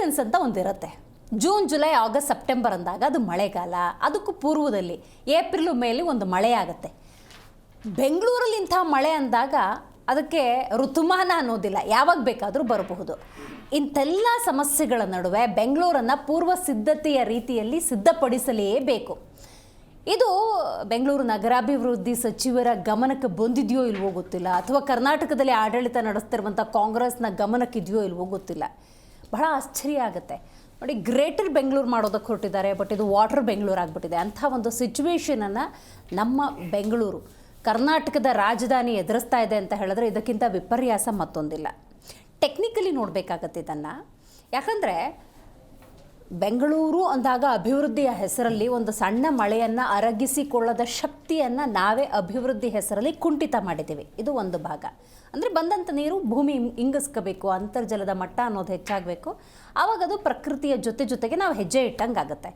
Monsoons ಅಂತ ಒಂದಿರುತ್ತೆ. June, July, August, September ಅಂದಾಗ ಅದು ಮಳೆಗಾಲ. ಅದಕ್ಕೂ ಪೂರ್ವದಲ್ಲಿ ಏಪ್ರಿಲು, ಮೇಲಿ ಒಂದು ಮಳೆ ಆಗುತ್ತೆ. ಬೆಂಗಳೂರಲ್ಲಿ ಇಂಥ ಮಳೆ ಅಂದಾಗ ಅದಕ್ಕೆ ಋತುಮಾನ ಅನ್ನೋದಿಲ್ಲ, ಯಾವಾಗ ಬೇಕಾದರೂ ಬರಬಹುದು. ಇಂಥೆಲ್ಲ ಸಮಸ್ಯೆಗಳ ನಡುವೆ ಬೆಂಗಳೂರನ್ನು ಪೂರ್ವ ಸಿದ್ಧತೆಯ ರೀತಿಯಲ್ಲಿ ಸಿದ್ಧಪಡಿಸಲೇಬೇಕು. ಇದು ಬೆಂಗಳೂರು ನಗರಾಭಿವೃದ್ಧಿ ಸಚಿವರ ಗಮನಕ್ಕೆ ಬಂದಿದೆಯೋ ಇಲ್ವೋ ಗೊತ್ತಿಲ್ಲ, ಅಥವಾ ಕರ್ನಾಟಕದಲ್ಲಿ ಆಡಳಿತ ನಡೆಸ್ತಿರುವಂಥ ಕಾಂಗ್ರೆಸ್ನ ಗಮನಕ್ಕಿದೆಯೋ ಇಲ್ವೋ ಗೊತ್ತಿಲ್ಲ. ಬಹಳ ಆಶ್ಚರ್ಯ ಆಗುತ್ತೆ ನೋಡಿ. ಗ್ರೇಟರ್ ಬೆಂಗಳೂರು ಮಾಡೋದಕ್ಕೆ ಹೊರಟಿದ್ದಾರೆ, ಬಟ್ ಇದು ವಾಟರ್ ಬೆಂಗಳೂರು ಆಗಿಬಿಟ್ಟಿದೆ. ಅಂಥ ಒಂದು ಸಿಚುವೇಶನನ್ನು ನಮ್ಮ ಬೆಂಗಳೂರು ಕರ್ನಾಟಕದ ರಾಜಧಾನಿ ಎದುರಿಸ್ತಾ ಇದೆ ಅಂತ ಹೇಳಿದ್ರೆ ಇದಕ್ಕಿಂತ ವಿಪರ್ಯಾಸ ಮತ್ತೊಂದಿಲ್ಲ. ಟೆಕ್ನಿಕಲಿ ನೋಡಬೇಕಾಗತ್ತೆ ಇದನ್ನು. ಯಾಕಂದರೆ ಬೆಂಗಳೂರು ಅಂದಾಗ ಅಭಿವೃದ್ಧಿಯ ಹೆಸರಲ್ಲಿ ಒಂದು ಸಣ್ಣ ಮಳೆಯನ್ನು ಅರಗಿಸಿಕೊಳ್ಳದ ಶಕ್ತಿಯನ್ನು ನಾವೇ ಅಭಿವೃದ್ಧಿ ಹೆಸರಲ್ಲಿ ಕುಂಠಿತ ಮಾಡಿದ್ದೀವಿ. ಇದು ಒಂದು ಭಾಗ. ಅಂದರೆ ಬಂದಂಥ ನೀರು ಭೂಮಿ ಇಂಗಿಸ್ಕೋಬೇಕು, ಅಂತರ್ಜಲದ ಮಟ್ಟ ಅನ್ನೋದು ಹೆಚ್ಚಾಗಬೇಕು. ಆವಾಗ ಅದು ಪ್ರಕೃತಿಯ ಜೊತೆಗೆ ನಾವು ಹೆಜ್ಜೆ ಇಟ್ಟಂಗೆ ಆಗುತ್ತೆ.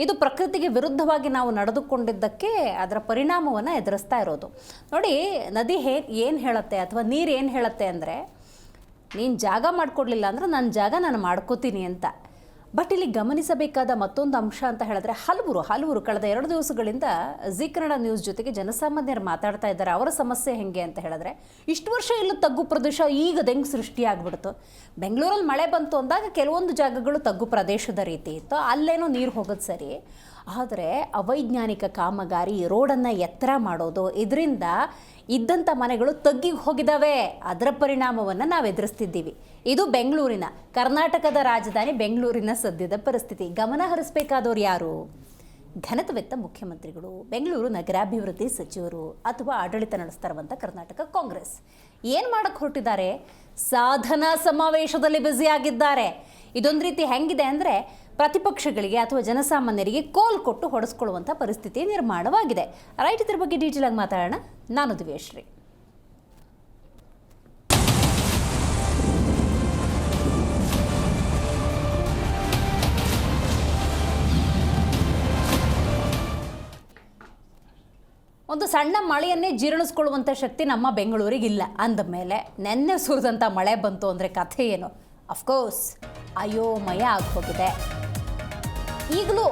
ಇದು ಪ್ರಕೃತಿಗೆ ವಿರುದ್ಧವಾಗಿ ನಾವು ನಡೆದುಕೊಂಡಿದ್ದಕ್ಕೆ ಅದರ ಪರಿಣಾಮವನ್ನು ಎದುರಿಸ್ತಾ ಇರೋದು. ನೋಡಿ, ನದಿ ಏನು ಹೇಳುತ್ತೆ ಅಥವಾ ನೀರು ಏನು ಹೇಳುತ್ತೆ ಅಂದರೆ, ನೀನು ಜಾಗ ಮಾಡಿಕೊಡ್ಲಿಲ್ಲ ಅಂದರೆ ನನ್ನ ಜಾಗ ನಾನು ಮಾಡ್ಕೋತೀನಿ ಅಂತ. ಬಟ್ ಇಲ್ಲಿ ಗಮನಿಸಬೇಕಾದ ಮತ್ತೊಂದು ಅಂಶ ಅಂತ ಹೇಳಿದ್ರೆ ಹಲವರು ಕಳೆದ 2 ದಿವಸಗಳಿಂದ ಜಿ ಕನ್ನಡ ನ್ಯೂಸ್ ಜೊತೆಗೆ ಜನಸಾಮಾನ್ಯರು ಮಾತಾಡ್ತಾ ಇದ್ದಾರೆ. ಅವರ ಸಮಸ್ಯೆ ಹೆಂಗೆ ಅಂತ ಹೇಳಿದ್ರೆ, ಇಷ್ಟು ವರ್ಷ ಇಲ್ಲ ತಗ್ಗು ಪ್ರದೇಶ, ಈಗ ಹೆಂಗೆ ಸೃಷ್ಟಿಯಾಗ್ಬಿಡ್ತು. ಬೆಂಗಳೂರಲ್ಲಿ ಮಳೆ ಬಂತು ಅಂದಾಗ ಕೆಲವೊಂದು ಜಾಗಗಳು ತಗ್ಗು ಪ್ರದೇಶದ ರೀತಿ ಇತ್ತು, ಅಲ್ಲೇನೋ ನೀರು ಹೋಗೋದು ಸರಿ. ಆದರೆ ಅವೈಜ್ಞಾನಿಕ ಕಾಮಗಾರಿ, ರೋಡನ್ನು ಎತ್ತರ ಮಾಡೋದು, ಇದರಿಂದ ಇದ್ದಂಥ ಮನೆಗಳು ತಗ್ಗಿಗೆ ಹೋಗಿದ್ದಾವೆ. ಅದರ ಪರಿಣಾಮವನ್ನು ನಾವು ಎದುರಿಸ್ತಿದ್ದೀವಿ. ಇದು ಬೆಂಗಳೂರಿನ, ಕರ್ನಾಟಕದ ರಾಜಧಾನಿ ಬೆಂಗಳೂರಿನ ಸದ್ಯದ ಪರಿಸ್ಥಿತಿ. ಗಮನ ಹರಿಸಬೇಕಾದವ್ರು ಯಾರು? ಘನತೆವೆತ್ತ ಮುಖ್ಯಮಂತ್ರಿಗಳು, ಬೆಂಗಳೂರು ನಗರಾಭಿವೃದ್ಧಿ ಸಚಿವರು, ಅಥವಾ ಆಡಳಿತ ನಡೆಸ್ತಾ ಇರುವಂಥ ಕರ್ನಾಟಕ ಕಾಂಗ್ರೆಸ್. ಏನು ಮಾಡಕ್ಕೆ ಹೊರಟಿದ್ದಾರೆ? ಸಾಧನಾ ಸಮಾವೇಶದಲ್ಲಿ ಬ್ಯುಸಿಯಾಗಿದ್ದಾರೆ. ಇದೊಂದು ರೀತಿ ಹೆಂಗಿದೆ ಅಂದರೆ, ಪ್ರತಿಪಕ್ಷಗಳಿಗೆ ಅಥವಾ ಜನಸಾಮಾನ್ಯರಿಗೆ ಕೋಲ್ ಕೊಟ್ಟು ಹೊಡೆಸ್ಕೊಳ್ಳುವಂಥ ಪರಿಸ್ಥಿತಿ ನಿರ್ಮಾಣವಾಗಿದೆ. ರೈಟ್, ಇದ್ರ ಬಗ್ಗೆ ಡೀಟೇಲ್ ಆಗಿ ಮಾತಾಡೋಣ. ನಾನು ದಿವ್ಯಶ್ರೀ. ಒಂದು ಸಣ್ಣ ಮಳೆಯನ್ನೇ ಜೀರ್ಣಿಸ್ಕೊಳ್ಳುವಂಥ ಶಕ್ತಿ ನಮ್ಮ ಬೆಂಗಳೂರಿಗಿಲ್ಲ ಅಂದಮೇಲೆ ನೆನ್ನೆ ಸುರಿದಂಥ ಮಳೆ ಬಂತು ಅಂದರೆ ಕಥೆ ಏನು? ಅಫ್ಕೋರ್ಸ್ ಅಯೋಮಯ ಆಗೋಗಿದೆ. ಈಗಲೂ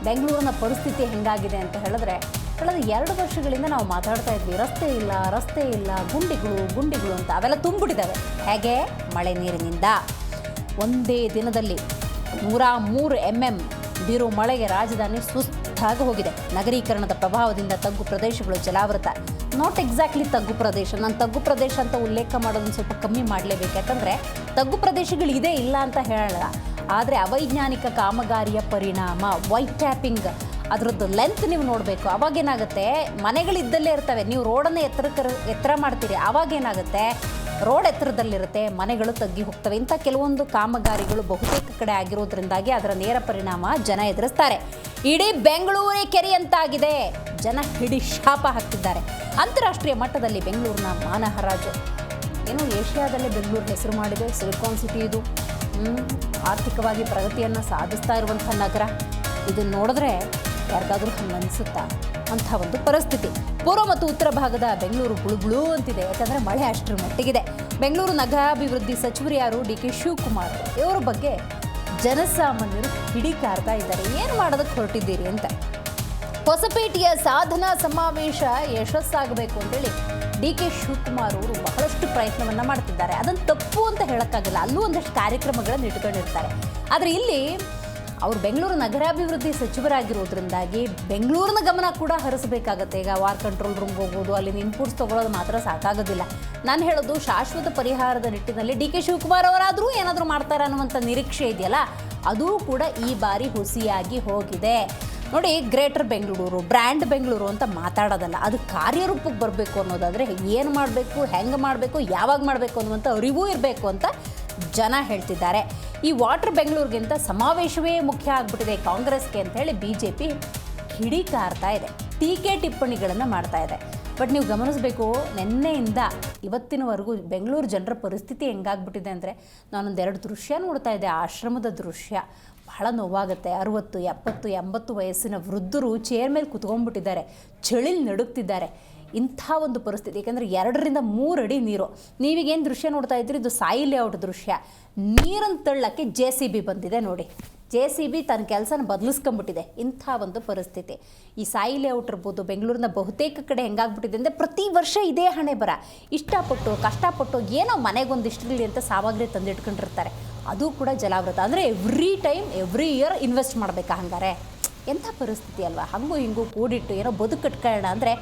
ಬೆಂಗಳೂರಿನ ಪರಿಸ್ಥಿತಿ ಹೆಂಗಾಗಿದೆ ಅಂತ ಹೇಳಿದ್ರೆ, ಕಳೆದ 2 ವರ್ಷಗಳಿಂದ ನಾವು ಮಾತಾಡ್ತಾ ಇದ್ವಿ, ರಸ್ತೆ ಇಲ್ಲ, ಗುಂಡಿಗಳು ಅಂತ ಅವೆಲ್ಲ ತುಂಬಿಟ್ಟಿದ್ದಾವೆ. ಹೇಗೆ? ಮಳೆ ನೀರಿನಿಂದ. ಒಂದೇ ದಿನದಲ್ಲಿ 103 mm ಬೀರೋ ಮಳೆಗೆ ರಾಜಧಾನಿ ಸುಸ್ತಾಗಿ ಹೋಗಿದೆ. ನಗರೀಕರಣದ ಪ್ರಭಾವದಿಂದ ತಗ್ಗು ಪ್ರದೇಶಗಳು ಜಲಾವೃತ. ನಾಟ್ ಎಕ್ಸಾಕ್ಟ್ಲಿ ತಗ್ಗು ಪ್ರದೇಶ, ನಾನು ತಗ್ಗು ಪ್ರದೇಶ ಅಂತ ಉಲ್ಲೇಖ ಮಾಡೋದನ್ನು ಸ್ವಲ್ಪ ಕಮ್ಮಿ ಮಾಡಲೇಬೇಕು. ಯಾಕಂದರೆ ತಗ್ಗು ಪ್ರದೇಶಗಳು ಇದೇ ಇಲ್ಲ ಅಂತ ಹೇಳಲ್ಲ, ಆದರೆ ಅವೈಜ್ಞಾನಿಕ ಕಾಮಗಾರಿಯ ಪರಿಣಾಮ, ವೈಟ್ ಟ್ಯಾಪಿಂಗ್, ಅದರದ್ದು ಲೆಂತ್ ನೀವು ನೋಡಬೇಕು. ಅವಾಗೇನಾಗುತ್ತೆ, ಮನೆಗಳಿದ್ದಲ್ಲೇ ಇರ್ತವೆ, ನೀವು ರೋಡನ್ನು ಎತ್ತರ ಮಾಡ್ತೀರಿ, ಆವಾಗೇನಾಗುತ್ತೆ, ರೋಡ್ ಎತ್ತರದಲ್ಲಿರುತ್ತೆ, ಮನೆಗಳು ತಗ್ಗಿ ಹೋಗ್ತವೆ. ಇಂಥ ಕೆಲವೊಂದು ಕಾಮಗಾರಿಗಳು ಬಹುತೇಕ ಕಡೆ ಆಗಿರೋದ್ರಿಂದಾಗಿ ಅದರ ನೇರ ಪರಿಣಾಮ ಜನ ಎದುರಿಸ್ತಾರೆ. ಇಡೀ ಬೆಂಗಳೂರೇ ಕೆರೆಯಂತಾಗಿದೆ. ಜನ ಹಿಡಿ ಶಾಪ ಹಾಕ್ತಿದ್ದಾರೆ. ಅಂತಾರಾಷ್ಟ್ರೀಯ ಮಟ್ಟದಲ್ಲಿ ಬೆಂಗಳೂರಿನ ಮಾನ ಹರಾಜು. ಏನು ಏಷ್ಯಾದಲ್ಲೇ ಬೆಂಗಳೂರು ಹೆಸರು ಮಾಡಿದೆ, ಸಿಲಿಕಾನ್ ಸಿಟಿ ಇದು. ಆರ್ಥಿಕವಾಗಿ ಪ್ರಗತಿಯನ್ನು ಸಾಧಿಸ್ತಾ ಇರುವಂಥ ನಗರ. ಇದನ್ನು ನೋಡಿದ್ರೆ ಯಾರಿಗಾದ್ರೂ ಹಂಗೆ ಅನಿಸುತ್ತಾ? ಅಂಥ ಒಂದು ಪರಿಸ್ಥಿತಿ. ಪೂರ್ವ ಮತ್ತು ಉತ್ತರ ಭಾಗದ ಬೆಂಗಳೂರು ಬುಳುಬುಳು ಅಂತಿದೆ, ಯಾಕಂದರೆ ಮಳೆ ಅಷ್ಟರ ಮಟ್ಟಿಗಿದೆ. ಬೆಂಗಳೂರು ನಗರಾಭಿವೃದ್ಧಿ ಸಚಿವರು ಯಾರು? D K Shivakumar. ಇವರ ಬಗ್ಗೆ ಜನಸಾಮಾನ್ಯರು ಕಿಡಿಕಾರ್ತಾ ಇದ್ದಾರೆ. ಏನು ಮಾಡೋದಕ್ಕೆ ಹೊರಟಿದ್ದೀರಿ ಅಂತ. ಹೊಸಪೇಟೆಯ ಸಾಧನಾ ಸಮಾವೇಶ ಯಶಸ್ಸಾಗಬೇಕು ಅಂತೇಳಿ ಡಿ ಕೆ ಶಿವಕುಮಾರ್ ಅವರು ಬಹಳಷ್ಟು ಪ್ರಯತ್ನವನ್ನು ಮಾಡ್ತಿದ್ದಾರೆ. ಅದನ್ನು ತಪ್ಪು ಅಂತ ಹೇಳೋಕ್ಕಾಗಲ್ಲ, ಅಲ್ಲೂ ಒಂದಷ್ಟು ಕಾರ್ಯಕ್ರಮಗಳನ್ನು ಇಟ್ಕೊಂಡಿರ್ತಾರೆ. ಆದರೆ ಇಲ್ಲಿ ಅವರು ಬೆಂಗಳೂರು ನಗರಾಭಿವೃದ್ಧಿ ಸಚಿವರಾಗಿರೋದ್ರಿಂದಾಗಿ ಬೆಂಗಳೂರಿನ ಗಮನ ಕೂಡ ಹರಿಸಬೇಕಾಗತ್ತೆ. ಈಗ ವಾರ್ ಕಂಟ್ರೋಲ್ ರೂಮ್ಗೆ ಹೋಗೋದು, ಅಲ್ಲಿನ ಇನ್ಪುಟ್ಸ್ ತೊಗೊಳ್ಳೋದು ಮಾತ್ರ ಸಾಕಾಗೋದಿಲ್ಲ. ನಾನು ಹೇಳೋದು ಶಾಶ್ವತ ಪರಿಹಾರದ ನಿಟ್ಟಿನಲ್ಲಿ ಡಿ ಕೆ ಶಿವಕುಮಾರ್ ಅವರಾದರೂ ಏನಾದರೂ ಮಾಡ್ತಾರೆ ಅನ್ನುವಂಥ ನಿರೀಕ್ಷೆ ಇದೆಯಲ್ಲ, ಅದೂ ಕೂಡ ಈ ಬಾರಿ ಹುಸಿಯಾಗಿ ಹೋಗಿದೆ. ನೋಡಿ, ಗ್ರೇಟರ್ ಬೆಂಗಳೂರು, ಬ್ರ್ಯಾಂಡ್ ಬೆಂಗಳೂರು ಅಂತ ಮಾತಾಡೋದಲ್ಲ, ಅದು ಕಾರ್ಯರೂಪಕ್ಕೆ ಬರಬೇಕು ಅನ್ನೋದಾದರೆ ಏನು ಮಾಡಬೇಕು, ಹೆಂಗೆ ಮಾಡಬೇಕು, ಯಾವಾಗ ಮಾಡಬೇಕು ಅನ್ನುವಂಥ ಅರಿವು ಇರಬೇಕು ಅಂತ ಜನ ಹೇಳ್ತಿದ್ದಾರೆ. ಈ ವಾಟರ್ ಬೆಂಗಳೂರಿಗಿಂತ ಸಮಾವೇಶವೇ ಮುಖ್ಯ ಆಗಿಬಿಟ್ಟಿದೆ ಕಾಂಗ್ರೆಸ್ಗೆ ಅಂತ ಹೇಳಿ BJP ಹಿಡಿಕಾರ್ತಾ ಇದೆ, ಟೀಕೆ ಟಿಪ್ಪಣಿಗಳನ್ನು ಮಾಡ್ತಾ ಇದೆ. ಬಟ್ ನೀವು ಗಮನಿಸಬೇಕು, ನಿನ್ನೆಯಿಂದ ಇವತ್ತಿನವರೆಗೂ ಬೆಂಗಳೂರು ಜನರ ಪರಿಸ್ಥಿತಿ ಹೆಂಗಾಗ್ಬಿಟ್ಟಿದೆ ಅಂದರೆ, ನಾನೊಂದು 2 ದೃಶ್ಯ ನೋಡ್ತಾ ಇದ್ದೆ. ಆಶ್ರಮದ ದೃಶ್ಯ ಬಹಳ ನೋವಾಗುತ್ತೆ. 60, 70, 80 ವಯಸ್ಸಿನ ವೃದ್ಧರು ಚೇರ್ ಮೇಲೆ ಕುತ್ಕೊಂಡ್ಬಿಟ್ಟಿದ್ದಾರೆ, ಚಳಿಲಿ ನಡುಗ್ತಿದ್ದಾರೆ. ಇಂಥ ಒಂದು ಪರಿಸ್ಥಿತಿ. ಯಾಕೆಂದರೆ 2-3 ಅಡಿ ನೀರು. ನೀವೀಗೇನು ದೃಶ್ಯ ನೋಡ್ತಾ ಇದ್ರಿ, ಇದು ಸಾಯಿ ಲೇಔಟ್ ದೃಶ್ಯ. ನೀರನ್ನು ತಳ್ಳಕ್ಕೆ JCB ಬಂದಿದೆ ನೋಡಿ. JCB ತನ್ನ ಕೆಲಸನ ಬದಲಿಸ್ಕೊಂಡ್ಬಿಟ್ಟಿದೆ. ಇಂಥ ಒಂದು ಪರಿಸ್ಥಿತಿ ಈ ಸಾಯಿ ಲೇಔಟ್ ಇರ್ಬೋದು, ಬೆಂಗಳೂರಿನ ಬಹುತೇಕ ಕಡೆ ಹೆಂಗಾಗ್ಬಿಟ್ಟಿದೆ ಅಂದರೆ ಪ್ರತಿ ವರ್ಷ ಇದೇ ಹಣೆ ಬರ. ಇಷ್ಟಪಟ್ಟು ಕಷ್ಟಪಟ್ಟು ಏನೋ ಮನೆಗೊಂದು ಇಷ್ಟಿರಲಿ ಅಂತ ಸಾಮಗ್ರಿ ತಂದಿಟ್ಕೊಂಡಿರ್ತಾರೆ, ಅದು ಕೂಡ ಜಲಾವೃತ. ಅಂದರೆ ಎವ್ರಿ ಇಯರ್ ಇನ್ವೆಸ್ಟ್ ಮಾಡಬೇಕಾ? ಹಂಗಾರೆ ಎಂಥ ಪರಿಸ್ಥಿತಿ ಅಲ್ವಾ? ಹಾಗೂ ಹಿಂಗೂ ಕೂಡಿಟ್ಟು ಏನೋ ಬದುಕು ಕಟ್ಕೊಳ್ಳೋಣ ಅಂದರೆ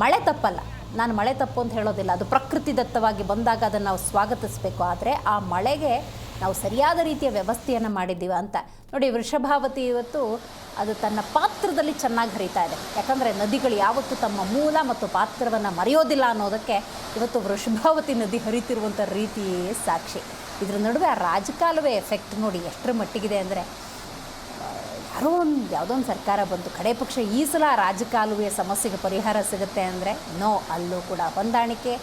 ಮಳೆ ತಪ್ಪಲ್ಲ. ನಾನು ಮಳೆ ತಪ್ಪು ಅಂತ ಹೇಳೋದಿಲ್ಲ, ಅದು ಪ್ರಕೃತಿ ದತ್ತವಾಗಿ ಬಂದಾಗ ಅದನ್ನು ನಾವು ಸ್ವಾಗತಿಸಬೇಕು. ಆದರೆ ಆ ಮಳೆಗೆ ನಾವು ಸರಿಯಾದ ರೀತಿಯ ವ್ಯವಸ್ಥೆಯನ್ನು ಮಾಡಿದ್ದೀವ ಅಂತ ನೋಡಿ. ವೃಷಭಾವತಿ ಇವತ್ತು ಅದು ತನ್ನ ಪಾತ್ರದಲ್ಲಿ ಚೆನ್ನಾಗಿ ಹರಿತಾ ಇದೆ. ಯಾಕಂದರೆ ನದಿಗಳು ಯಾವತ್ತೂ ತಮ್ಮ ಮೂಲ ಮತ್ತು ಪಾತ್ರವನ್ನು ಮರೆಯೋದಿಲ್ಲ ಅನ್ನೋದಕ್ಕೆ ಇವತ್ತು ವೃಷಭಾವತಿ ನದಿ ಹರಿತಿರುವಂಥ ರೀತಿಯೇ ಸಾಕ್ಷಿ. ಇದರ ನಡುವೆ ಆ ರಾಜಕಾಲುವೆ ಎಫೆಕ್ಟ್ ನೋಡಿ ಎಷ್ಟರ ಮಟ್ಟಿಗಿದೆ ಅಂದರೆ, ಯಾವುದೋ ಒಂದು ಸರ್ಕಾರ ಬಂತು, ಕಡೆ ಪಕ್ಷ ಈ ಸಲ ರಾಜಕಾಲುವೆಯ ಸಮಸ್ಯೆಗೆ ಪರಿಹಾರ ಸಿಗುತ್ತೆ ಅಂದರೆ ನೋ, ಅಲ್ಲೂ ಕೂಡ ಹೊಂದಾಣಿಕೆ,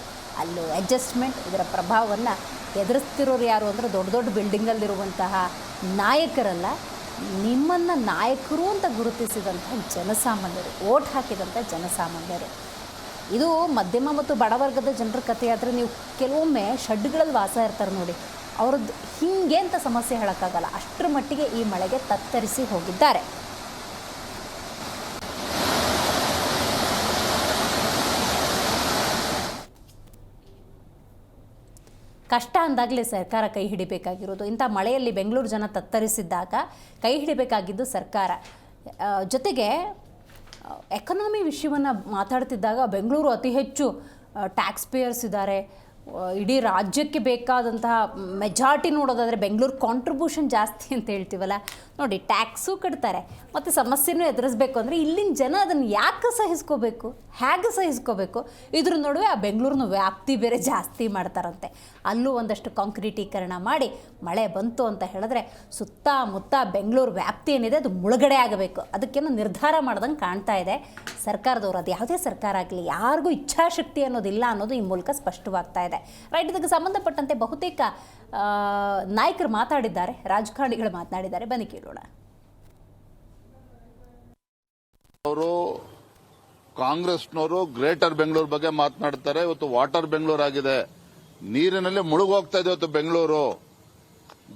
ಅಲ್ಲೂ ಅಡ್ಜಸ್ಟ್ಮೆಂಟ್. ಇದರ ಪ್ರಭಾವವನ್ನು ಎದುರಿಸ್ತಿರೋರು ಯಾರು ಅಂದರೆ ದೊಡ್ಡ ದೊಡ್ಡ ಬಿಲ್ಡಿಂಗಲ್ಲಿರುವಂತಹ ನಾಯಕರಲ್ಲ, ನಿಮ್ಮನ್ನು ನಾಯಕರು ಅಂತ ಗುರುತಿಸಿದಂಥ ಜನಸಾಮಾನ್ಯರು, ಓಟ್ ಹಾಕಿದಂಥ ಜನಸಾಮಾನ್ಯರು. ಇದು ಮಧ್ಯಮ ಮತ್ತು ಬಡವರ್ಗದ ಜನರ ಕಥೆಯಾದರೆ ನೀವು ಕೆಲವೊಮ್ಮೆ ಶೆಡ್ಗಳಲ್ಲಿ ವಾಸ ಇರ್ತಾರೆ ನೋಡಿ, ಅವ್ರದ್ದು ಹಿಂಗೆ ಅಂತ ಸಮಸ್ಯೆ ಹೇಳೋಕ್ಕಾಗಲ್ಲ. ಅಷ್ಟರ ಮಟ್ಟಿಗೆ ಈ ಮಳೆಗೆ ತತ್ತರಿಸಿ ಹೋಗಿದ್ದಾರೆ. ಕಷ್ಟ ಅಂದಾಗಲೇ ಸರ್ಕಾರ ಕೈ ಹಿಡಿಬೇಕಾಗಿರೋದು. ಇಂಥ ಮಳೆಯಲ್ಲಿ ಬೆಂಗಳೂರು ಜನ ತತ್ತರಿಸಿದ್ದಾಗ ಕೈ ಹಿಡಿಬೇಕಾಗಿದ್ದು ಸರ್ಕಾರ. ಜೊತೆಗೆ ಎಕನಾಮಿ ವಿಷಯವನ್ನು ಮಾತಾಡ್ತಿದ್ದಾಗ ಬೆಂಗಳೂರು ಅತಿ ಹೆಚ್ಚು ಟ್ಯಾಕ್ಸ್ ಪೇಯರ್ಸ್ ಇದ್ದಾರೆ. ಇಡೀ ರಾಜ್ಯಕ್ಕೆ ಬೇಕಾದಂತಹ ಮೆಜಾರಿಟಿ ನೋಡೋದಾದರೆ ಬೆಂಗಳೂರು ಕಾಂಟ್ರಿಬ್ಯೂಷನ್ ಜಾಸ್ತಿ ಅಂತ ಹೇಳ್ತೀವಲ್ಲ ನೋಡಿ, ಟ್ಯಾಕ್ಸು ಕಟ್ತಾರೆ ಮತ್ತು ಸಮಸ್ಯೆನೂ ಎದುರಿಸ್ಬೇಕು ಅಂದರೆ ಇಲ್ಲಿನ ಜನ ಅದನ್ನು ಯಾಕೆ ಸಹಿಸ್ಕೋಬೇಕು, ಹೇಗೆ ಸಹಿಸ್ಕೋಬೇಕು? ಇದ್ರ ನಡುವೆ ಆ ಬೆಂಗಳೂರಿನ ವ್ಯಾಪ್ತಿ ಬೇರೆ ಜಾಸ್ತಿ ಮಾಡ್ತಾರಂತೆ. ಅಲ್ಲೂ ಒಂದಷ್ಟು ಕಾಂಕ್ರೀಟೀಕರಣ ಮಾಡಿ ಮಳೆ ಬಂತು ಅಂತ ಹೇಳಿದ್ರೆ ಸುತ್ತಮುತ್ತ ಬೆಂಗಳೂರು ವ್ಯಾಪ್ತಿ ಏನಿದೆ ಅದು ಮುಳುಗಡೆ ಆಗಬೇಕು. ಅದಕ್ಕೇನೋ ನಿರ್ಧಾರ ಮಾಡ್ದಂಗೆ ಕಾಣ್ತಾ ಇದೆ ಸರ್ಕಾರದವರು. ಅದು ಯಾವುದೇ ಸರ್ಕಾರ ಆಗಲಿ, ಯಾರಿಗೂ ಇಚ್ಛಾಶಕ್ತಿ ಅನ್ನೋದಿಲ್ಲ ಅನ್ನೋದು ಈ ಮೂಲಕ ಸ್ಪಷ್ಟವಾಗ್ತಾ ಇದೆ. ರೈಟ್, ಇದಕ್ಕೆ ಸಂಬಂಧಪಟ್ಟಂತೆ ಬಹುತೇಕ ನಾಯಕರು ಮಾತಾಡಿದ್ದಾರೆ, ರಾಜಕಾರಣಿಗಳು ಮಾತನಾಡಿದ್ದಾರೆ. ಬನ್ನಿ ಕೇಳೋಣ. ಅವರು ಕಾಂಗ್ರೆಸ್ನವರು ಗ್ರೇಟರ್ ಬೆಂಗಳೂರು ಬಗ್ಗೆ ಮಾತನಾಡ್ತಾರೆ. ಇವತ್ತು ವಾಟರ್ ಬೆಂಗಳೂರು ಆಗಿದೆ, ನೀರಿನಲ್ಲಿ ಮುಳುಗೋಗ್ತಾ ಇದೆ ಇವತ್ತು ಬೆಂಗಳೂರು.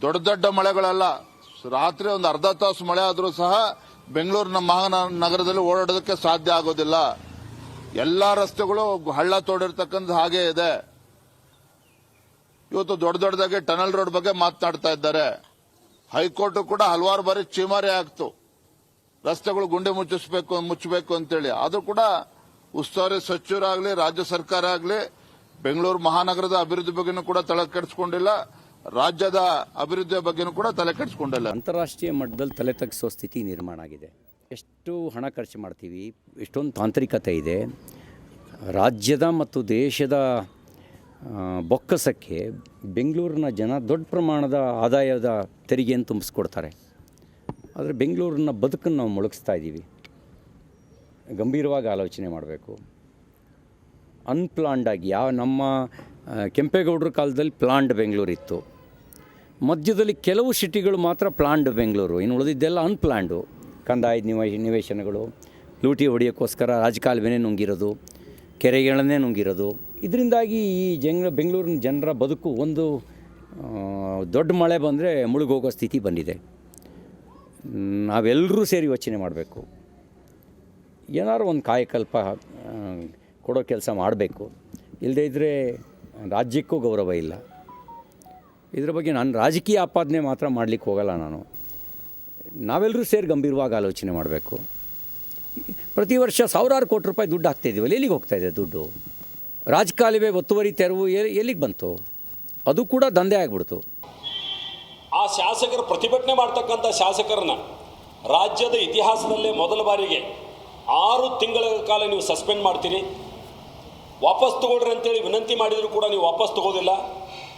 ದೊಡ್ಡ ದೊಡ್ಡ ಮಳೆಗಳಲ್ಲ, ರಾತ್ರಿ ಒಂದು ಅರ್ಧ ತಾಸು ಮಳೆ ಆದರೂ ಸಹ ಬೆಂಗಳೂರಿನ ಮಹಾನಗರದಲ್ಲಿ ಓಡಾಡೋದಕ್ಕೆ ಸಾಧ್ಯ ಆಗೋದಿಲ್ಲ. ಎಲ್ಲಾ ರಸ್ತೆಗಳು ಹಳ್ಳ ತೋಡಿರ್ತಕ್ಕಂಥ ಹಾಗೆ ಇದೆ. ಇವತ್ತು ದೊಡ್ಡ ದೊಡ್ಡದಾಗಿ ಟನಲ್ ರೋಡ್ ಬಗ್ಗೆ ಮಾತನಾಡ್ತಾ ಇದ್ದಾರೆ. ಹೈಕೋರ್ಟ್ ಕೂಡ ಹಲವಾರು ಬಾರಿ ಚೀಮಾರಿ ಆಗ್ತು, ರಸ್ತೆಗಳು ಗುಂಡಿ ಮುಚ್ಚಬೇಕು ಅಂತೇಳಿ. ಆದ್ರೂ ಕೂಡ ಉಸ್ತುವಾರಿ ಸಚಿವರಾಗಲಿ ರಾಜ್ಯ ಸರ್ಕಾರ ಆಗಲಿ ಬೆಂಗಳೂರು ಮಹಾನಗರದ ಅಭಿವೃದ್ಧಿ ಬಗ್ಗೆನೂ ಕೂಡ ತಲೆ ಕೆಡಿಸಿಕೊಂಡಿಲ್ಲ, ರಾಜ್ಯದ ಅಭಿವೃದ್ಧಿಯ ಬಗ್ಗೆನೂ ಕೂಡ ತಲೆ ಕೆಡಿಸಿಕೊಂಡಿಲ್ಲ. ಅಂತಾರಾಷ್ಟ್ರೀಯ ಮಟ್ಟದಲ್ಲಿ ತಲೆ ತಗ್ಗಿಸೋ ಸ್ಥಿತಿ ನಿರ್ಮಾಣ ಆಗಿದೆ. ಎಷ್ಟು ಹಣ ಖರ್ಚು ಮಾಡ್ತೀವಿ, ಎಷ್ಟೊಂದು ತಾಂತ್ರಿಕತೆ ಇದೆ. ರಾಜ್ಯದ ಮತ್ತು ದೇಶದ ಬೊಕ್ಕಸಕ್ಕೆ ಬೆಂಗಳೂರಿನ ಜನ ದೊಡ್ಡ ಪ್ರಮಾಣದ ಆದಾಯದ ತೆರಿಗೆಯನ್ನು ತುಂಬಿಸ್ಕೊಡ್ತಾರೆ. ಆದರೆ ಬೆಂಗಳೂರಿನ ಬದುಕನ್ನು ನಾವು ಮುಳುಗಿಸ್ತಾ ಇದ್ದೀವಿ. ಗಂಭೀರವಾಗಿ ಆಲೋಚನೆ ಮಾಡಬೇಕು. ಅನ್ಪ್ಲಾನ್ಡಾಗಿ ನಮ್ಮ ಕೆಂಪೇಗೌಡರ ಕಾಲದಲ್ಲಿ ಪ್ಲಾನ್ಡ್ ಬೆಂಗಳೂರು ಇತ್ತು. ಮಧ್ಯದಲ್ಲಿ ಕೆಲವು ಸಿಟಿಗಳು ಮಾತ್ರ ಪ್ಲಾನ್ಡ್ ಬೆಂಗಳೂರು, ಇನ್ನು ಉಳಿದಿದ್ದೆಲ್ಲ ಅನ್ಪ್ಲಾನ್ಡು. ಕಂದಾಯದ ನಿವೇಶನಗಳು, ಲೂಟಿ ಹೊಡೆಯೋಕ್ಕೋಸ್ಕರ ರಾಜಕಾಲುವೆನೇ ನುಂಗಿರೋದು, ಕೆರೆಗಳನ್ನೇ ನುಂಗಿರೋದು. ಇದರಿಂದಾಗಿ ಈ ಬೆಂಗಳೂರಿನ ಜನರ ಬದುಕು ಒಂದು ದೊಡ್ಡ ಮಳೆ ಬಂದರೆ ಮುಳುಗೋಗೋ ಸ್ಥಿತಿ ಬಂದಿದೆ. ನಾವೆಲ್ಲರೂ ಸೇರಿ ಯೋಚನೆ ಮಾಡಬೇಕು. ಏನಾದ್ರು ಒಂದು ಕಾಯಕಲ್ಪ ಕೊಡೋ ಕೆಲಸ ಮಾಡಬೇಕು. ಇಲ್ಲದೇ ಇದ್ದರೆ ರಾಜ್ಯಕ್ಕೂ ಗೌರವ ಇಲ್ಲ. ಇದರ ಬಗ್ಗೆ ನಾನು ರಾಜಕೀಯ ಆಪಾದನೆ ಮಾತ್ರ ಮಾಡಲಿಕ್ಕೆ ಹೋಗಲ್ಲ. ನಾವೆಲ್ಲರೂ ಸೇರಿ ಗಂಭೀರವಾಗಿ ಆಲೋಚನೆ ಮಾಡಬೇಕು. ಪ್ರತಿ ವರ್ಷ ಸಾವಿರಾರು ಕೋಟಿ ರೂಪಾಯಿ ದುಡ್ಡು ಹಾಕ್ತಾಯಿದ್ದೀವಲ್ಲ, ಎಲ್ಲಿಗೆ ಹೋಗ್ತಾಯಿದೆ ದುಡ್ಡು? ರಾಜಕಾಲುವೆ ಒತ್ತುವರಿ ತೆರವು ಎಲ್ಲಿಗೆ ಬಂತು? ಅದು ಕೂಡ ದಂಧೆ ಆಗಿಬಿಡ್ತು. ಆ ಶಾಸಕರು ಪ್ರತಿಭಟನೆ ಮಾಡ್ತಕ್ಕಂಥ ಶಾಸಕರನ್ನ ರಾಜ್ಯದ ಇತಿಹಾಸದಲ್ಲೇ ಮೊದಲ ಬಾರಿಗೆ 6 ತಿಂಗಳ ಕಾಲ ನೀವು ಸಸ್ಪೆಂಡ್ ಮಾಡ್ತೀರಿ. ವಾಪಸ್ ತಗೊಳ್ರಿ ಅಂತೇಳಿ ವಿನಂತಿ ಮಾಡಿದರೂ ಕೂಡ ನೀವು ವಾಪಸ್ ತಗೋದಿಲ್ಲ.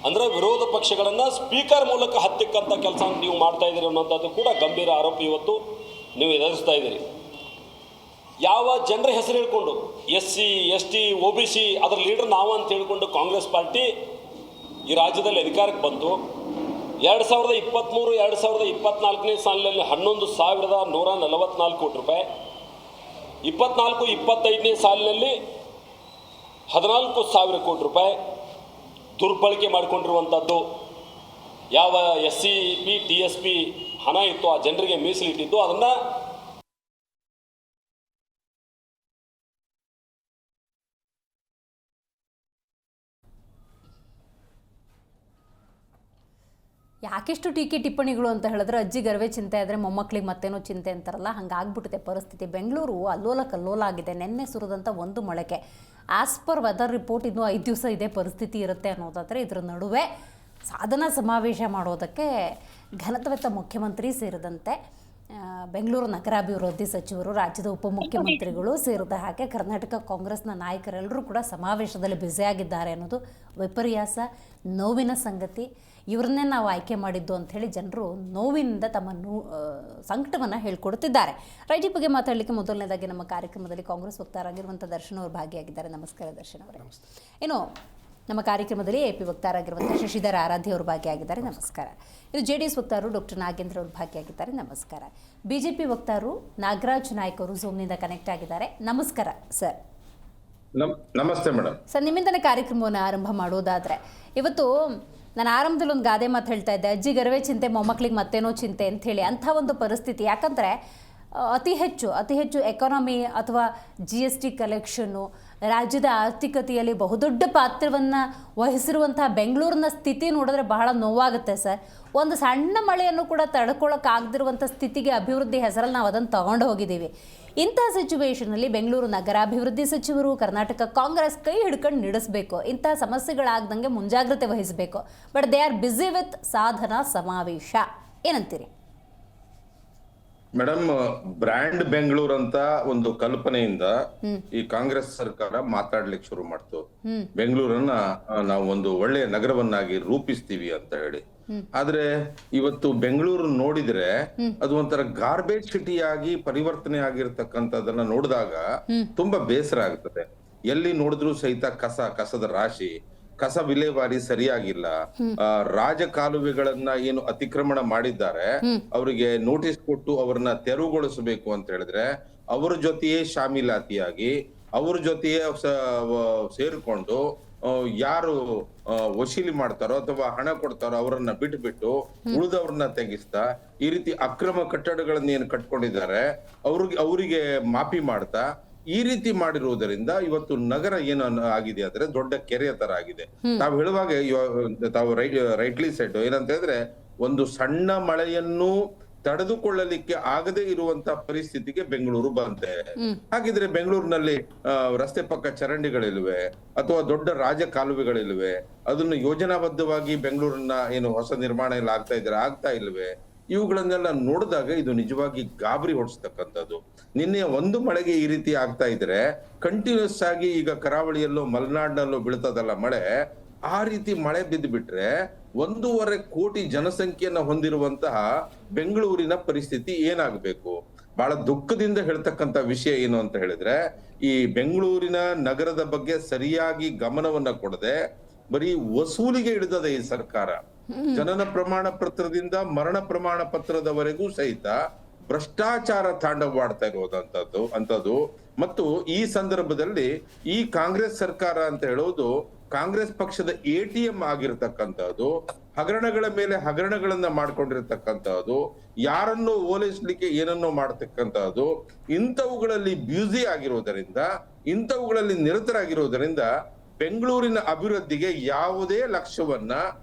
ಅಂದರೆ ವಿರೋಧ ಪಕ್ಷಗಳನ್ನು ಸ್ಪೀಕರ್ ಮೂಲಕ ಹತ್ತಿಕ್ಕಂಥ ಕೆಲಸ ನೀವು ಮಾಡ್ತಾ ಇದ್ದೀರಿ ಅನ್ನೋಂಥದ್ದು ಕೂಡ ಗಂಭೀರ ಆರೋಪ ಇವತ್ತು ನೀವು ಎದುರಿಸ್ತಾ ಇದ್ದೀರಿ. ಯಾವ ಜನರ ಹೆಸರು ಹೇಳ್ಕೊಂಡು SC ST OBC ಅದರ ಲೀಡರ್ ನಾವು ಅಂತ ಹೇಳ್ಕೊಂಡು ಕಾಂಗ್ರೆಸ್ ಪಾರ್ಟಿ ಈ ರಾಜ್ಯದಲ್ಲಿ ಅಧಿಕಾರಕ್ಕೆ ಬಂತು. 2023-2024ನೇ ಸಾಲಿನಲ್ಲಿ 11,144 ಕೋಟಿ ರೂಪಾಯಿ, 24-25ನೇ ಸಾಲಿನಲ್ಲಿ 14,000 ಕೋಟಿ ರೂಪಾಯಿ ದುರ್ಬಳಕೆ ಮಾಡಿಕೊಂಡಿರುವಂಥದ್ದು. ಯಾವ SCP TSP ಹಣ ಇತ್ತು ಆ ಜನರಿಗೆ ಮೀಸಲಿಟ್ಟಿದ್ದು ಅದನ್ನು ಯಾಕೆಷ್ಟು ಟೀಕೆ ಟಿಪ್ಪಣಿಗಳು ಅಂತ ಹೇಳಿದ್ರೆ ಅಜ್ಜಿ ಗರ್ವೆ ಚಿಂತೆ ಆದರೆ ಮೊಮ್ಮಕ್ಕಳಿಗೆ ಮತ್ತೇನೋ ಚಿಂತೆ ಅಂತಾರಲ್ಲ, ಹಂಗಾಗ್ಬಿಟ್ಟಿದೆ ಪರಿಸ್ಥಿತಿ. ಬೆಂಗಳೂರು ಅಲ್ಲೋಲ ಕಲ್ಲೋಲ ಆಗಿದೆ. ನೆನ್ನೆ ಸುರಿದಂಥ ಒಂದು ಮಳೆಗೆ ಆಸ್ ಪರ್ ವೆದರ್ ರಿಪೋರ್ಟ್ ಇನ್ನೂ 5 ದಿವಸ ಇದೇ ಪರಿಸ್ಥಿತಿ ಇರುತ್ತೆ ಅನ್ನೋದಾದರೆ ಇದರ ನಡುವೆ ಸಾಧನಾ ಸಮಾವೇಶ ಮಾಡೋದಕ್ಕೆ ಘನತೆವೆತ್ತ ಮುಖ್ಯಮಂತ್ರಿ ಸೇರಿದಂತೆ ಬೆಂಗಳೂರು ನಗರಾಭಿವೃದ್ಧಿ ಸಚಿವರು, ರಾಜ್ಯದ ಉಪಮುಖ್ಯಮಂತ್ರಿಗಳು ಸೇರಿದ ಹಾಗೆ ಕರ್ನಾಟಕ ಕಾಂಗ್ರೆಸ್ನ ನಾಯಕರೆಲ್ಲರೂ ಕೂಡ ಸಮಾವೇಶದಲ್ಲಿ ಬ್ಯುಸಿಯಾಗಿದ್ದಾರೆ ಅನ್ನೋದು ವಿಪರ್ಯಾಸ, ನೋವಿನ ಸಂಗತಿ. ಇವ್ರನ್ನೇ ನಾವು ಆಯ್ಕೆ ಮಾಡಿದ್ದು ಅಂಥೇಳಿ ಜನರು ನೋವಿನಿಂದ ತಮ್ಮ ಸಂಕಟವನ್ನು ಹೇಳ್ಕೊಡ್ತಿದ್ದಾರೆ. ರೈಟ್, ಈ ಬಗ್ಗೆ ಮಾತಾಡಲಿಕ್ಕೆ ಮೊದಲನೇದಾಗಿ ನಮ್ಮ ಕಾರ್ಯಕ್ರಮದಲ್ಲಿ ಕಾಂಗ್ರೆಸ್ ವಕ್ತಾರರಾಗಿರುವಂಥ ದರ್ಶನ್ ಅವರು ಭಾಗಿಯಾಗಿದ್ದಾರೆ. ನಮಸ್ಕಾರ ದರ್ಶನ್ ಅವರೇ. ಇನ್ನು ನಮ್ಮ ಕಾರ್ಯಕ್ರಮದಲ್ಲಿ AP ವಕ್ತಾರರಾಗಿರುವಂಥ ಶಶಿಧರ್ ಆರಾಧ್ಯ ಅವರು ಭಾಗಿಯಾಗಿದ್ದಾರೆ. ನಮಸ್ಕಾರ. ಇದು JDS ವಕ್ತಾರರು ಡಾಕ್ಟರ್ ನಾಗೇಂದ್ರ ಅವರು ಭಾಗಿಯಾಗಿದ್ದಾರೆ. ನಮಸ್ಕಾರ. BJP ವಕ್ತಾರರು ನಾಗರಾಜ್ ನಾಯ್ಕ್ ಅವರು ಝೂಮ್ನಿಂದ ಕನೆಕ್ಟ್ ಆಗಿದ್ದಾರೆ. ನಮಸ್ಕಾರ ಸರ್. ನಮಸ್ತೆ ಮೇಡಮ್. ಸರ್, ನಿಮ್ಮಿಂದಲೇ ಕಾರ್ಯಕ್ರಮವನ್ನು ಆರಂಭ ಮಾಡೋದಾದರೆ, ಇವತ್ತು ನಾನು ಆರಂಭದಲ್ಲಿ ಒಂದು ಗಾದೆ ಮಾತು ಹೇಳ್ತಾ ಇದ್ದೆ, ಅಜ್ಜಿ ಗರ್ವೆ ಚಿಂತೆ ಮೊಮ್ಮಕ್ಕಳಿಗೆ ಮತ್ತೇನೋ ಚಿಂತೆ ಅಂಥೇಳಿ. ಅಂಥ ಒಂದು ಪರಿಸ್ಥಿತಿ. ಯಾಕಂದರೆ ಅತಿ ಹೆಚ್ಚು ಎಕಾನಮಿ ಅಥವಾ GST ಕಲೆಕ್ಷನ್ನು ರಾಜ್ಯದ ಆರ್ಥಿಕತೆಯಲ್ಲಿ ಬಹುದೊಡ್ಡ ಪಾತ್ರವನ್ನು ವಹಿಸಿರುವಂತಹ ಬೆಂಗಳೂರಿನ ಸ್ಥಿತಿ ನೋಡಿದ್ರೆ ಬಹಳ ನೋವಾಗುತ್ತೆ ಸರ್. ಒಂದು ಸಣ್ಣ ಮಳೆಯನ್ನು ಕೂಡ ತಡ್ಕೊಳ್ಳೋಕ್ಕಾಗದಿರುವಂಥ ಸ್ಥಿತಿಗೆ ಅಭಿವೃದ್ಧಿ ಹೆಸರಲ್ಲಿ ನಾವು ಅದನ್ನು ತಗೊಂಡು ಹೋಗಿದ್ದೀವಿ. ಇಂಥ ಸಿಚುವೇಷನಲ್ಲಿ ಬೆಂಗಳೂರು ನಗರಾಭಿವೃದ್ಧಿ ಸಚಿವರು, ಕರ್ನಾಟಕ ಕಾಂಗ್ರೆಸ್ ಕೈ ಹಿಡ್ಕೊಂಡು ನಡೆಸಬೇಕು. ಇಂಥ ಸಮಸ್ಯೆಗಳಾಗ್ದಂಗೆ ಮುಂಜಾಗ್ರತೆ ವಹಿಸಬೇಕು. But they are busy with Sadhana Samavesha. ಏನಂತೀರಿ ಮೇಡಮ್? ಬ್ರ್ಯಾಂಡ್ ಬೆಂಗಳೂರು ಅಂತ ಒಂದು ಕಲ್ಪನೆಯಿಂದ ಈ ಕಾಂಗ್ರೆಸ್ ಸರ್ಕಾರ ಮಾತಾಡ್ಲಿಕ್ಕೆ ಶುರು ಮಾಡ್ತು. ಬೆಂಗಳೂರನ್ನ ನಾವು ಒಂದು ಒಳ್ಳೆಯ ನಗರವನ್ನಾಗಿ ರೂಪಿಸ್ತೀವಿ ಅಂತ ಹೇಳಿ. ಆದ್ರೆ ಇವತ್ತು ಬೆಂಗಳೂರು ನೋಡಿದ್ರೆ ಅದು ಒಂಥರ ಗಾರ್ಬೇಜ್ ಸಿಟಿಯಾಗಿ ಪರಿವರ್ತನೆ ಆಗಿರ್ತಕ್ಕಂಥದನ್ನ ನೋಡಿದಾಗ ತುಂಬಾ ಬೇಸರ ಆಗ್ತದೆ. ಎಲ್ಲಿ ನೋಡಿದ್ರು ಸಹಿತ ಕಸದ ರಾಶಿ, ಕಸ ವಿಲೇವಾರಿ ಸರಿಯಾಗಿಲ್ಲ. ರಾಜ ಕಾಲುವೆಗಳನ್ನ ಏನು ಅತಿಕ್ರಮಣ ಮಾಡಿದ್ದಾರೆ ಅವರಿಗೆ ನೋಟಿಸ್ ಕೊಟ್ಟು ಅವರನ್ನ ತೆರವುಗೊಳಿಸಬೇಕು ಅಂತ ಹೇಳಿದ್ರೆ ಅವ್ರ ಜೊತೆಯೇ ಶಾಮೀಲಾತಿಯಾಗಿ ಅವ್ರ ಜೊತೆಯೇ ಸೇರ್ಕೊಂಡು ಯಾರು ವಸೂಲಿ ಮಾಡ್ತಾರೋ ಅಥವಾ ಹಣ ಕೊಡ್ತಾರೋ ಅವರನ್ನ ಬಿಟ್ಟು ಉಳಿದವ್ರನ್ನ ತೆಗಿಸ್ತಾ ಈ ರೀತಿ ಅಕ್ರಮ ಕಟ್ಟಡಗಳನ್ನ ಏನು ಕಟ್ಕೊಂಡಿದ್ದಾರೆ ಅವರಿಗೆ ಮಾಫಿ ಮಾಡ್ತಾ ಈ ರೀತಿ ಮಾಡಿರುವುದರಿಂದ ಇವತ್ತು ನಗರ ಏನು ಆಗಿದೆ ಅಂದ್ರೆ ದೊಡ್ಡ ಕೆರೆಯ ತರ ಆಗಿದೆ. ತಾವು ಹೇಳುವಾಗ ತಾವು ರೈಟ್ಲಿ ಸೆಟ್ ಏನಂತ ಹೇಳಿದ್ರೆ ಒಂದು ಸಣ್ಣ ಮಳೆಯನ್ನು ತಡೆದುಕೊಳ್ಳಲಿಕ್ಕೆ ಆಗದೆ ಇರುವಂತ ಪರಿಸ್ಥಿತಿಗೆ ಬೆಂಗಳೂರು ಬಂತೆ. ಹಾಗಿದ್ರೆ ಬೆಂಗಳೂರಿನಲ್ಲಿ ರಸ್ತೆ ಪಕ್ಕ ಚರಂಡಿಗಳಿಲ್ವೆ ಅಥವಾ ದೊಡ್ಡ ರಾಜ ಕಾಲುವೆಗಳಿಲ್ವೆ? ಅದನ್ನು ಯೋಜನಾಬದ್ಧವಾಗಿ ಬೆಂಗಳೂರನ್ನ ಏನು ಹೊಸ ನಿರ್ಮಾಣ ಎಲ್ಲ ಆಗ್ತಾ ಇಲ್ವೇ? ಇವುಗಳನ್ನೆಲ್ಲ ನೋಡಿದಾಗ ಇದು ನಿಜವಾಗಿ ಗಾಬರಿ ಹೊಡಿಸ್ತಕ್ಕಂಥದ್ದು. ನಿನ್ನೆ ಒಂದು ಮಳೆಗೆ ಈ ರೀತಿ ಆಗ್ತಾ ಇದ್ರೆ ಕಂಟಿನ್ಯೂಸ್ ಆಗಿ ಈಗ ಕರಾವಳಿಯಲ್ಲೂ ಮಲೆನಾಡಿನಲ್ಲೂ ಬೀಳ್ತದಲ್ಲ ಮಳೆ, ಆ ರೀತಿ ಮಳೆ ಬಿದ್ದು ಬಿಟ್ರೆ 1.5 ಕೋಟಿ ಜನಸಂಖ್ಯೆಯನ್ನ ಹೊಂದಿರುವಂತಹ ಬೆಂಗಳೂರಿನ ಪರಿಸ್ಥಿತಿ ಏನಾಗಬೇಕು? ಬಹಳ ದುಃಖದಿಂದ ಹೇಳ್ತಕ್ಕಂಥ ವಿಷಯ ಏನು ಅಂತ ಹೇಳಿದ್ರೆ, ಈ ಬೆಂಗಳೂರಿನ ನಗರದ ಬಗ್ಗೆ ಸರಿಯಾಗಿ ಗಮನವನ್ನ ಕೊಡದೆ ಬರೀ ವಸೂಲಿಗೆ ಹಿಡಿದದೆ ಈ ಸರ್ಕಾರ. ಜನನ ಪ್ರಮಾಣ ಪತ್ರದಿಂದ ಮರಣ ಪ್ರಮಾಣ ಪತ್ರದವರೆಗೂ ಸಹಿತ ಭ್ರಷ್ಟಾಚಾರ ತಾಂಡವವಾಡ್ತಾ ಇರುವುದಂತದ್ದು ಮತ್ತು ಈ ಸಂದರ್ಭದಲ್ಲಿ ಈ ಕಾಂಗ್ರೆಸ್ ಸರ್ಕಾರ ಅಂತ ಹೇಳೋದು ಕಾಂಗ್ರೆಸ್ ಪಕ್ಷದ ATM ಆಗಿರ್ತಕ್ಕಂಥದ್ದು, ಹಗರಣಗಳ ಮೇಲೆ ಹಗರಣಗಳನ್ನ ಮಾಡ್ಕೊಂಡಿರ್ತಕ್ಕಂಥದ್ದು, ಯಾರನ್ನೋ ಓಲೈಸ್ಲಿಕ್ಕೆ ಏನನ್ನೋ ಮಾಡ್ತಕ್ಕಂಥದ್ದು, ಇಂಥವುಗಳಲ್ಲಿ ಬ್ಯುಸಿ ಆಗಿರೋದರಿಂದ, ಇಂಥವುಗಳಲ್ಲಿ ನಿರತರಾಗಿರೋದರಿಂದ ಬೆಂಗಳೂರಿನ ಅಭಿವೃದ್ಧಿಗೆ ಯಾವುದೇ ಲಕ್ಷ್ಯವನ್ನ,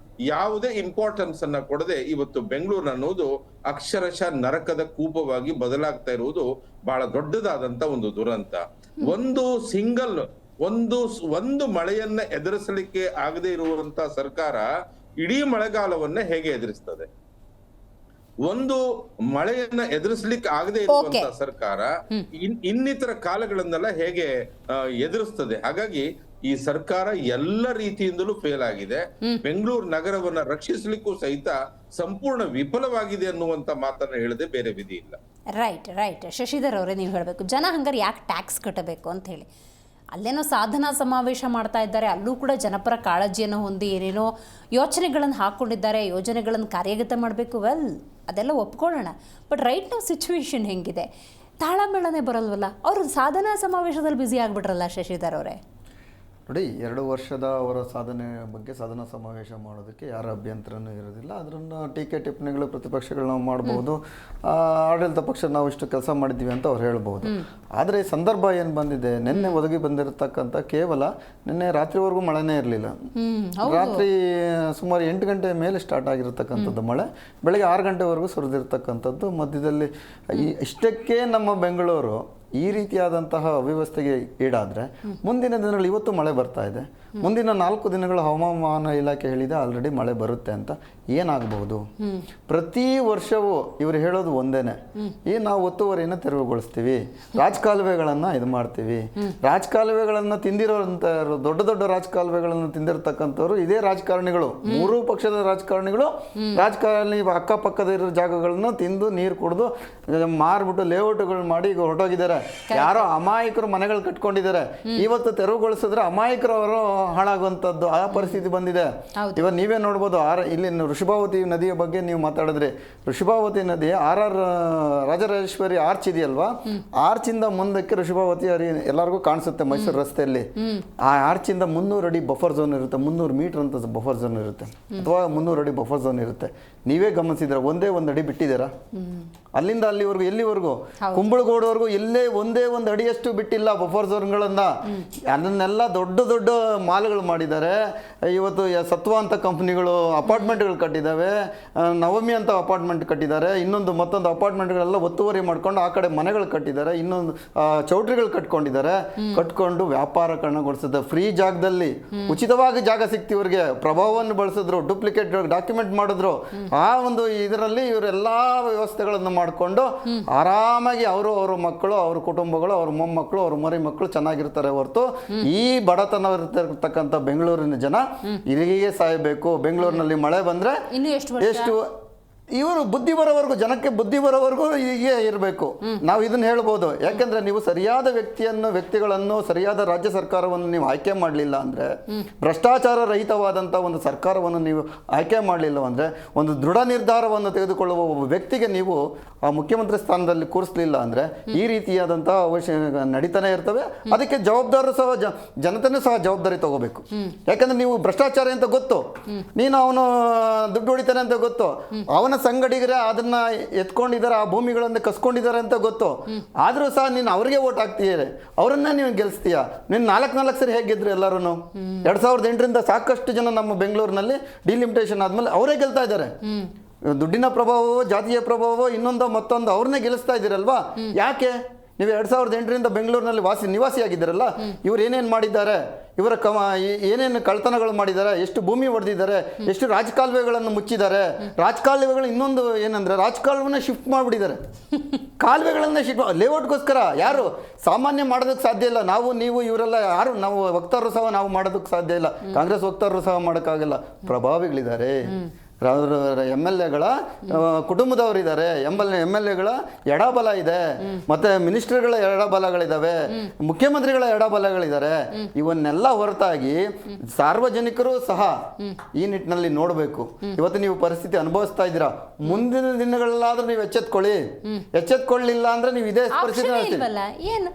ಯಾವುದೇ ಇಂಪಾರ್ಟೆನ್ಸ್ ಅನ್ನ ಕೊಡದೆ ಇವತ್ತು ಬೆಂಗಳೂರು ಅನ್ನೋದು ಅಕ್ಷರಶಃ ನರಕದ ಕೂಪವಾಗಿ ಬದಲಾಗ್ತಾ ಇರುವುದು ಬಹಳ ದೊಡ್ಡದಾದಂತ ಒಂದು ದುರಂತ. ಒಂದು ಮಳೆಯನ್ನ ಎದುರಿಸಲಿಕ್ಕೆ ಆಗದೆ ಇರುವಂತ ಸರ್ಕಾರ ಇಡೀ ಮಳೆಗಾಲವನ್ನ ಹೇಗೆ ಎದುರಿಸ್ತದೆ? ಒಂದು ಮಳೆಯನ್ನ ಎದುರಿಸಲಿಕ್ಕೆ ಆಗದೆ ಇರುವಂತ ಸರ್ಕಾರ ಇನ್ನಿತರ ಕಾಲಗಳನ್ನೆಲ್ಲ ಹೇಗೆ ಎದುರಿಸ್ತದೆ? ಹಾಗಾಗಿ ಈ ಸರ್ಕಾರ ಎಲ್ಲ ರೀತಿಯಿಂದಲೂ ಫೇಲ್ ಆಗಿದೆ. ಬೆಂಗಳೂರು ನಗರವನ್ನ ರಕ್ಷಿಸಲಿಕ್ಕೂ ಸಹಿತ ಸಂಪೂರ್ಣ ವಿಫಲವಾಗಿದೆ ಅನ್ನುವಂತ ಮಾತನ್ನ ಹೇಳದೆ ಬೇರೆ ವಿಧಿ ಇಲ್ಲ. ರೈಟ್ ಶಶಿಧರ್ ಅವರೇ, ನೀವು ಹೇಳಬೇಕು ಜನ ಹಂಗಾರೆ ಯಾಕೆ ಟ್ಯಾಕ್ಸ್ ಕಟ್ಟಬೇಕು ಅಂತ ಹೇಳಿ. ಅಲ್ಲೇನೋ ಸಾಧನಾ ಸಮಾವೇಶ ಮಾಡ್ತಾ ಇದ್ದಾರೆ, ಅಲ್ಲೂ ಕೂಡ ಜನಪರ ಕಾಳಜಿಯನ್ನು ಹೊಂದಿ ಏನೇನೋ ಯೋಚನೆಗಳನ್ನು ಹಾಕ್ಕೊಂಡಿದ್ದಾರೆ, ಯೋಜನೆಗಳನ್ನು ಕಾರ್ಯಗತ ಮಾಡಬೇಕು. ಅದೆಲ್ಲ ಒಪ್ಕೊಳ್ಳೋಣ. ಬಟ್ ರೈಟ್ ನಾವು ಸಿಚುವೇಶನ್ ಹೆಂಗಿದೆ? ತಾಳ ಮೇಳನೆ ಬರಲ್ವಲ್ಲ, ಅವರು ಸಾಧನಾ ಸಮಾವೇಶದಲ್ಲಿ ಬ್ಯುಸಿ ಆಗಿಬಿಟ್ರಲ್ಲ ಶಶಿಧರ್ ಅವರೇ. ಇಲ್ಲ, ನೋಡಿ 2 ವರ್ಷದ ಅವರ ಸಾಧನೆ ಬಗ್ಗೆ ಸಾಧನಾ ಸಮಾವೇಶ ಮಾಡೋದಕ್ಕೆ ಯಾರ ಅಭ್ಯಂತರನೂ ಇರೋದಿಲ್ಲ. ಅದನ್ನು ಟೀಕೆ ಟಿಪ್ಪಣಿಗಳು ಪ್ರತಿಪಕ್ಷಗಳು ನಾವು ಮಾಡ್ಬೋದು, ಆಡಳಿತ ಪಕ್ಷ ನಾವು ಇಷ್ಟು ಕೆಲಸ ಮಾಡಿದ್ದೀವಿ ಅಂತ ಅವ್ರು ಹೇಳ್ಬೋದು. ಆದರೆ ಸಂದರ್ಭ ಏನು ಬಂದಿದೆ, ನಿನ್ನೆ ಒದಗಿ ಬಂದಿರತಕ್ಕಂಥ ಕೇವಲ ನಿನ್ನೆ ರಾತ್ರಿವರೆಗೂ ಮಳೆನೇ ಇರಲಿಲ್ಲ. ರಾತ್ರಿ ಸುಮಾರು 8 ಗಂಟೆ ಮೇಲೆ ಸ್ಟಾರ್ಟ್ ಆಗಿರತಕ್ಕಂಥದ್ದು ಮಳೆ, ಬೆಳಗ್ಗೆ 6 ಗಂಟೆವರೆಗೂ ಸುರಿದಿರ್ತಕ್ಕಂಥದ್ದು. ಮಧ್ಯದಲ್ಲಿ ಇಷ್ಟಕ್ಕೆ ನಮ್ಮ ಬೆಂಗಳೂರು ಈ ರೀತಿಯಾದಂತಹ ಅವ್ಯವಸ್ಥೆಗೆ ಈಡಾದರೆ ಮುಂದಿನ ದಿನಗಳು, ಇವತ್ತು ಮಳೆ ಬರ್ತಾ ಇದೆ, ಮುಂದಿನ 4 ದಿನಗಳ ಹವಾಮಾನ ಇಲಾಖೆ ಹೇಳಿದೆ ಆಲ್ರೆಡಿ ಮಳೆ ಬರುತ್ತೆ ಅಂತ. ಏನಾಗಬಹುದು? ಪ್ರತಿ ವರ್ಷವೂ ಇವರು ಹೇಳೋದು ಒಂದೇನೆ, ನಾವು ಒತ್ತುವರಿಯನ್ನು ತೆರವುಗೊಳಿಸ್ತೀವಿ, ರಾಜಕಾಲುವೆಗಳನ್ನು ಇದು ಮಾಡ್ತೀವಿ. ರಾಜಕಾಲುವೆಗಳನ್ನು ತಿಂದಿರೋಂಥ ದೊಡ್ಡ ದೊಡ್ಡ ರಾಜಕಾಲುವೆಗಳನ್ನು ತಿಂದಿರತಕ್ಕಂಥವ್ರು ಇದೇ ರಾಜಕಾರಣಿಗಳು. 3 ಪಕ್ಷದ ರಾಜಕಾರಣಿಗಳು ರಾಜಕಾರಣಿ ಅಕ್ಕಪಕ್ಕದ ಇರೋ ಜಾಗಗಳನ್ನು ತಿಂದು ನೀರು ಕುಡಿದು ಮಾರ್ಬಿಟ್ಟು ಲೇಔಟ್ಗಳು ಮಾಡಿ ಈಗ ಹೊರಟೋಗಿದ್ದಾರೆ. ಯಾರೋ ಅಮಾಯಕರು ಮನೆಗಳು ಕಟ್ಕೊಂಡಿದ್ದಾರೆ. ಇವತ್ತು ತೆರವುಗೊಳಿಸಿದ್ರೆ ಅಮಾಯಕರು ಅವರು ಹಾಳಾಗುವಂಥದ್ದು ಆ ಪರಿಸ್ಥಿತಿ ಬಂದಿದೆ. ಇವಾಗ ನೀವೇ ನೋಡ್ಬೋದು, ಇಲ್ಲಿ ಋಷಭಾವತಿ ನದಿಯ ಬಗ್ಗೆ ನೀವು ಮಾತಾಡಿದ್ರಿ. ಋಷಭಾವತಿ ನದಿ ರಾಜರಾಜೇಶ್ವರಿ ಆರ್ಚ್ ಇದೆಯಲ್ವಾ, ಆರ್ಚಿಂದ ಮುಂದಕ್ಕೆ ಋಷಭಾವತಿ ಎಲ್ಲರಿಗೂ ಕಾಣಿಸುತ್ತೆ ಮೈಸೂರು ರಸ್ತೆಯಲ್ಲಿ. ಆ ಆರ್ಚಿಂದ 300 ಅಡಿ ಬಫರ್ ಝೋನ್ ಇರುತ್ತೆ, 300 ಮೀಟರ್ ಅಂತ ಬಫರ್ ಝೋನ್ ಇರುತ್ತೆ, ಅಥವಾ 300 ಅಡಿ ಬಫರ್ ಝೋನ್ ಇರುತ್ತೆ. ನೀವೇ ಗಮನಿಸಿದ್ರೆ ಒಂದೇ 1 ಅಡಿ ಬಿಟ್ಟಿದ್ದೀರಾ? ಅಲ್ಲಿಂದ ಅಲ್ಲಿವರೆಗೂ ಎಲ್ಲಿವರೆಗೂ ಕುಂಬಳಗೋಡವರೆಗೂ ಎಲ್ಲೇ ಒಂದೇ 1 ಅಡಿಯಷ್ಟು ಬಿಟ್ಟಿಲ್ಲ ಬಫರ್ ಝೋನ್ಗಳನ್ನ. ಅದನ್ನೆಲ್ಲ ದೊಡ್ಡ ದೊಡ್ಡ ಮಾಲ್ಗಳು ಮಾಡಿದ್ದಾರೆ. ಇವತ್ತು ಸತ್ವ ಅಂತ ಕಂಪ್ನಿಗಳು ಅಪಾರ್ಟ್ಮೆಂಟ್ಗಳು ಕಟ್ಟಿದ್ದಾವೆ, ನವಮಿ ಅಂತ ಅಪಾರ್ಟ್ಮೆಂಟ್ ಕಟ್ಟಿದ್ದಾರೆ, ಮತ್ತೊಂದು ಅಪಾರ್ಟ್ಮೆಂಟ್ಗಳೆಲ್ಲ ಒತ್ತುವರಿ ಮಾಡ್ಕೊಂಡು ಆ ಕಡೆ ಮನೆಗಳು ಕಟ್ಟಿದ್ದಾರೆ, ಇನ್ನೊಂದು ಚೌಟ್ರಿಗಳು ಕಟ್ಕೊಂಡು ವ್ಯಾಪಾರಕರಣಗೊಳಿಸಿದ ಫ್ರೀ ಜಾಗದಲ್ಲಿ ಉಚಿತವಾಗಿ ಜಾಗ ಸಿಕ್ತಿವ್ರಿಗೆ ಪ್ರಭಾವವನ್ನು ಬಳಸಿದ್ರು, ಡೂಪ್ಲಿಕೇಟ್ ಡಾಕ್ಯುಮೆಂಟ್ ಮಾಡಿದ್ರು. ಆ ಒಂದು ಇದರಲ್ಲಿ ಇವರೆಲ್ಲ ವ್ಯವಸ್ಥೆಗಳನ್ನು ಮಾಡಿಕೊಂಡು ಆರಾಮಾಗಿ ಅವ್ರ ಮಕ್ಕಳು, ಅವ್ರ ಕುಟುಂಬಗಳು, ಅವ್ರ ಮೊಮ್ಮಕ್ಕಳು, ಅವ್ರ ಮರಿ ಮಕ್ಕಳು ಚೆನ್ನಾಗಿರ್ತಾರೆ ಹೊರತು ಈ ಬಡತನವಿರ್ತಕ್ಕಂಥ ಬೆಂಗಳೂರಿನ ಜನ ಇಲ್ಲಿಗೆ ಸಾಯಬೇಕು. ಬೆಂಗಳೂರಿನಲ್ಲಿ ಮಳೆ ಬಂದ್ರೆ ಎಷ್ಟು ಇವರು ಬುದ್ಧಿ ಬರೋವರೆಗೂ, ಜನಕ್ಕೆ ಬುದ್ಧಿ ಬರೋವರೆಗೂ ಹೀಗೆ ಇರಬೇಕು. ನಾವು ಇದನ್ನ ಹೇಳ್ಬೋದು. ಯಾಕೆಂದ್ರೆ ನೀವು ಸರಿಯಾದ ವ್ಯಕ್ತಿಗಳನ್ನು ಸರಿಯಾದ ರಾಜ್ಯ ಸರ್ಕಾರವನ್ನು ನೀವು ಆಯ್ಕೆ ಮಾಡಲಿಲ್ಲ ಅಂದ್ರೆ, ಭ್ರಷ್ಟಾಚಾರ ರಹಿತವಾದಂಥ ಒಂದು ಸರ್ಕಾರವನ್ನು ನೀವು ಆಯ್ಕೆ ಮಾಡಲಿಲ್ಲ ಅಂದ್ರೆ, ಒಂದು ದೃಢ ನಿರ್ಧಾರವನ್ನು ತೆಗೆದುಕೊಳ್ಳುವ ಒಬ್ಬ ವ್ಯಕ್ತಿಗೆ ನೀವು ಆ ಮುಖ್ಯಮಂತ್ರಿ ಸ್ಥಾನದಲ್ಲಿ ಕೂರಿಸಲಿಲ್ಲ ಅಂದ್ರೆ ಈ ರೀತಿಯಾದಂಥ ನಡೀತಾನೆ ಇರ್ತವೆ. ಅದಕ್ಕೆ ಜವಾಬ್ದಾರರು ಸಹ ಜನತೆನೂ ಸಹ ಜವಾಬ್ದಾರಿ ತಗೋಬೇಕು. ಯಾಕಂದ್ರೆ ನೀವು ಭ್ರಷ್ಟಾಚಾರ ಅಂತ ಗೊತ್ತು, ನೀನು ಅವನು ದುಡ್ಡು ಹೊಡಿತಾನೆ ಅಂತ ಗೊತ್ತು, ಅವನ ಸಂಗಡಿಗರೇ ಅದನ್ನ ಎತ್ಕೊಂಡಿದ್ದಾರೆ, ಆ ಭೂಮಿಗಳನ್ನು ಕಸ್ಕೊಂಡಿದ್ದಾರೆ ಅಂತ ಗೊತ್ತು. ಆದ್ರೂ ಸಹ ನೀನು ಅವ್ರಿಗೆ ಓಟ್ ಹಾಕ್ತೀಯ, ಅವರನ್ನ ನೀವು ಗೆಲ್ಸ್ತೀಯ. ನೀನು 4 ಸರಿ ಹೇಗೆ ಗೆದ್ರು ಎಲ್ಲರೂ? 2008ರಿಂದ ಸಾಕಷ್ಟು ಜನ ನಮ್ಮ ಬೆಂಗಳೂರಿನಲ್ಲಿ ಡಿಲಿಮಿಟೇಷನ್ ಆದ್ಮೇಲೆ ಅವರೇ ಗೆಲ್ತಾ ಇದ್ದಾರೆ. ದುಡ್ಡಿನ ಪ್ರಭಾವವೋ ಜಾತಿಯ ಪ್ರಭಾವವೋ ಇನ್ನೊಂದೋ ಮತ್ತೊಂದು ಅವ್ರನ್ನೇ ಗೆಲ್ಲಿಸ್ತಾ ಇದ್ದೀರಲ್ವಾ? ಯಾಕೆ? ನೀವು 2008ರಿಂದ ಬೆಂಗಳೂರಿನಲ್ಲಿ ನಿವಾಸಿಯಾಗಿದ್ದಾರಲ್ಲ, ಇವ್ರು ಏನೇನು ಮಾಡಿದ್ದಾರೆ, ಇವರ ಏನೇನು ಕಳ್ತನಗಳು ಮಾಡಿದ್ದಾರೆ, ಎಷ್ಟು ಭೂಮಿ ಹೊಡೆದಿದ್ದಾರೆ, ಎಷ್ಟು ರಾಜಕಾಲುವೆಗಳನ್ನು ಮುಚ್ಚಿದ್ದಾರೆ. ರಾಜಕಾಲುವೆಗಳು ಇನ್ನೊಂದು ಏನಂದ್ರೆ ರಾಜಕಾಲುವೆನ ಶಿಫ್ಟ್ ಮಾಡಿಬಿಟ್ಟಿದ್ದಾರೆ. ಕಾಲುವೆಗಳನ್ನ ಶಿಫ್ಟ್ ಲೇಔಟ್ಗೋಸ್ಕರ ಯಾರು ಸಾಮಾನ್ಯ ಮಾಡೋದಕ್ಕೆ ಸಾಧ್ಯ ಇಲ್ಲ. ನೀವು ಇವರೆಲ್ಲ ಯಾರು, ನಾವು ವಕ್ತಾರರು ಸಹ ನಾವು ಮಾಡೋದಕ್ಕೆ ಸಾಧ್ಯ ಇಲ್ಲ, ಕಾಂಗ್ರೆಸ್ ವಕ್ತಾರರು ಸಹ ಮಾಡೋಕ್ಕಾಗಲ್ಲ. ಪ್ರಭಾವಿಗಳಿದ್ದಾರೆ, MLAಗಳ ಕುಟುಂಬದವರಿದ್ದಾರೆ, MLAಗಳ ಎಡಬಲ ಇದೆ, ಮತ್ತೆ ಮಿನಿಸ್ಟರ್ಗಳ ಎಡಬಲಗಳಿದ್ದಾವೆ, ಮುಖ್ಯಮಂತ್ರಿಗಳ ಎಡಬಲಗಳಿದ್ದಾರೆ. ಇವನ್ನೆಲ್ಲ ಹೊರತಾಗಿ ಸಾರ್ವಜನಿಕರು ಸಹ ಈ ನಿಟ್ಟಿನಲ್ಲಿ ನೋಡಬೇಕು. ಇವತ್ತು ನೀವು ಪರಿಸ್ಥಿತಿ ಅನುಭವಿಸ್ತಾ ಇದ್ದೀರಾ, ಮುಂದಿನ ದಿನಗಳಲ್ಲಾದ್ರೂ ನೀವು ಎಚ್ಚೆತ್ಕೊಳ್ಳಿಲ್ಲ ಅಂದ್ರೆ ನೀವು ಇದೇ ಪರಿಸ್ಥಿತಿ. ಏನು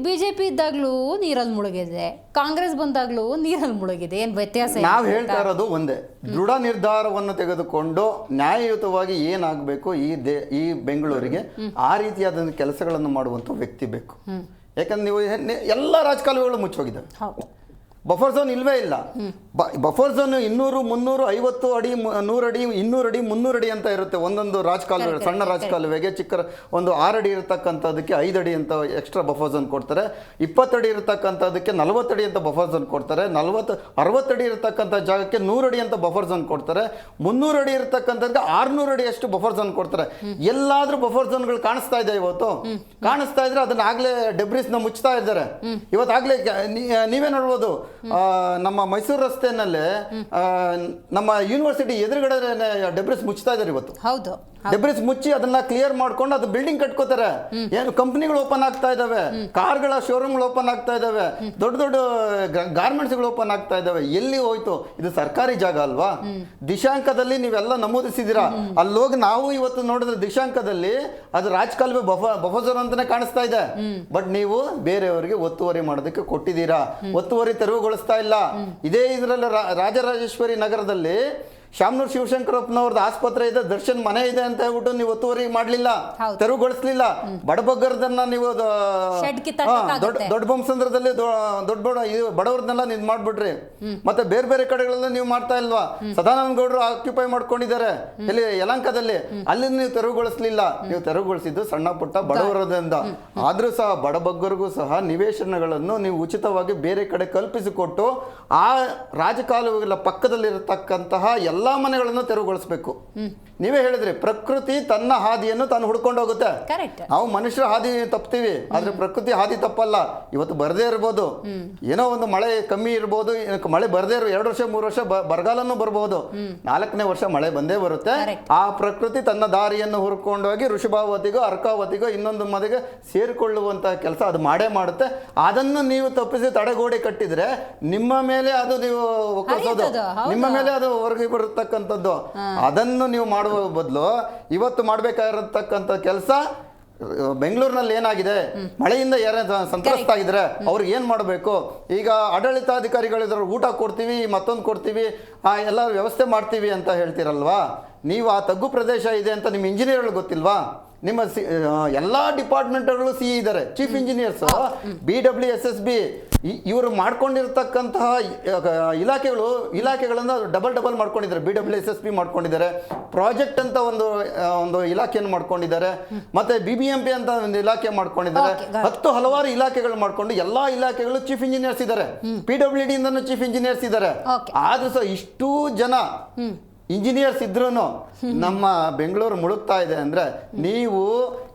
ಬಿಜೆಪಿ ಇದ್ದಾಗ್ಲೂ ನೀರಲ್ಲಿ ಮುಳುಗಿದೆ, ಕಾಂಗ್ರೆಸ್ ಬಂದಾಗ್ಲೂ ನೀರಲ್ಲಿ ಮುಳುಗಿದೆ, ಏನು ವ್ಯತ್ಯಾಸ? ನಾವು ಹೇಳ್ತಾ ಇರೋದು ಒಂದೇ, ದೃಢ ನಿರ್ಧಾರವನ್ನು ತೆಗೆದುಕೊಂಡು ನ್ಯಾಯಯುತವಾಗಿ ಏನಾಗಬೇಕು ಈ ಬೆಂಗಳೂರಿಗೆ ಆ ರೀತಿಯಾದ ಕೆಲಸಗಳನ್ನು ಮಾಡುವಂಥ ವ್ಯಕ್ತಿ ಬೇಕು. ಯಾಕಂದ್ರೆ ನೀವು ಎಲ್ಲ ರಾಜಕಾಲುವೆಗಳು ಮುಚ್ಚೋಗಿದ್ದಾವೆ, ಬಫರ್ ಝೋನ್ ಇಲ್ವೇ ಇಲ್ಲ. ಬಫರ್ ಝೋನ್ 200, 350 ಅಡಿ, 100 ಅಡಿ, 200 ಅಡಿ, 300 ಅಡಿ ಅಂತ ಇರುತ್ತೆ ಒಂದೊಂದು ರಾಜಕಾಲುವೆ. ಸಣ್ಣ ರಾಜಕಾಲುವೆಗೆ ಒಂದು 6 ಅಡಿ ಇರತಕ್ಕಂಥದಕ್ಕೆ 5 ಅಡಿ ಅಂತ ಎಕ್ಸ್ಟ್ರಾ ಬಫರ್ ಝೋನ್ ಕೊಡ್ತಾರೆ. 20 ಅಡಿ ಇರತಕ್ಕಂಥದಕ್ಕೆ 40 ಅಡಿ ಅಂತ ಬಫರ್ ಝೋನ್ ಕೊಡ್ತಾರೆ. 60 ಅಡಿ ಇರತಕ್ಕಂಥ ಜಾಗಕ್ಕೆ 100 ಅಡಿ ಅಂತ ಬಫರ್ ಝೋನ್ ಕೊಡ್ತಾರೆ. 300 ಅಡಿ ಇರತಕ್ಕಂಥದ್ದಕ್ಕೆ 600 ಅಡಿ ಅಷ್ಟು ಬಫರ್ ಝೋನ್ ಕೊಡ್ತಾರೆ. ಎಲ್ಲಾದ್ರೂ ಬಫರ್ ಝೋನ್ಗಳು ಕಾಣಿಸ್ತಾ ಇದೆ ಇವತ್ತು? ಕಾಣಿಸ್ತಾ ಇದ್ರೆ ಅದನ್ನ ಆಗ್ಲೇ ಡೆಬ್ರಿಸ್ನ ಮುಚ್ತಾ ಇದ್ದಾರೆ. ಇವತ್ತಾಗ್ಲೇ ನೀವೇ ನೋಡ್ಬೋದು, ನಮ್ಮ ಮೈಸೂರು ರಸ್ತೆನಲ್ಲೇ ನಮ್ಮ ಯೂನಿವರ್ಸಿಟಿ ಎದುರುಗಡೆ ಡೆಬ್ರಿಸ್ ಮುಚ್ತಾ ಇದ್ದಾರೆ ಇವತ್ತು. ಹೌದು, ಡೆಬ್ರಿಸ್ ಮುಚ್ಚಿ ಅದನ್ನ ಕ್ಲಿಯರ್ ಮಾಡ್ಕೊಂಡು ಅದು ಬಿಲ್ಡಿಂಗ್ ಕಟ್ಕೋತಾರೆ. ಏನು ಕಂಪ್ನಿಗಳು ಓಪನ್ ಆಗ್ತಾ ಇದಾವೆ, ಕಾರ್ಗಳ ಶೋರೂಮ್ಗಳು ಓಪನ್ ಆಗ್ತಾ ಇದಾವೆ, ದೊಡ್ಡ ದೊಡ್ಡ ಗಾರ್ಮೆಂಟ್ಸ್ಗಳು ಓಪನ್ ಆಗ್ತಾ ಇದಾವೆ. ಎಲ್ಲಿ ಹೋಯ್ತು? ಇದು ಸರ್ಕಾರಿ ಜಾಗ ಅಲ್ವಾ? ದಿಶಾಂಕದಲ್ಲಿ ನೀವೆಲ್ಲ ನಮೂದಿಸಿದ್ದೀರಾ. ಅಲ್ಲಿ ಹೋಗಿ ನಾವು ಇವತ್ತು ನೋಡಿದ್ರೆ ದಿಶಾಂಕದಲ್ಲಿ ಅದು ರಾಜಕಾಲುವೆ ಬಫರ್ ಅಂತಾನೆ ಕಾಣಿಸ್ತಾ ಇದೆ. ಬಟ್ ನೀವು ಬೇರೆಯವರಿಗೆ ಒತ್ತುವರಿ ಮಾಡೋದಕ್ಕೆ ಕೊಟ್ಟಿದ್ದೀರಾ, ಒತ್ತುವರಿ ತೆರವುಗೊಳಿಸ್ತಾ ಇಲ್ಲ. ಇದೇ ಇದರಲ್ಲಿ ರಾಜರಾಜೇಶ್ವರಿ ನಗರದಲ್ಲಿ ಶಾಮನೂರು ಶಿವಶಂಕರಪ್ಪನವ್ರದ್ದು ಆಸ್ಪತ್ರೆ ಇದೆ, ದರ್ಶನ್ ಮನೆ ಇದೆ ಅಂತ ಹೇಳ್ಬಿಟ್ಟು ನೀವು ಒತ್ತುವರಿ ಮಾಡಲಿಲ್ಲ, ತೆರವುಗೊಳಿಸ್ಲಿಲ್ಲ. ಬಡಬಗ್ಗರದನ್ನ ನೀವು ದೊಡ್ಡ ಬೊಮ್ಮಸಂದ್ರದಲ್ಲಿ ದೊಡ್ಡ ಬಡವ್ರನ್ನೆಲ್ಲ ನೀವು ಮಾಡ್ಬಿಟ್ರಿ. ಮತ್ತೆ ಬೇರೆ ಬೇರೆ ಕಡೆಗಳೆಲ್ಲ ನೀವು ಮಾಡ್ತಾ ಇಲ್ವಾ? ಸದಾನಂದ ಗೌಡರು ಆಕ್ಯುಪೈ ಮಾಡ್ಕೊಂಡಿದ್ದಾರೆ ಇಲ್ಲಿ ಯಲಹಂಕದಲ್ಲಿ, ಅಲ್ಲಿ ನೀವು ತೆರವುಗೊಳಿಸ್ಲಿಲ್ಲ. ನೀವು ತೆರವುಗೊಳಿಸಿದ್ದು ಸಣ್ಣ ಪುಟ್ಟ ಬಡವರದಿಂದ. ಆದ್ರೂ ಸಹ ಬಡಬಗ್ಗರಿಗೂ ಸಹ ನಿವೇಶನಗಳನ್ನು ನೀವು ಉಚಿತವಾಗಿ ಬೇರೆ ಕಡೆ ಕಲ್ಪಿಸಿಕೊಟ್ಟು ಆ ರಾಜಕಾಲುವೆಗಳ ಪಕ್ಕದಲ್ಲಿರತಕ್ಕಂತಹ ಎಲ್ಲಾ ಮನೆಗಳನ್ನು ತೆರವುಗೊಳಿಸಬೇಕು. ನೀವೇ ಹೇಳಿದ್ರಿ, ಪ್ರಕೃತಿ ತನ್ನ ಹಾದಿಯನ್ನು ತಾನು ಹುಡ್ಕೊಂಡು ಹೋಗುತ್ತೆ. ನಾವು ಮನುಷ್ಯರ ಹಾದಿ ತಪ್ತೀವಿ, ಆದ್ರೆ ಪ್ರಕೃತಿ ಹಾದಿ ತಪ್ಪಲ್ಲ. ಇವತ್ತು ಬರದೇ ಇರ್ಬೋದು, ಏನೋ ಒಂದು ಮಳೆ ಕಮ್ಮಿ ಇರ್ಬೋದು, ಮಳೆ ಬರದೇ 2 ವರ್ಷ 3 ವರ್ಷ ಬರಗಾಲನೂ ಬರ್ಬೋದು, 4ನೇ ವರ್ಷ ಮಳೆ ಬಂದೇ ಬರುತ್ತೆ. ಆ ಪ್ರಕೃತಿ ತನ್ನ ದಾರಿಯನ್ನು ಹುರ್ಕೊಂಡೋಗಿ ಋಷಭಾವತಿಗೋ ಅರ್ಕಾವತಿಗೋ ಇನ್ನೊಂದು ಮದಿಗೆ ಸೇರಿಕೊಳ್ಳುವಂತಹ ಕೆಲಸ ಅದು ಮಾಡೇ ಮಾಡುತ್ತೆ. ಅದನ್ನು ನೀವು ತಪ್ಪಿಸಿ ತಡೆಗೋಡೆ ಕಟ್ಟಿದ್ರೆ ನಿಮ್ಮ ಮೇಲೆ ಅದು ನೀವು ಒಕ್ಕಲಿಸೋದು, ನಿಮ್ಮ ಮೇಲೆ ಅದು ಹೊರಗೆ ಬರತಕ್ಕಂಥದ್ದು. ಅದನ್ನು ನೀವು ಮಾಡುವ ಬದಲು ಇವತ್ತು ಮಾಡಬೇಕಾಗಿರತಕ್ಕಂಥ ಕೆಲಸ, ಬೆಂಗಳೂರಿನಲ್ಲಿ ಏನಾಗಿದೆ, ಮಳೆಯಿಂದ ಯಾರು ಸಂತ್ರಸ್ತ ಆಗಿದ್ರೆ ಅವ್ರಿಗೆ ಏನು ಮಾಡಬೇಕು? ಈಗ ಆಡಳಿತಾಧಿಕಾರಿಗಳಿದ್ರೆ ಊಟ ಕೊಡ್ತೀವಿ, ಮತ್ತೊಂದು ಕೊಡ್ತೀವಿ, ಎಲ್ಲ ವ್ಯವಸ್ಥೆ ಮಾಡ್ತೀವಿ ಅಂತ ಹೇಳ್ತೀರಲ್ವಾ? ನೀವು ಆ ತಗ್ಗು ಪ್ರದೇಶ ಇದೆ ಅಂತ ನಿಮ್ಮ ಇಂಜಿನಿಯರ್ಗಳು ಗೊತ್ತಿಲ್ವಾ? ನಿಮ್ಮ ಎಲ್ಲ ಡಿಪಾರ್ಟ್ಮೆಂಟ್ಗಳು ಸಿ ಇದ್ದಾರೆ, ಚೀಫ್ ಇಂಜಿನಿಯರ್ಸ್, BWSSB ಇವರು ಮಾಡ್ಕೊಂಡಿರ್ತಕ್ಕಂತಹ ಇಲಾಖೆಗಳನ್ನು ಡಬಲ್ ಮಾಡ್ಕೊಂಡಿದ್ದಾರೆ. BWSSB ಮಾಡ್ಕೊಂಡಿದ್ದಾರೆ, ಪ್ರಾಜೆಕ್ಟ್ ಅಂತ ಒಂದು ಇಲಾಖೆಯನ್ನು ಮಾಡ್ಕೊಂಡಿದ್ದಾರೆ, ಮತ್ತೆ BBMP ಅಂತ ಒಂದು ಇಲಾಖೆ ಮಾಡ್ಕೊಂಡಿದ್ದಾರೆ. ಹಲವಾರು ಇಲಾಖೆಗಳು ಮಾಡ್ಕೊಂಡು ಎಲ್ಲಾ ಇಲಾಖೆಗಳು ಚೀಫ್ ಇಂಜಿನಿಯರ್ಸ್ ಇದ್ದಾರೆ, PWD ಇಂದನೂ ಚೀಫ್ ಇಂಜಿನಿಯರ್ಸ್ ಇದ್ದಾರೆ. ಆದ್ರೂ ಸಹ ಇಷ್ಟೂ ಜನ ಇಂಜಿನಿಯರ್ಸ್ ಇದ್ರೂ ನಮ್ಮ ಬೆಂಗಳೂರು ಮುಳುಗ್ತಾ ಇದೆ ಅಂದ್ರೆ ನೀವು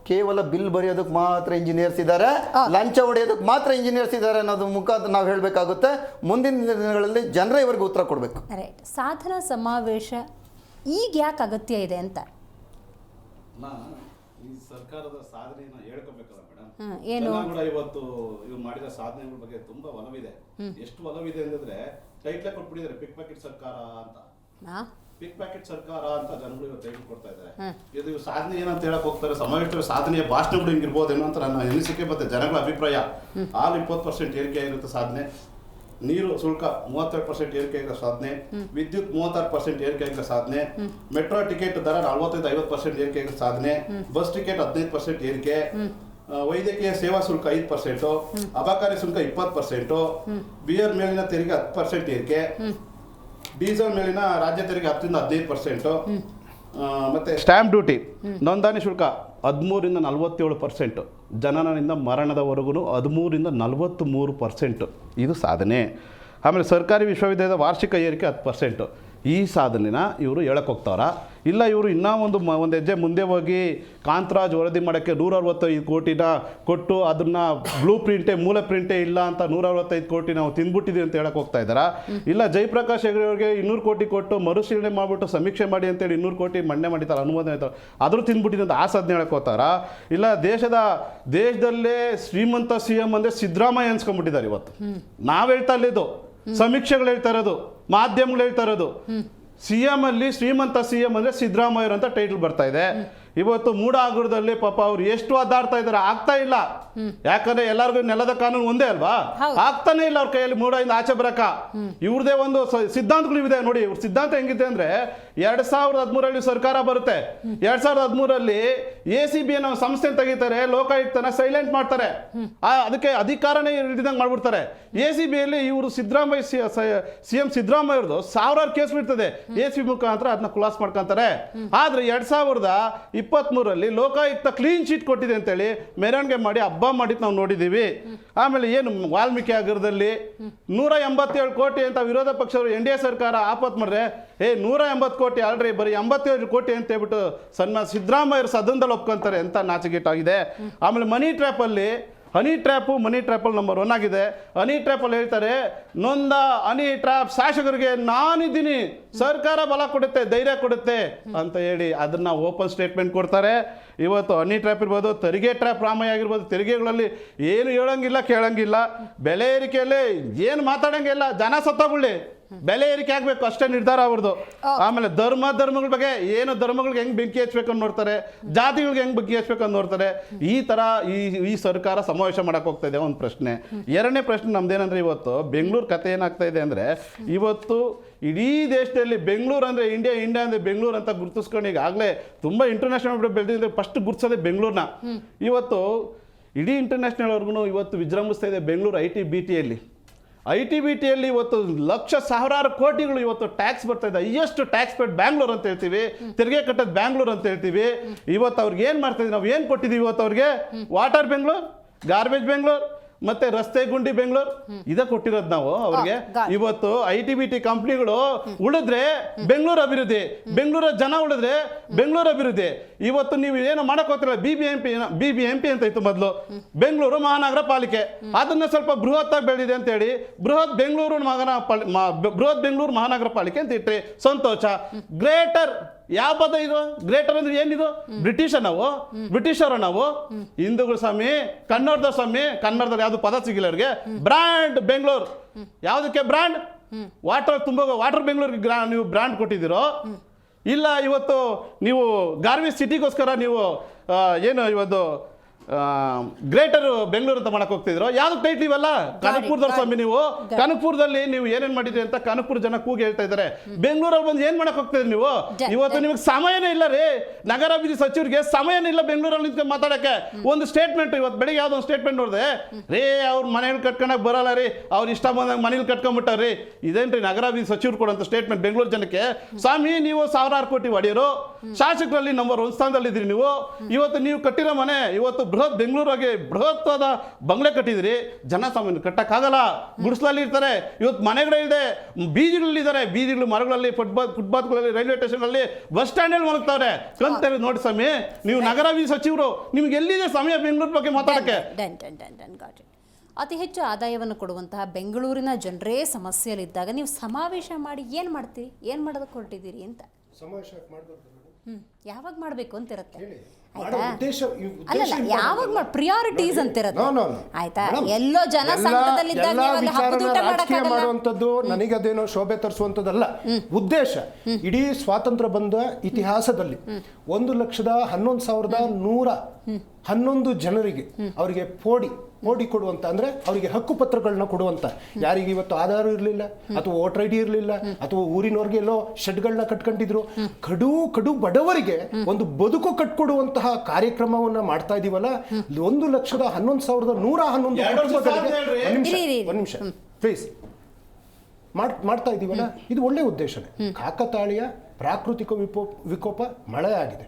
ಕೇವಲ ಬಿಲ್ ಬರೆಯೋದಕ್ಕೆ ಮಾತ್ರ ಇಂಜಿನಿಯರ್ಸ್ ಇದ್ದಾರೆ, ಲಂಚ ಹೊಡೆಯೋದಕ್ಕೆ ಮಾತ್ರ ಇಂಜಿನಿಯರ್ಸ್ ಇದ್ದಾರೆ ಅನ್ನೋದು ಮುಖಾಂತರ ನಾವು ಹೇಳಬೇಕಾಗುತ್ತೆ. ಮುಂದಿನ ದಿನಗಳಲ್ಲಿ ಜನರೇ ಇವರಿಗೆ ಉತ್ತರ ಕೊಡಬೇಕು. ಸಾಧನಾ ಸಮಾವೇಶ ಈಗ ಯಾಕೆ ಅಗತ್ಯ ಇದೆ ಅಂತ ಈ ಸರ್ಕಾರದ ಸಾಧನೆಯನ್ನ ಹೇಳ್ಕೋಬೇಕಲ್ಲ ಮೇಡಮ್. ಏನು ಕೂಡ ಇವತ್ತು ಇವ್ರು ಮಾಡಿದ ಸಾಧನೆಗಳ ಬಗ್ಗೆ ತುಂಬಾ ಒಲವಿದೆ. ಎಷ್ಟು ಒಲವಿದೆ ಅಂದ್ರೆ ಟೈಟ್ಲ್ ಕೊಟ್ಬಿಟ್ಟಿದ್ದಾರೆ, ಪಿಕ್ ಪ್ಯಾಕೆಟ್ ಸರ್ಕಾರ ಅಂತ. ಪಿಕ್ ಪ್ಯಾಕೆಟ್ ಸರ್ಕಾರ ಅಂತ ಜನಗಳು ಇವತ್ತು ಟೈಟ್ಲ್ ಕೊಡ್ತಾ ಇದ್ದಾರೆ. ಇದು ಸಾಧನೆ ಏನಂತ ಹೇಳಕ್ ಹೋಗ್ತಾರೆ, ಸಮಾವೇಶ ಸಾಧನೆಯ ಭಾಷಣಗಳು ಹಿಂಗಿರ್ಬೋದೇನೋ ಅಂತ ನನ್ನ ಅನಿಸಿಕೆ ಮತ್ತೆ ಜನಗಳ ಅಭಿಪ್ರಾಯ. ಹಾಲು 20% ಏರಿಕೆ ಆಗಿರುತ್ತೆ ಸಾಧನೆ, ನೀರು ಶುಲ್ಕ 32% ಏರಿಕೆ ಆಗಿರೋ ಸಾಧನೆ, ವಿದ್ಯುತ್ 36% ಏರಿಕೆ ಆಗಿರೋ ಸಾಧನೆ, ಮೆಟ್ರೋ ಟಿಕೆಟ್ ದರ 45-50% ಏರಿಕೆ ಆಗಿರೋ ಸಾಧನೆ, ಬಸ್ ಟಿಕೆಟ್ 15% ಏರಿಕೆ, ವೈದ್ಯಕೀಯ ಸೇವಾ ಶುಲ್ಕ 5%, ಅಬಕಾರಿ ಶುಲ್ಕ 20%, ಬಿಯರ್ ಮೇಲಿನ ತೆರಿಗೆ 10% ಏರಿಕೆ, ಡೀಸೆಲ್ ಮೇಲಿನ ರಾಜ್ಯ ತೆರಿಗೆ 10-15%, ಮತ್ತೆ ಸ್ಟ್ಯಾಂಪ್ ಡ್ಯೂಟಿ ನೋಂದಣಿ ಶುಲ್ಕ 13-47%, ಜನನದಿಂದ ಮರಣದವರೆಗೂ 13-43%. ಇದು ಸಾಧನೆ. ಆಮೇಲೆ ಸರ್ಕಾರಿ ವಿಶ್ವವಿದ್ಯಾಲಯದ ವಾರ್ಷಿಕ ಏರಿಕೆ 10%. ಈ ಸಾಧನೆನ ಇವರು ಹೇಳಕ್ಕೆ ಹೋಗ್ತಾರ ಇಲ್ಲ ಇವರು ಇನ್ನೂ ಒಂದು ಹೆಜ್ಜೆ ಮುಂದೆ ಹೋಗಿ ಕಾಂತರಾಜ್ ವರದಿ ಮಾಡೋಕ್ಕೆ 165 ಕೋಟಿನ ಕೊಟ್ಟು ಅದನ್ನು ಬ್ಲೂ ಪ್ರಿಂಟೇ ಮೂಲ ಪ್ರಿಂಟೇ ಇಲ್ಲ ಅಂತ 165 ಕೋಟಿ ನಾವು ತಿಂದ್ಬಿಟ್ಟಿದ್ದೀವಿ ಅಂತ ಹೇಳಕ್ಕೆ ಹೋಗ್ತಾ ಇದ್ದಾರಾ? ಇಲ್ಲ ಜಯಪ್ರಕಾಶ್ ಹೆಗಡೆ ಅವ್ರಿಗೆ 200 ಕೋಟಿ ಕೊಟ್ಟು ಮರುಪರಿಶೀಲನೆ ಮಾಡಿಬಿಟ್ಟು ಸಮೀಕ್ಷೆ ಮಾಡಿ ಅಂತೇಳಿ 200 ಕೋಟಿ ಮಣ್ಣೆ ಮಾಡಿದ್ದಾರೆ, ಅನುಮೋದನೆ ಆಯ್ತಾರೆ, ಆದರೂ ತಿಂದ್ಬಿಟ್ಟಿದೆ ಅಂತ ಆ ಸಾಧನೆ ಹೇಳಕ್ಕೆ ಹೋಗ್ತಾರಾ? ಇಲ್ಲ ದೇಶದಲ್ಲೇ ಶ್ರೀಮಂತ CM ಅಂದರೆ ಸಿದ್ದರಾಮಯ್ಯ ಅನ್ಸ್ಕೊಂಡ್ಬಿಟ್ಟಿದ್ದಾರೆ. ಇವತ್ತು ನಾವು ಹೇಳ್ತಾ ಇಲ್ಲಿದ್ದು ಸಮೀಕ್ಷೆಗಳು ಹೇಳ್ತಾ ಇರೋದು, ಮಾಧ್ಯಮಗಳು ಹೇಳ್ತಾ ಇರೋದು, CM ಅಲ್ಲಿ ಶ್ರೀಮಂತ CM ಅಂದ್ರೆ ಸಿದ್ದರಾಮಯ್ಯ ಅಂತ ಟೈಟಲ್ ಬರ್ತಾ ಇದೆ. ಇವತ್ತು ಮೂಡಾಗುರದಲ್ಲಿ ಪಾಪ ಅವ್ರು ಎಷ್ಟು ಒದ್ದಾಡ್ತಾ ಇದಾರೆ, ಆಗ್ತಾ ಇಲ್ಲ. ಯಾಕಂದ್ರೆ ಎಲ್ಲರಿಗೂ ನೆಲದ ಕಾನೂನು ಒಂದೇ ಅಲ್ವಾ, ಆಗ್ತಾನೆ ಇಲ್ಲ ಅವ್ರ ಕೈಯಲ್ಲಿ ಮೂಡಿಂದ ಆಚೆ ಬರಕ. ಇವ್ರದೇ ಒಂದು ಸಿದ್ಧಾಂತಗಳು ಇದೆ ನೋಡಿ. ಇವ್ರ ಸಿದ್ಧಾಂತ ಹೆಂಗಿದೆ ಅಂದ್ರೆ 2013 ಸರ್ಕಾರ ಬರುತ್ತೆ, 2013 ACB ಅನ್ನೋ ಸಂಸ್ಥೆ ತೆಗಿತಾರೆ, ಲೋಕಾಯುಕ್ತನ ಸೈಲೆಂಟ್ ಮಾಡ್ತಾರೆ, ಅದಕ್ಕೆ ಅಧಿಕಾರನೇ ಹಿಡಿದಂಗೆ ಮಾಡ್ಬಿಡ್ತಾರೆ. ACBಯಲ್ಲಿ ಇವರು CM ಸಿದ್ದರಾಮಯ್ಯ ಅವ್ರದ್ದು 1000 ಕೇಸ್ ಬಿಡ್ತದೆ, ACB ಮುಖಾಂತರ ಅದನ್ನ ಖುಲಾಸ್ ಮಾಡ್ಕೊಂತಾರೆ. ಆದ್ರೆ 2023 ಲೋಕಾಯುಕ್ತ ಕ್ಲೀನ್ ಶೀಟ್ ಕೊಟ್ಟಿದೆ ಅಂತೇಳಿ ಮೆರವಣಿಗೆ ಮಾಡಿ ಹಬ್ಬ ಮಾಡಿದ್ದು ನಾವು ನೋಡಿದ್ದೀವಿ. ಆಮೇಲೆ ಏನು ವಾಲ್ಮೀಕಿ ನಗರದಲ್ಲಿ 187 ಕೋಟಿ ಅಂತ ವಿರೋಧ ಪಕ್ಷವರು NDA ಸರ್ಕಾರ ಆಪತ್ ಮಾಡ್ರೆ, 180 ಕೋಟಿ ಆಲ್ರೆಡಿ ಬರೀ 87 ಕೋಟಿ ಅಂತ ಹೇಳ್ಬಿಟ್ಟು ಸನ್ಮಾನ ಸಿದ್ದರಾಮಯ್ಯರು ಸದನದಲ್ಲಿ ಒಪ್ಕೊಂತಾರೆ ಅಂತ ನಾಚಿಕೆಟ್ಟಾಗಿದೆ. ಆಮೇಲೆ ಮನಿ ಟ್ರ್ಯಾಪ್ ಅಲ್ಲಿ ಹನಿ ಟ್ರ್ಯಾಪು ಮನಿ ಟ್ರ್ಯಾಪಲ್ಲಿ ನಂಬರ್ 1 ಆಗಿದೆ. ಹನಿ ಟ್ರ್ಯಾಪಲ್ಲಿ ಹೇಳ್ತಾರೆ, ನೊಂದ ಹನಿ ಟ್ರ್ಯಾಪ್ ಶಾಸಕರಿಗೆ ನಾನಿದ್ದೀನಿ, ಸರ್ಕಾರ ಬಲ ಕೊಡುತ್ತೆ, ಧೈರ್ಯ ಕೊಡುತ್ತೆ ಅಂತ ಹೇಳಿ ಅದನ್ನು ಓಪನ್ ಸ್ಟೇಟ್ಮೆಂಟ್ ಕೊಡ್ತಾರೆ. ಇವತ್ತು ಹನಿ ಟ್ರ್ಯಾಪ್ ಇರ್ಬೋದು, ತೆರಿಗೆ ಟ್ರ್ಯಾಪ್ ರಾಮಯ್ಯ ಆಗಿರ್ಬೋದು, ತೆರಿಗೆಗಳಲ್ಲಿ ಏನು ಹೇಳೋಂಗಿಲ್ಲ ಕೇಳೋಂಗಿಲ್ಲ, ಬೆಲೆ ಏರಿಕೆಯಲ್ಲಿ ಏನು ಮಾತಾಡೋಂಗಿಲ್ಲ, ಜನ ಸತ್ತೋಗ್ಬಿಡ್ಲಿ, ಬೆಲೆ ಏರಿಕೆ ಆಗಬೇಕು ಅಷ್ಟೇ ನಿರ್ಧಾರ ಅವ್ರದ್ದು. ಆಮೇಲೆ ಧರ್ಮಗಳ ಬಗ್ಗೆ ಏನು ಧರ್ಮಗಳಿಗೆ ಹೆಂಗೆ ಬೆಂಕಿ ಹಚ್ಬೇಕು ಅಂತ ನೋಡ್ತಾರೆ, ಜಾತಿಗಳಿಗೆ ಹೆಂಗೆ ಬೆಂಕಿ ಹಚ್ಬೇಕು ಅಂತ ನೋಡ್ತಾರೆ. ಈ ಥರ ಈ ಸರ್ಕಾರ ಸಮಾವೇಶ ಮಾಡಕ್ಕೆ ಹೋಗ್ತಾ ಇದೆ. ಒಂದು ಪ್ರಶ್ನೆ. ಎರಡನೇ ಪ್ರಶ್ನೆ ನಮ್ದೇನಂದ್ರೆ, ಇವತ್ತು ಬೆಂಗಳೂರು ಕತೆ ಏನಾಗ್ತಾ ಇದೆ ಅಂದರೆ, ಇವತ್ತು ಇಡೀ ದೇಶದಲ್ಲಿ ಬೆಂಗಳೂರು ಅಂದರೆ ಇಂಡಿಯಾ ಅಂದರೆ ಬೆಂಗಳೂರು ಅಂತ ಗುರುತಿಸ್ಕೊಂಡು ಈಗಾಗಲೇ ತುಂಬ ಇಂಟರ್ನ್ಯಾಷನಲ್ ಬೆಳೆದಿದೆ. ಫಸ್ಟ್ ಗುರುತಿಸೋದೆ ಬೆಂಗಳೂರನ್ನ. ಇವತ್ತು ಇಡೀ ಇಂಟರ್ನ್ಯಾಷನಲ್ವರೆಗೂ ಇವತ್ತು ವಿಜೃಂಭಿಸ್ತಾ ಇದೆ ಬೆಂಗಳೂರು ಐ.ಟಿ.ಬಿ.ಟಿಯಲ್ಲಿ ಇವತ್ತು ಸಾವಿರಾರು ಕೋಟಿಗಳು ಇವತ್ತು ಟ್ಯಾಕ್ಸ್ ಬರ್ತಾ ಇದೆ. ಹೈಯೆಸ್ಟ್ ಟ್ಯಾಕ್ಸ್ ಪೇಡ್ ಬ್ಯಾಂಗ್ಳೂರ್ ಅಂತ ಹೇಳ್ತೀವಿ, ತೆರಿಗೆ ಕಟ್ಟೋದು ಬ್ಯಾಂಗ್ಳೂರ್ ಅಂತ ಹೇಳ್ತೀವಿ. ಇವತ್ತು ಅವ್ರಿಗೆ ಏನು ಮಾಡ್ತಾ ಇದ್ದೀವಿ, ನಾವು ಏನು ಕೊಟ್ಟಿದ್ದೀವಿ ಇವತ್ತು ಅವ್ರಿಗೆ? ವಾಟರ್ ಬೆಂಗಳೂರು, ಗಾರ್ಬೇಜ್ ಬೆಂಗಳೂರು, ಮತ್ತೆ ರಸ್ತೆ ಗುಂಡಿ ಬೆಂಗಳೂರು, ಇದ ಕೊಟ್ಟಿರೋದು ನಾವು ಅವ್ರಿಗೆ. ಇವತ್ತು ಐ.ಟಿ.ಬಿ.ಟಿ ಕಂಪ್ನಿಗಳು ಉಳಿದ್ರೆ ಬೆಂಗಳೂರು ಅಭಿವೃದ್ಧಿ, ಬೆಂಗಳೂರ ಜನ ಉಳಿದ್ರೆ ಬೆಂಗಳೂರು ಅಭಿವೃದ್ಧಿ. ಇವತ್ತು ನೀವು ಏನು ಮಾಡಕ್ ಹೋಗ್ತಿರಲ್ಲ, BBMP ಅಂತ ಇತ್ತು ಮೊದಲು, ಬೆಂಗಳೂರು ಮಹಾನಗರ ಪಾಲಿಕೆ. ಅದನ್ನ ಸ್ವಲ್ಪ ಬೃಹತ್ತಾಗಿ ಬೆಳೆದಿದೆ ಅಂತ ಹೇಳಿ ಬೃಹತ್ ಬೆಂಗಳೂರು ಮಹಾನಗರ ಪಾಲಿಕೆ ಅಂತ ಇಟ್ರಿ, ಸಂತೋಷ. ಗ್ರೇಟರ್ ಯಾವ ಪದ ಇದು? ಗ್ರೇಟರ್ ಅಂದ್ರೆ ಏನಿದು? ಬ್ರಿಟಿಷರ ನಾವು ಹಿಂದೂಗಳು ಸ್ವಾಮಿ, ಕನ್ನಡದ ಸ್ವಾಮಿ, ಕನ್ನಡದಲ್ಲಿ ಯಾವ್ದು ಪದ ಸಿಗಿಲ್ಲ ಅವ್ರಿಗೆ. ಬ್ರ್ಯಾಂಡ್ ಬೆಂಗಳೂರು, ಯಾವುದಕ್ಕೆ ಬ್ರ್ಯಾಂಡ್? ವಾಟರ್ ಬೆಂಗಳೂರಿಗೆ ನೀವು ಬ್ರ್ಯಾಂಡ್ ಕೊಟ್ಟಿದ್ದೀರೋ ಇಲ್ಲ? ಇವತ್ತು ನೀವು ಗಾರ್ವೇಜ್ ಸಿಟಿಗೋಸ್ಕರ ನೀವು ಏನು ಇವತ್ತು ಗ್ರೇಟರ್ ಬೆಂಗಳೂರು ಅಂತ ಮಾಡಕ್ ಹೋಗ್ತಿದ್ರು. ಯಾವ್ದು ಟೈಟ್ಲ್ ಇವೆಲ್ಲ? ಕನಕಪುರದವ್ರ ಸ್ವಾಮಿ ನೀವು. ಕನಕಪುರದಲ್ಲಿ ನೀವು ಏನೇನ್ ಮಾಡಿದ್ರಿ ಅಂತ ಕನಕಪುರ ಜನ ಕೂಗಿ ಹೇಳ್ತಾ ಇದ್ದಾರೆ. ಬೆಂಗಳೂರಲ್ಲಿ ಬಂದು ಏನ್ ಮಾಡಕ್ ಹೋಗ್ತಿದ್ರಿ ನೀವು? ಇವತ್ತು ನಿಮಗೆ ಸಮಯನೇ ಇಲ್ಲ ರೀ, ನಗರಾಭಿವೃದ್ಧಿ ಸಚಿವರಿಗೆ ಸಮಯನೇ ಇಲ್ಲ ಬೆಂಗಳೂರಲ್ಲಿ ನಿಂತ್ಕೊಂಡು ಮಾತಾಡಕ್ಕೆ. ಒಂದು ಸ್ಟೇಟ್ಮೆಂಟ್ ಇವತ್ತು ಬೆಳಿಗ್ಗೆ ಯಾವ್ದೋ ಒಂದು ಸ್ಟೇಟ್ಮೆಂಟ್ ನೋಡಿದೆ, ರೇ ಅವ್ರ ಮನೆಗಳು ಕಟ್ಕೊಳಕ್ ಬರಲ್ಲ ರೀ, ಅವ್ರು ಇಷ್ಟ ಬಂದಾಗ ಮನೇಲಿ ಕಟ್ಕೊಂಡ್ಬಿಟ್ಟಾರ್ರಿ. ಇದೇನ್ರಿ ನಗರಾಭಿವೃದ್ಧಿ ಸಚಿವರು ಕೊಡುವಂತ ಸ್ಟೇಟ್ಮೆಂಟ್ ಬೆಂಗಳೂರು ಜನಕ್ಕೆ? ಸ್ವಾಮಿ, ನೀವು ಸಾವಿರಾರು ಕೋಟಿ ಒಡೆಯರು, ಶಾಸಕರಲ್ಲಿ ನಂಬರ್ 1 ಸ್ಥಾನದಲ್ಲಿದ್ದೀರಿ ನೀವು. ಇವತ್ತು ನೀವು ಕಟ್ಟಿರೋ ಮನೆ ಇವತ್ತು ಬೆಂಗಳೂರಾಗೆ ಬೃಹತ್ವಾದ ಬಂಗ್ಲೆ ಕಟ್ಟಿದ್ರಿ. ಜನಸಾಮಾನ್ಯ ಕಟ್ಟಕ್ಕಾಗಲ್ಲ, ಗುಡಿಸ್ಲಲ್ಲಿ ಇರ್ತಾರೆ. ಇವತ್ತು ಮನೆಗಳಿದೆ, ಬೀದಿಗಳಿದ್ದಾರೆ, ಬೀದಿಗಳು ಮರಗಳಲ್ಲಿ, ಫುಟ್ಪಾತ್ಗಳಲ್ಲಿ, ರೈಲ್ವೆ ಸ್ಟೇಷನ್ಗಳಲ್ಲಿ, ಬಸ್ ಸ್ಟ್ಯಾಂಡಲ್ಲಿ ಮಲಗ್ತಾರೆ. ಕಂತೇಳಿ ನೋಡಿ ಸ್ವಾಮಿ, ನೀವು ನಗರಾಭಿವೃದ್ಧಿ ಸಚಿವರು, ನಿಮ್ಗೆ ಎಲ್ಲಿದೆ ಸಮಯ ಬೆಂಗಳೂರು ಬಗ್ಗೆ ಮಾತಾಡಕ್ಕೆ? ಅತಿ ಹೆಚ್ಚು ಆದಾಯವನ್ನು ಕೊಡುವಂತಹ ಬೆಂಗಳೂರಿನ ಜನರೇ ಸಮಸ್ಯೆಯಲ್ಲಿದ್ದಾಗ ನೀವು ಸಮಾವೇಶ ಮಾಡಿ ಏನು ಮಾಡ್ತೀರಿ? ಏನು ಮಾಡೋದಕ್ಕೆ ಹೊರಟಿದ್ದೀರಿ ಅಂತ? ಸಮಾವೇಶ ಮಾಡಬಾರ್ದು. ಯಾವಾಗ ಮಾಡಬೇಕು ಅಂತಿರುತ್ತೆ, ಅಲ್ಲಲ್ಲ, ಯಾವಾಗ ಪ್ರಿಯಾರಿಟೀಸ್ ಅಂತಿರುತ್ತೆ, ಆಯ್ತಾ? ಎಲ್ಲೋ ಜನ ಸಂಕಟದಲ್ಲಿದ್ದಾಗ ಮಾಡುವಂಥದ್ದು ನನಗೆ ಅದೇನೋ ಶೋಭೆ ತರಿಸುವಂಥದ್ದಲ್ಲ. ಉದ್ದೇಶ ಇಡೀ ಸ್ವಾತಂತ್ರ್ಯ ಬಂದ ಇತಿಹಾಸದಲ್ಲಿ 1,11,111 ಜನರಿಗೆ ಅವರಿಗೆ ಓಡಿ ಕೊಡುವಂತ, ಅಂದ್ರೆ ಅವರಿಗೆ ಹಕ್ಕು ಪತ್ರಗಳನ್ನ ಕೊಡುವಂತ, ಯಾರಿಗೆ ಇವತ್ತು ಆಧಾರ ಇರಲಿಲ್ಲ ಅಥವಾ ವೋಟರ್ ಐಡಿ ಇರಲಿಲ್ಲ ಅಥವಾ ಊರಿನವ್ರಿಗೆ ಎಲ್ಲೋ ಶೆಡ್ಗಳನ್ನ ಕಟ್ಕೊಂಡಿದ್ರು, ಕಡು ಬಡವರಿಗೆ ಒಂದು ಬದುಕು ಕಟ್ಕೊಡುವಂತಹ ಕಾರ್ಯಕ್ರಮವನ್ನ ಮಾಡ್ತಾ ಇದೀವಲ್ಲ. 1,11,111 ಕುಟುಂಬಗಳಿಗೆ ಒಂದು ನಿಮಿಷ ಪ್ಲೀಸ್ ಮಾಡ್ತಾ ಇದೀವಲ್ಲ, ಇದು ಒಳ್ಳೆ ಉದ್ದೇಶನೇ. ಕಾಕತಾಳೀಯ ಪ್ರಾಕೃತಿಕ ವಿಕೋಪ ಮಳೆ ಆಗಿದೆ.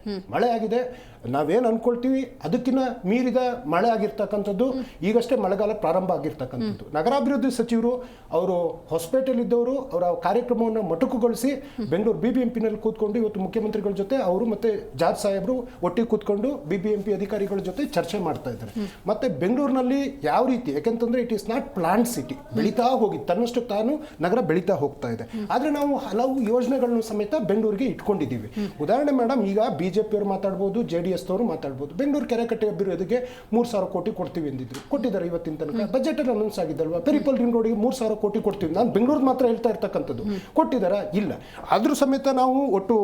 ನಾವೇನು ಅನ್ಕೊಳ್ತೀವಿ ಅದಕ್ಕಿಂತ ಮೀರಿದ ಮಳೆ ಆಗಿರ್ತಕ್ಕಂಥದ್ದು. ಈಗಷ್ಟೇ ಮಳೆಗಾಲ ಪ್ರಾರಂಭ ಆಗಿರ್ತಕ್ಕಂಥದ್ದು. ನಗರಾಭಿವೃದ್ಧಿ ಸಚಿವರು ಅವರು ಹೊಸಪೇಟೆಯಲ್ಲಿದ್ದವರು ಅವರ ಕಾರ್ಯಕ್ರಮವನ್ನು ಮೊಟಕುಗೊಳಿಸಿ ಬೆಂಗಳೂರು BBMPನಲ್ಲಿ ಕೂತ್ಕೊಂಡು ಇವತ್ತು ಮುಖ್ಯಮಂತ್ರಿಗಳ ಜೊತೆ ಅವರು ಮತ್ತೆ ಜಾರ್ಜ್ ಸಾಹೇಬರು ಒಟ್ಟಿಗೆ ಕೂತ್ಕೊಂಡು BBMP ಅಧಿಕಾರಿಗಳ ಜೊತೆ ಚರ್ಚೆ ಮಾಡ್ತಾ ಇದ್ದಾರೆ. ಮತ್ತೆ ಬೆಂಗಳೂರಿನಲ್ಲಿ ಯಾವ ರೀತಿ, ಯಾಕೆಂತಂದ್ರೆ it is not planned city, ಬೆಳೀತಾ ಹೋಗಿ ತನ್ನಷ್ಟು ತಾನು ನಗರ ಬೆಳೀತಾ ಹೋಗ್ತಾ ಇದೆ. ಆದ್ರೆ ನಾವು ಹಲವು ಯೋಜನೆಗಳನ್ನು ಸಮೇತ ಬೆಂಗಳೂರಿಗೆ ಇಟ್ಕೊಂಡಿದ್ದೀವಿ. ಉದಾಹರಣೆ ಮೇಡಮ್, ಈಗ BJP ಅವರು ಮಾತಾಡ್ಬೋದು, JDS ಅವರು ಮಾತಾಡ್ಬೋದು. ಬೆಂಗಳೂರು ಕೆರೆಕಟ್ಟೆ ಅಭಿವೃದ್ಧಿಗೆ 3,000 ಕೋಟಿ ಕೊಡ್ತೀವಿ ಎಂದಿದ್ರು, ಕೊಟ್ಟಿದ್ದಾರೆ. ಇವತ್ತಿನ ತನಕ ಬಜೆಟ್ ಅಲ್ಲಿ ಅನೌನ್ಸ್ ಆಗಿದ್ದಲ್ವಾ, ಪೆರಿಪಲ್ ರಿಂಗ್ ರೋಡ್ಗೆ 3,000 ಕೋಟಿ ಕೊಡ್ತೀವಿ. ನಾನು ಬೆಂಗಳೂರು ಮಾತ್ರ ಹೇಳ್ತಾ ಇರ್ತಕ್ಕಂಥದ್ದು, ಕೊಟ್ಟಿದ್ದಾರಾ? ಇಲ್ಲ. ಆದ್ರೂ ಸಮೇತ ನಾವು ಒಟ್ಟು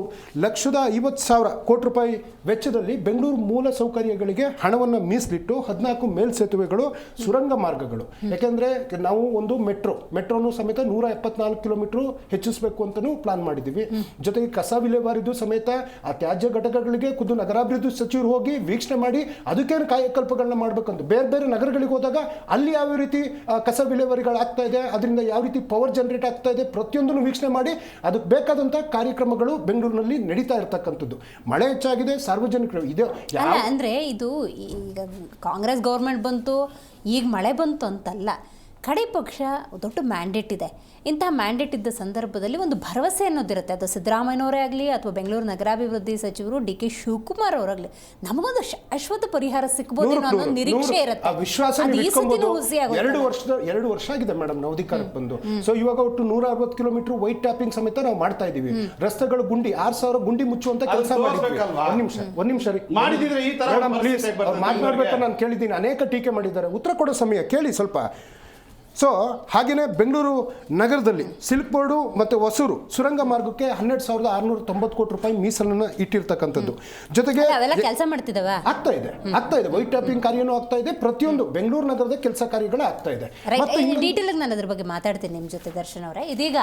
1,50,000 ಕೋಟಿ ರೂಪಾಯಿ ವೆಚ್ಚದಲ್ಲಿ ಬೆಂಗಳೂರು ಮೂಲ ಸೌಕರ್ಯಗಳಿಗೆ ಹಣವನ್ನು ಮೀಸಲಿಟ್ಟು 14 ಮೇಲ್ಸೇತುವೆಗಳು, ಸುರಂಗ ಮಾರ್ಗಗಳು, ಯಾಕೆಂದ್ರೆ ನಾವು ಒಂದು ಮೆಟ್ರೋನು ಸಮೇತ 174 ಕಿಲೋಮೀಟರ್ ಹೆಚ್ಚಿಸಬೇಕು ಅಂತಾನೂ ಪ್ಲಾನ್ ಮಾಡಿದ್ದೀವಿ. ಜೊತೆಗೆ ಕಸ ವಿಲೇವಾರಿದು ಸಮೇತ ಆ ತ್ಯಾಜ್ಯ ಘಟಕಗಳಿಗೆ ಖುದ್ದು ನಗರಾಭಿವೃದ್ಧಿ ಸಚಿವರು ಹೋಗಿ ವೀಕ್ಷಣೆ ಮಾಡಿ ಅದಕ್ಕೇನು ಕಾಯಕಲ್ಪಗಳನ್ನ ಮಾಡಬೇಕಂತ, ಬೇರೆ ನಗರಗಳಿಗೆ ಹೋದಾಗ ಅಲ್ಲಿ ಯಾವ ರೀತಿ ಕಸ ವಿಲೇವಾರಿಗಳಾಗ್ತಾ ಇದೆ, ಅದರಿಂದ ಯಾವ ರೀತಿ ಪವರ್ ಜನರೇಟ್ ಆಗ್ತಾ ಇದೆ, ಪ್ರತಿಯೊಂದನ್ನು ವೀಕ್ಷಣೆ ಮಾಡಿ ಅದಕ್ಕೆ ಬೇಕಾದಂಥ ಕಾರ್ಯಕ್ರಮಗಳು ಬೆಂಗಳೂರಿನಲ್ಲಿ ನಡೀತಾ ಇರತಕ್ಕಂಥದ್ದು. ಮಳೆ ಹೆಚ್ಚಾಗಿದೆ, ಸಾರ್ವಜನಿಕರು ಇದೆ ಅಂದ್ರೆ ಇದು ಈಗ ಕಾಂಗ್ರೆಸ್ ಗೌರ್ಮೆಂಟ್ ಬಂತು, ಈಗ ಮಳೆ ಬಂತು ಅಂತಲ್ಲ. ಕಡೆ ಪಕ್ಷ ದೊಡ್ಡ ಮ್ಯಾಂಡೇಟ್ ಇದೆ. ಇಂತಹ ಮ್ಯಾಂಡೇಟ್ ಇದ್ದ ಸಂದರ್ಭದಲ್ಲಿ ಒಂದು ಭರವಸೆ ಅನ್ನೋದಿರುತ್ತೆ. ಅದು ಸಿದ್ದರಾಮಯ್ಯನವರೇ ಆಗಲಿ ಅಥವಾ ಬೆಂಗಳೂರು ನಗರಾಭಿವೃದ್ಧಿ ಸಚಿವರು ಡಿ ಕೆ ಶಿವಕುಮಾರ್ ಅವರಾಗಲಿ, ನಮಗೊಂದು ಶಾಶ್ವತ ಪರಿಹಾರ ಸಿಕ್ಬೋದೇನೋ ಅನ್ನೋ ನಿರೀಕ್ಷೆ ಇರುತ್ತೆ. ಅದು ಈ ಸತಿನೂ ಹುಸಿ ಆಗುತ್ತೆ. 2 ವರ್ಷ ಆಗಿದೆ ಮೇಡಮ್ ನಾವು ಅಧಿಕಾರಕ್ಕೆ ಬಂದು. ಸೊ ಇವಾಗ ಒಟ್ಟು 160 ಕಿಲೋಮೀಟರ್ ವೈಟ್ ಟ್ಯಾಪಿಂಗ್ ಸಮೇತ ನಾವು ಮಾಡ್ತಾ ಇದೀವಿ. ರಸ್ತೆಗಳು ಗುಂಡಿ 6000 ಗುಂಡಿ ಮುಚ್ಚುವಂತ ಕೆಲಸ ಮಾಡಿದ್ವಿ. ಒಂದ್ ನಿಮಿಷ ರೀ ಮಾಡಿದ್ರೆ ಈ ತರ ಮಾತನಾಡ್ಬೇಕು ನಾನು ಕೇಳಿದ್ದೀನಿ. ಅನೇಕ ಟೀಕೆ ಮಾಡಿದ್ದಾರೆ, ಉತ್ತರ ಕೊಡೋ ಸಮಯ ಕೇಳಿ ಸ್ವಲ್ಪ. ಸೊ ಹಾಗೆಯೇ ಬೆಂಗಳೂರು ನಗರದಲ್ಲಿ ಸಿಲ್ಕ್ ಬೋರ್ಡು ಮತ್ತು ಹೊಸೂರು ಸುರಂಗ ಮಾರ್ಗಕ್ಕೆ 12,690 ಕೋಟಿ ರೂಪಾಯಿ ಮೀಸಲನ್ನು ಇಟ್ಟಿರ್ತಕ್ಕಂಥದ್ದು. ಜೊತೆಗೆ ಕೆಲಸ ಮಾಡ್ತಿದ್ದಾವೆ, ಆಗ್ತಾ ಇದೆ ವೈಟ್ ಟ್ಯಾಪಿಂಗ್ ಕಾರ್ಯನೂ ಆಗ್ತಾ ಇದೆ. ಪ್ರತಿಯೊಂದು ಬೆಂಗಳೂರು ನಗರದ ಕೆಲಸ ಕಾರ್ಯಗಳು ಆಗ್ತಾ ಇದೆ. ಡೀಟೇಲ್ ನಾನು ಅದ್ರ ಬಗ್ಗೆ ಮಾತಾಡ್ತೀನಿ ನಿಮ್ಮ ಜೊತೆ ದರ್ಶನ್ ಅವರೇ. ಇದೀಗ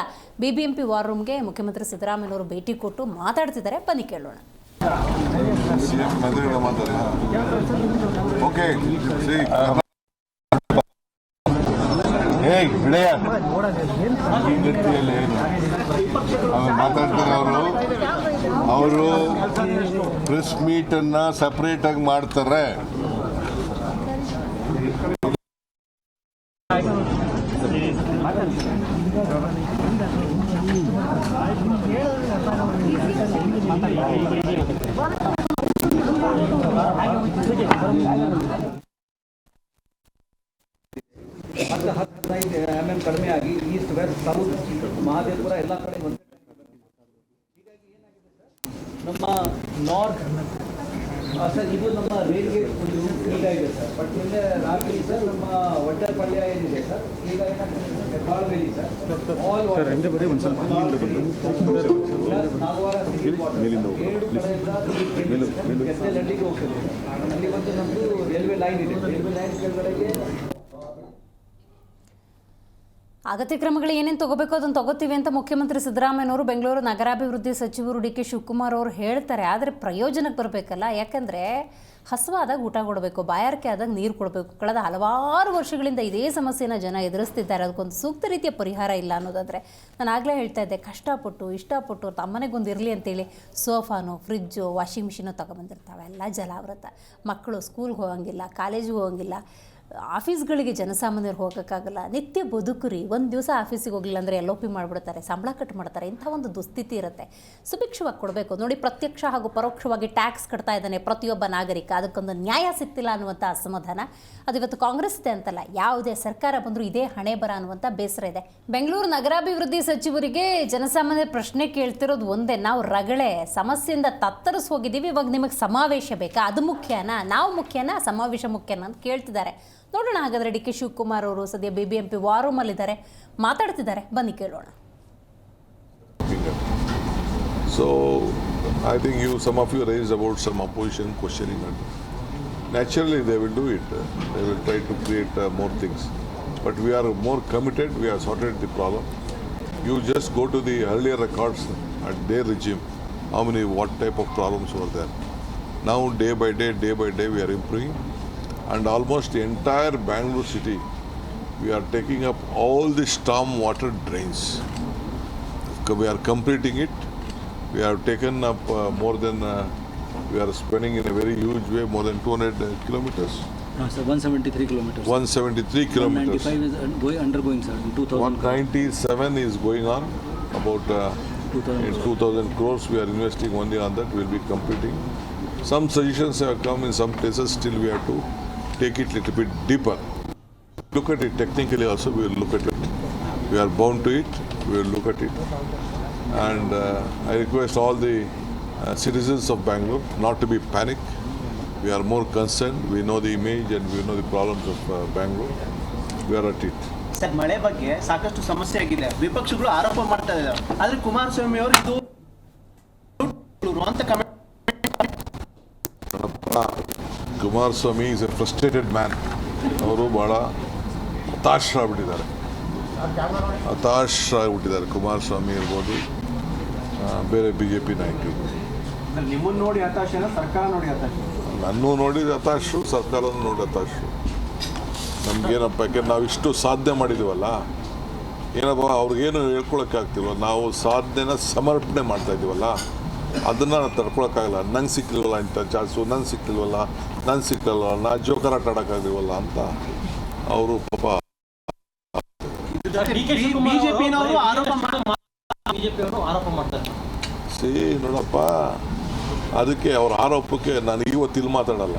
BBMP ವಾರ್ ರೂಮ್ಗೆ ಮುಖ್ಯಮಂತ್ರಿ ಸಿದ್ದರಾಮಯ್ಯನವರು ಭೇಟಿ ಕೊಟ್ಟು ಮಾತಾಡ್ತಿದ್ದಾರೆ, ಬನ್ನಿ ಕೇಳೋಣ. ಮಾತಾಡ್ತಾರೆ ಅವರು ಪ್ರೆಸ್ ಮೀಟ್ ಅನ್ನ ಸಪರೇಟ್ ಆಗಿ ಮಾಡ್ತಾರೆ. ಕಡಿಮೆ ಆಗಿ ಈಸ್ಟ್ ವೆಸ್ಟ್ ಸೌತ್ ಮಹಾದೇವಪುರ ಎಲ್ಲ ಕಡೆ ಹೀಗಾಗಿ ಏನಾಗಿದೆ ಸರ್, ನಮ್ಮ ನಾರ್ತ್ ಸರ್ ಇದು ನಮ್ಮ ರೈಲ್ಗೆ ಒಂದು ಈಗ ಇದೆ ಸರ್. ಬಟ್ ನಿನ್ನೆ ರಾತ್ರಿ ಸರ್ ನಮ್ಮ ಒಡ್ಡರಪಳ್ಯ ಏನಿದೆ ಸರ್, ಈಗ ಏನಾಗ್ತದೆ ಹೆಬ್ಬಾಳದಲ್ಲಿ ಸರ್ ಆಲ್ ನಾಗವಾರ 7 ಕಡೆಯಿಂದ ಗೆದ್ದಲಹಳ್ಳಿಗೆ ಹೋಗ್ತದೆ. ಅಲ್ಲಿ ಒಂದು ನಮ್ಮದು ರೈಲ್ವೆ ಲೈನ್ ಇದೆ. ರೈಲ್ವೆ ಲೈನ್ ಕೆಳಗಡೆಗೆ ಅಗತ್ಯ ಕ್ರಮಗಳು ಏನೇನು ತಗೋಬೇಕು ಅದನ್ನು ತಗೋತೀವಿ ಅಂತ ಮುಖ್ಯಮಂತ್ರಿ ಸಿದ್ದರಾಮಯ್ಯನವರು ಬೆಂಗಳೂರು ನಗರಾಭಿವೃದ್ಧಿ ಸಚಿವರು ಡಿ ಕೆ ಶಿವಕುಮಾರ್ ಅವರು ಹೇಳ್ತಾರೆ. ಆದರೆ ಪ್ರಯೋಜನಕ್ಕೆ ಬರಬೇಕಲ್ಲ. ಯಾಕಂದರೆ ಹಸುವಾದಾಗ ಊಟ ಕೊಡಬೇಕು, ಬಾಯಾರಿಕೆ ಆದಾಗ ನೀರು ಕೊಡಬೇಕು. ಕಳೆದ ಹಲವಾರು ವರ್ಷಗಳಿಂದ ಇದೇ ಸಮಸ್ಯೆನ ಜನ ಎದುರಿಸ್ತಿದ್ದಾರೆ. ಅದಕ್ಕೊಂದು ಸೂಕ್ತ ರೀತಿಯ ಪರಿಹಾರ ಇಲ್ಲ ಅನ್ನೋದಾದರೆ, ನಾನು ಆಗಲೇ ಹೇಳ್ತಾ ಇದ್ದೆ, ಕಷ್ಟಪಟ್ಟು ಇಷ್ಟಪಟ್ಟು ತಮ್ಮನೆಗೊಂದು ಇರಲಿ ಅಂತೇಳಿ ಸೋಫಾನೋ ಫ್ರಿಜ್ಜು ವಾಷಿಂಗ್ ಮಿಷಿನೋ ತೊಗೊಂಬಂದಿರ್ತಾವೆ. ಎಲ್ಲ ಜಲಾವೃತ. ಮಕ್ಕಳು ಸ್ಕೂಲ್ಗೆ ಹೋಗಂಗಿಲ್ಲ, ಕಾಲೇಜಿಗೆ ಹೋಗಂಗಿಲ್ಲ, ಆಫೀಸ್ಗಳಿಗೆ ಜನಸಾಮಾನ್ಯರು ಹೋಗೋಕ್ಕಾಗಲ್ಲ. ನಿತ್ಯ ಬದುಕುರಿ. ಒಂದು ದಿವಸ ಆಫೀಸಿಗೆ ಹೋಗಲಿಲ್ಲ ಅಂದರೆ LOP ಮಾಡಿಬಿಡ್ತಾರೆ, ಸಂಬಳ ಕಟ್ ಮಾಡ್ತಾರೆ. ಇಂಥ ಒಂದು ದುಸ್ಥಿತಿ ಇರುತ್ತೆ. ಸುಭಿಕ್ಷವಾಗಿ ಕೊಡಬೇಕು. ನೋಡಿ, ಪ್ರತ್ಯಕ್ಷ ಹಾಗೂ ಪರೋಕ್ಷವಾಗಿ ಟ್ಯಾಕ್ಸ್ ಕಟ್ತಾ ಇದ್ದಾನೆ ಪ್ರತಿಯೊಬ್ಬ ನಾಗರಿಕ. ಅದಕ್ಕೊಂದು ನ್ಯಾಯ ಸಿಗ್ತಿಲ್ಲ ಅನ್ನುವಂಥ ಅಸಮಾಧಾನ ಅದು ಇವತ್ತು ಕಾಂಗ್ರೆಸ್ ಇದೆ ಅಂತಲ್ಲ, ಯಾವುದೇ ಸರ್ಕಾರ ಬಂದರೂ ಇದೇ ಹಣೆ ಬರ ಅನ್ನುವಂಥ ಬೇಸರ ಇದೆ. ಬೆಂಗಳೂರು ನಗರಾಭಿವೃದ್ಧಿ ಸಚಿವರಿಗೆ ಜನಸಾಮಾನ್ಯರ ಪ್ರಶ್ನೆ ಕೇಳ್ತಿರೋದು ಒಂದೇ, ನಾವು ರಗಳೆ ಸಮಸ್ಯೆಯಿಂದ ತತ್ತರಿಸಿ ಹೋಗಿದ್ದೀವಿ, ಇವಾಗ ನಿಮಗೆ ಸಮಾವೇಶ ಬೇಕಾ? ಅದು ಮುಖ್ಯನಾ? ನಾವು ಮುಖ್ಯನಾ? ಸಮಾವೇಶ ಮುಖ್ಯನಾ ಅಂತ ಕೇಳ್ತಿದ್ದಾರೆ. ನೋಡೋಣ ಹಾಗಾದರೆ ಡಿ ಕೆ ಶಿವಕುಮಾರ್ ಅವರು ಸದ್ಯ BBMP ವಾರ್ ರೂಮಲ್ಲಿದ್ದಾರೆ, ಮಾತಾಡ್ತಿದ್ದಾರೆ, ಬನ್ನಿ ಕೇಳೋಣ. So I think some of you raised about some opposition questioning it. Naturally they will do it. They will try to create more things. But we are more committed. We have sorted the problem. You just go to the earlier records at their regime. What type of problems were there? Now day by day we are improving. And almost the entire Bangalore city, we are taking up all the storm water drains. We are completing it. We have taken up more than, we are spending in a very huge way, more than 200 kilometers. No, sir, 173 kilometers. 173 kilometers. 195 is undergoing, sir, in 2000. 197 is going on. About 2,000 crores we are investing only on that. We will be completing. Some suggestions have come in some places, still we have to take it a little bit deeper. Look at it technically also, we will look at it. We are bound to it, we will look at it. And I request all the citizens of Bangalore not to be panic. We are more concerned, we know the image and we know the problems of Bangalore. We are at it. Sir, ಮಳೆ ಬಗ್ಗೆ ಸಾಕಷ್ಟು ಸಮಸ್ಯೆ ಆಗಿದೆ, ವಿಪಕ್ಷಗಳು ಆರೋಪ ಮಾಡ್ತಾ ಇದ್ದಾರೆ. ಆದ್ರೆ ಕುಮಾರಸ್ವಾಮಿ ಅವರು ಇದು ಅಂತ comment. Kumaraswamy is A frustrated man. ಅವರು ಭಾಳ ಹತಾಶರಾಗ್ಬಿಟ್ಟಿದ್ದಾರೆ ಕುಮಾರಸ್ವಾಮಿ ಇರ್ಬೋದು, ಬೇರೆ BJP ನಾಯಕರು. ನಿಮ್ಮನ್ನು ನೋಡಿ ಹತಾಶನ, ಸರ್ಕಾರ ನೋಡಿ ಹತಾಶ? ನನ್ನೂ ನೋಡಿ ಹತಾಶರು, ಸರ್ಕಾರನೂ ನೋಡಿ ಹತಾಶರು. ನಮಗೇನಪ್ಪ, ಯಾಕೆಂದ್ರೆ ನಾವು ಇಷ್ಟು ಸಾಧನೆ ಮಾಡಿದ್ದೀವಲ್ಲ, ಏನಪ್ಪ ಅವ್ರಿಗೇನು ಹೇಳ್ಕೊಳಕ್ಕಾಗ್ತಿಲ್ವ, ನಾವು ಸಾಧನೆನ ಸಮರ್ಪಣೆ ಮಾಡ್ತಾ ಇದ್ದೀವಲ್ಲ, ಅದನ್ನು ತಡ್ಕೊಳಕ್ಕಾಗಲ್ಲ. ನಂಗೆ ಸಿಕ್ಕಿಲ್ವಲ್ಲ ಇಂಥ ಚಾನ್ಸು, ನಂಗೆ ಸಿಕ್ಕಿಲ್ವಲ್ಲ, ನಾ ಜೋಕರಾಟ ಆಡೋಕ್ಕಾಗಿಲ್ವಲ್ಲ ಅಂತ ಅವರು ಪಾಪ ಬಿಜೆಪಿನವರು ಆರೋಪ ಮಾಡ್ತಾರೆ. ನೋಡಪ್ಪ, ಅದಕ್ಕೆ ಅವ್ರ ಆರೋಪಕ್ಕೆ ನಾನು ಇವತ್ತಿಲ್ಲಿ ಮಾತಾಡಲ್ಲ.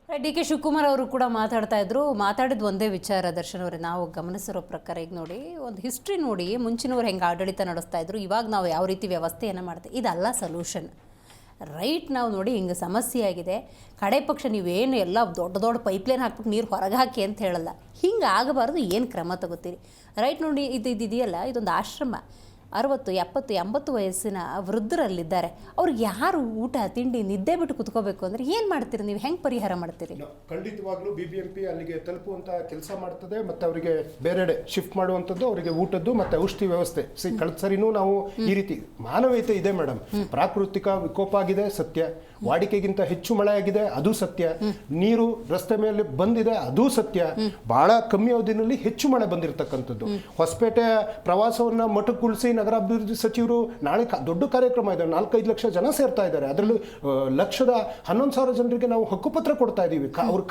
ಡಿ ಕೆ ಶಿವಕುಮಾರ್ ಅವರು ಕೂಡ ಮಾತಾಡ್ತಾ ಇದ್ರು. ಮಾತಾಡಿದ ಒಂದೇ ವಿಚಾರ ದರ್ಶನ್ ಅವರೇ, ನಾವು ಗಮನಿಸಿರೋ ಪ್ರಕಾರ ಈಗ ನೋಡಿ, ಒಂದು ಹಿಸ್ಟ್ರಿ ನೋಡಿ, ಮುಂಚಿನವ್ರು ಹೆಂಗೆ ಆಡಳಿತ ನಡೆಸ್ತಾ ಇದ್ರು, ಇವಾಗ ನಾವು ಯಾವ ರೀತಿ ವ್ಯವಸ್ಥೆಯನ್ನು ಮಾಡ್ತೀವಿ, ಇದಲ್ಲ ಸೊಲ್ಯೂಷನ್. ರೈಟ್, ನಾವು ನೋಡಿ ಹಿಂಗೆ ಸಮಸ್ಯೆ ಆಗಿದೆ, ಕಡೆ ಪಕ್ಷ ನೀವೇನು ಎಲ್ಲ ದೊಡ್ಡ ದೊಡ್ಡ ಪೈಪ್ಲೈನ್ ಹಾಕ್ಬಿಟ್ಟು ನೀರು ಹೊರಗೆ ಹಾಕಿ ಅಂತ ಹೇಳಲ್ಲ. ಹಿಂಗೆ ಆಗಬಾರ್ದು, ಏನು ಕ್ರಮ ತಗೋತೀರಿ? ರೈಟ್ ನೋಡಿ, ಇದೆಯಲ್ಲ, ಇದೊಂದು ಆಶ್ರಮ, 60, 70, 80 ವಯಸ್ಸಿನ ವೃದ್ಧರಲ್ಲಿದ್ದಾರೆ. ಅವ್ರಿಗೆ ಯಾರು ಊಟ ತಿಂಡಿ ನಿದ್ದೆ ಬಿಟ್ಟು ಕುತ್ಕೋಬೇಕು ಅಂದರೆ ಏನು ಮಾಡ್ತೀರಿ ನೀವು? ಹೆಂಗೆ ಪರಿಹಾರ ಮಾಡ್ತೀರಿ? ಖಂಡಿತವಾಗ್ಲೂ BBMP ಅಲ್ಲಿಗೆ ತಲುಪುವಂಥ ಕೆಲಸ ಮಾಡ್ತದೆ, ಮತ್ತು ಅವರಿಗೆ ಬೇರೆಡೆ ಶಿಫ್ಟ್ ಮಾಡುವಂಥದ್ದು, ಅವರಿಗೆ ಊಟದ್ದು ಮತ್ತು ಔಷಧಿ ವ್ಯವಸ್ಥೆ. ಕಳೆದ ಸರಿನೂ ನಾವು ಈ ರೀತಿ ಮಾನವೀಯತೆ ಇದೆ ಮೇಡಮ್. ಪ್ರಾಕೃತಿಕ ವಿಕೋಪ ಆಗಿದೆ ಸತ್ಯ, ವಾಡಿಕೆಗಿಂತ ಹೆಚ್ಚು ಮಳೆ ಆಗಿದೆ ಅದು ಸತ್ಯ, ನೀರು ರಸ್ತೆ ಮೇಲೆ ಬಂದಿದೆ ಅದು ಸತ್ಯ, ಬಹಳ ಕಮ್ಮಿ ಅವಧಿನಲ್ಲಿ ಹೆಚ್ಚು ಮಳೆ ಬಂದಿರತಕ್ಕಂಥದ್ದು. ಹೊಸಪೇಟೆ ಪ್ರವಾಸವನ್ನು ಮೊಟಕುಗೊಳಿಸಿ ನಗರಾಭಿವೃದ್ಧಿ ಸಚಿವರು ನಾಳೆ ದೊಡ್ಡ ಕಾರ್ಯಕ್ರಮ ಇದೆ, 4-5 ಲಕ್ಷ ಜನ ಸೇರ್ತಾ ಇದ್ದಾರೆ. ಅದರಲ್ಲೂ 1,11,000 ಜನರಿಗೆ ನಾವು ಹಕ್ಕುಪತ್ರ ಕೊಡ್ತಾ ಇದ್ದೀವಿ. ಅವ್ರ